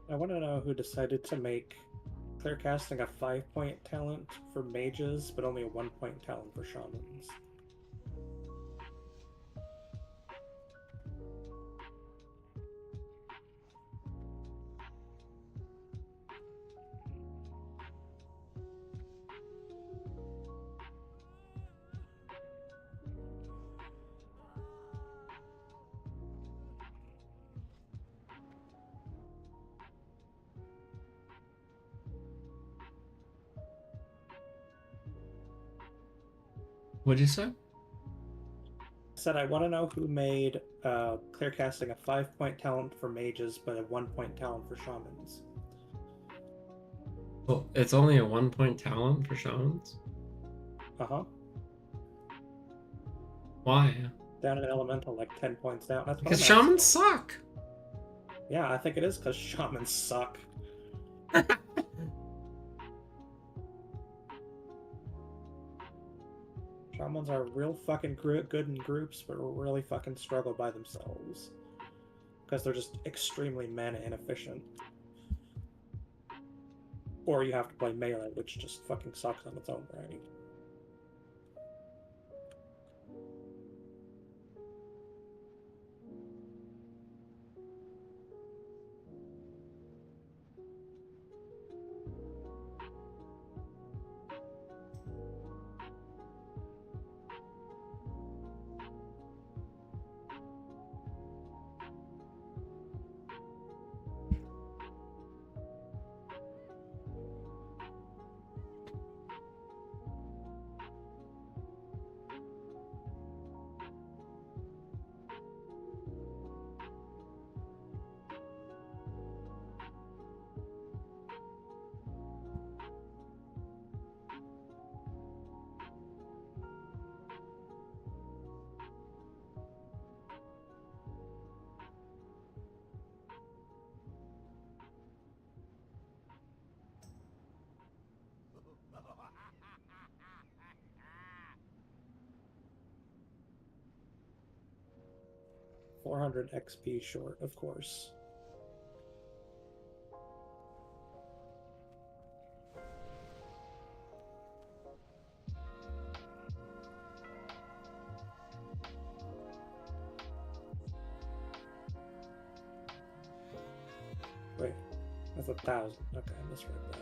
I want to know who decided to make clear casting a 5-point talent for mages, but only a 1-point talent for shamans. What'd you say? Said I want to know who made clear casting a 5-point talent for mages, but a 1-point talent for shamans. Well, it's only a 1-point talent for shamans. Uh huh. Why? Down in elemental, like 10 points down. That's what Because I'm asking. shamans suck. Yeah, I think it is because shamans suck. Shamans are real fucking good in groups, but really fucking struggle by themselves. Because they're just extremely mana inefficient. Or you have to play melee, which just fucking sucks on its own right. $400 XP short, of course. Wait, that's 1,000. Okay, I misread that.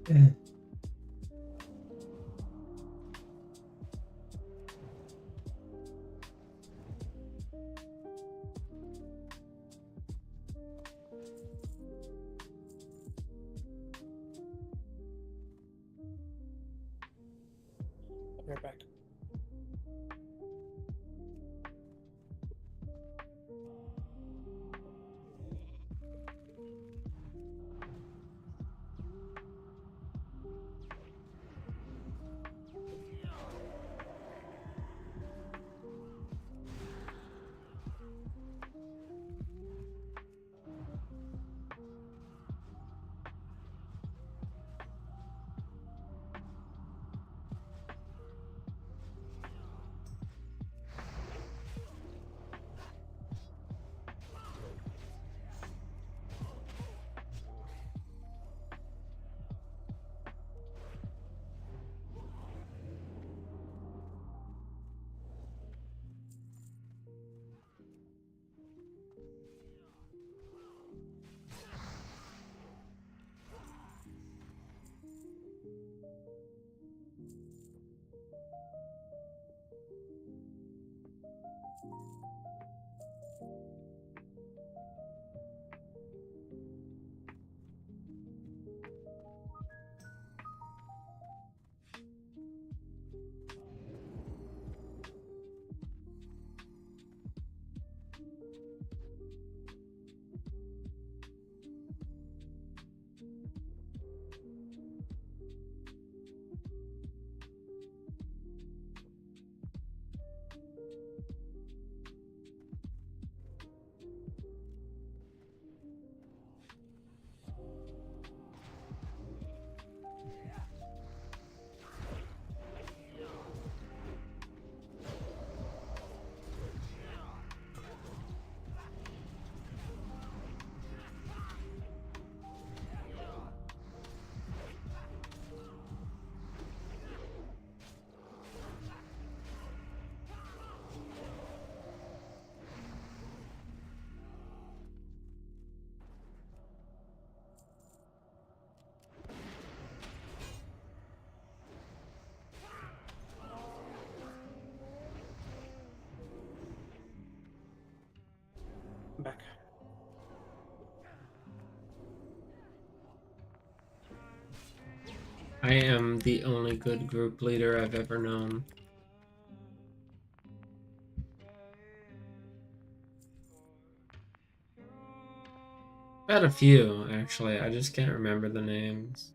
I'll be right back. I'm back. I am the only good group leader I've ever known. I've had a few, actually. I just can't remember the names.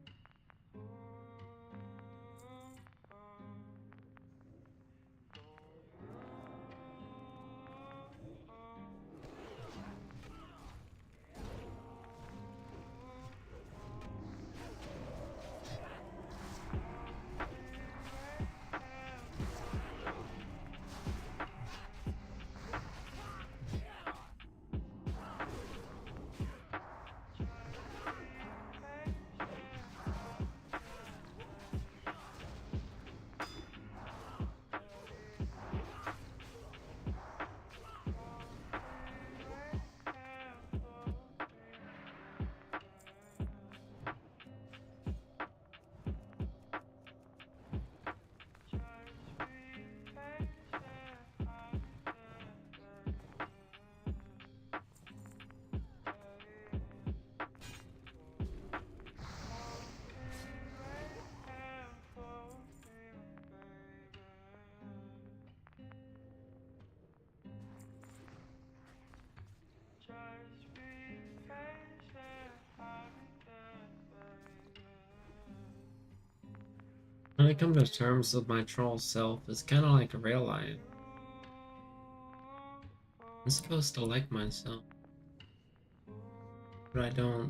When I come to terms with my troll self, it's kind of like a real life. I'm supposed to like myself, but I don't.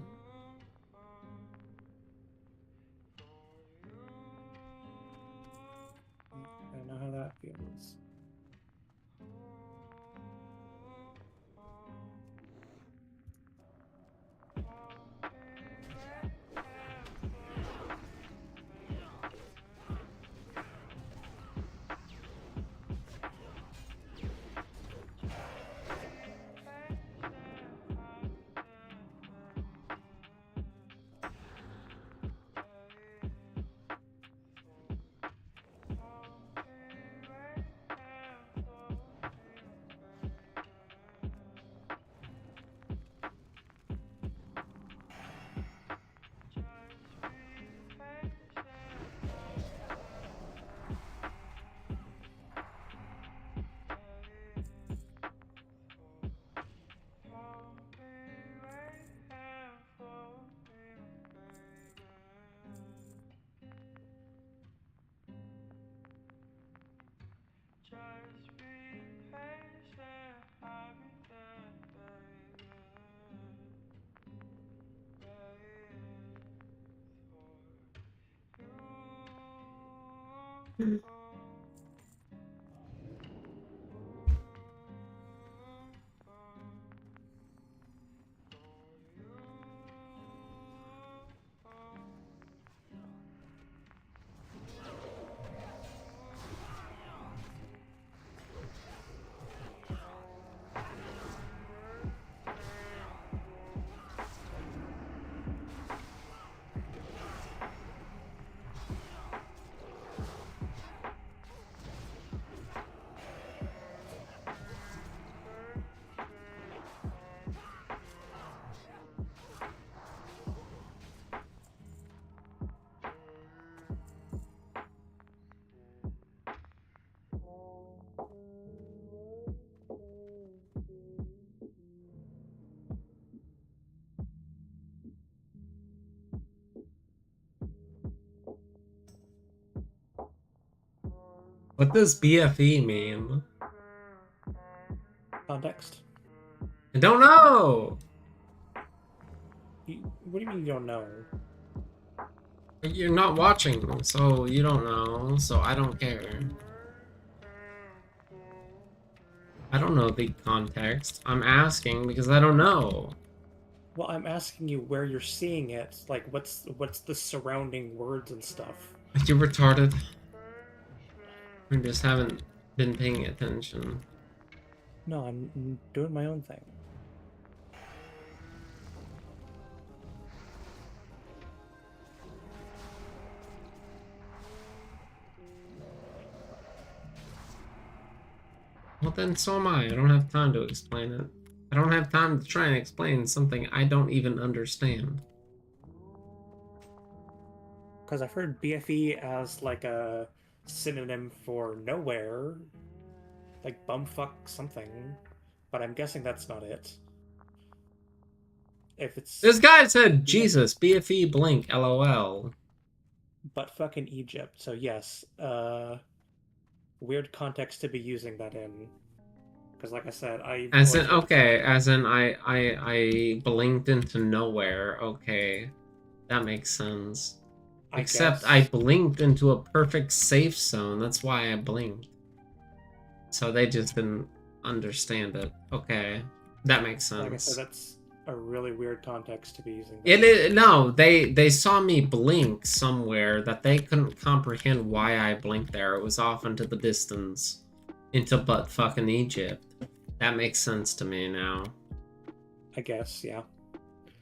I know how that feels. What does BFE mean? Context. I don't know. What do you mean you don't know? You're not watching, so you don't know, so I don't care. I don't know the context. I'm asking because I don't know. Well, I'm asking you where you're seeing it. Like, what's the surrounding words and stuff? Are you retarded? I just haven't been paying attention. No, I'm doing my own thing. Well then, so am I. I don't have time to explain it. I don't have time to try and explain something I don't even understand. Because I've heard BFE as like a synonym for nowhere, like bumfuck something, but I'm guessing that's not it. If it's This guy said, Jesus, BFE blink, LOL. but fucking Egypt, so yes, weird context to be using that in. Because like I said, As in, okay, as in I blinked into nowhere. Okay, that makes sense. Except I blinked into a perfect safe zone. That's why I blinked. So they just didn't understand it. Okay, that makes sense. Like I said, that's a really weird context to be using. It is no. They saw me blink somewhere that they couldn't comprehend why I blinked there. It was off into the distance, into butt fucking Egypt. That makes sense to me now. I guess, yeah.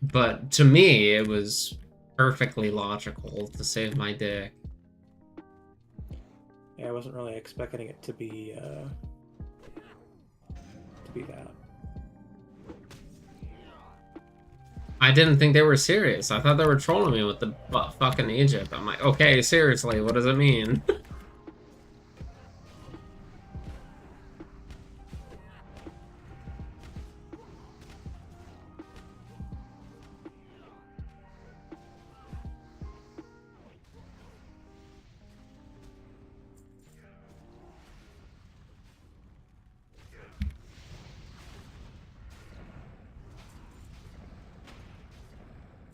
But to me, it was perfectly logical to save my dick. Yeah, I wasn't really expecting it to be that. I didn't think they were serious. I thought they were trolling me with the butt fucking Egypt. I'm like, okay, seriously, what does it mean?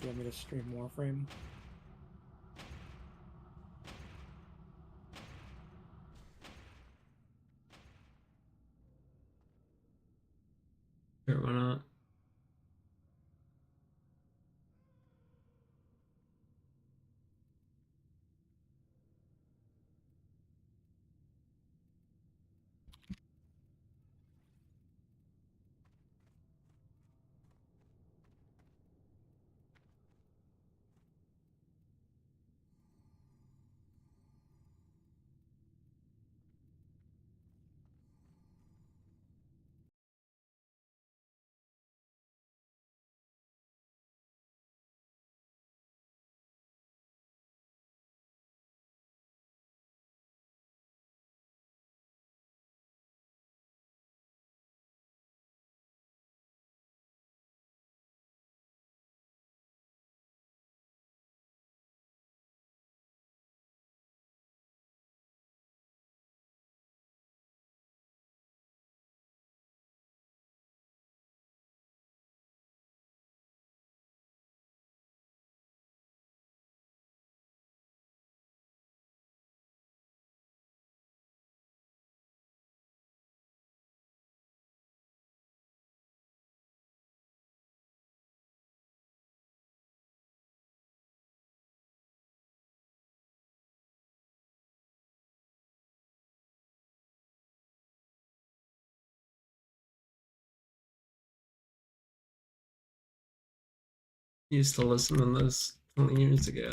Do you want me to stream Warframe? Sure, why not? Used to listen to this 20 years ago.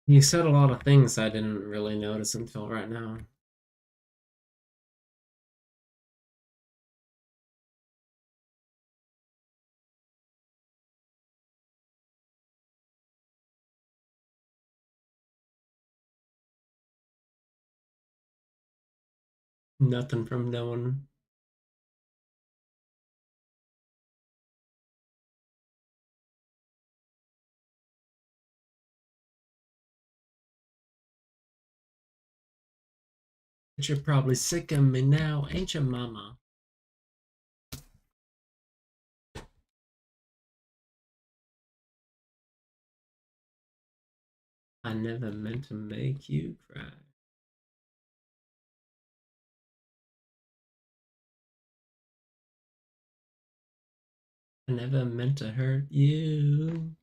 You said a lot of things I didn't really notice until right now. Nothing from no one. But you're probably sick of me now, ain't you, mama? I never meant to make you cry. I never meant to hurt you.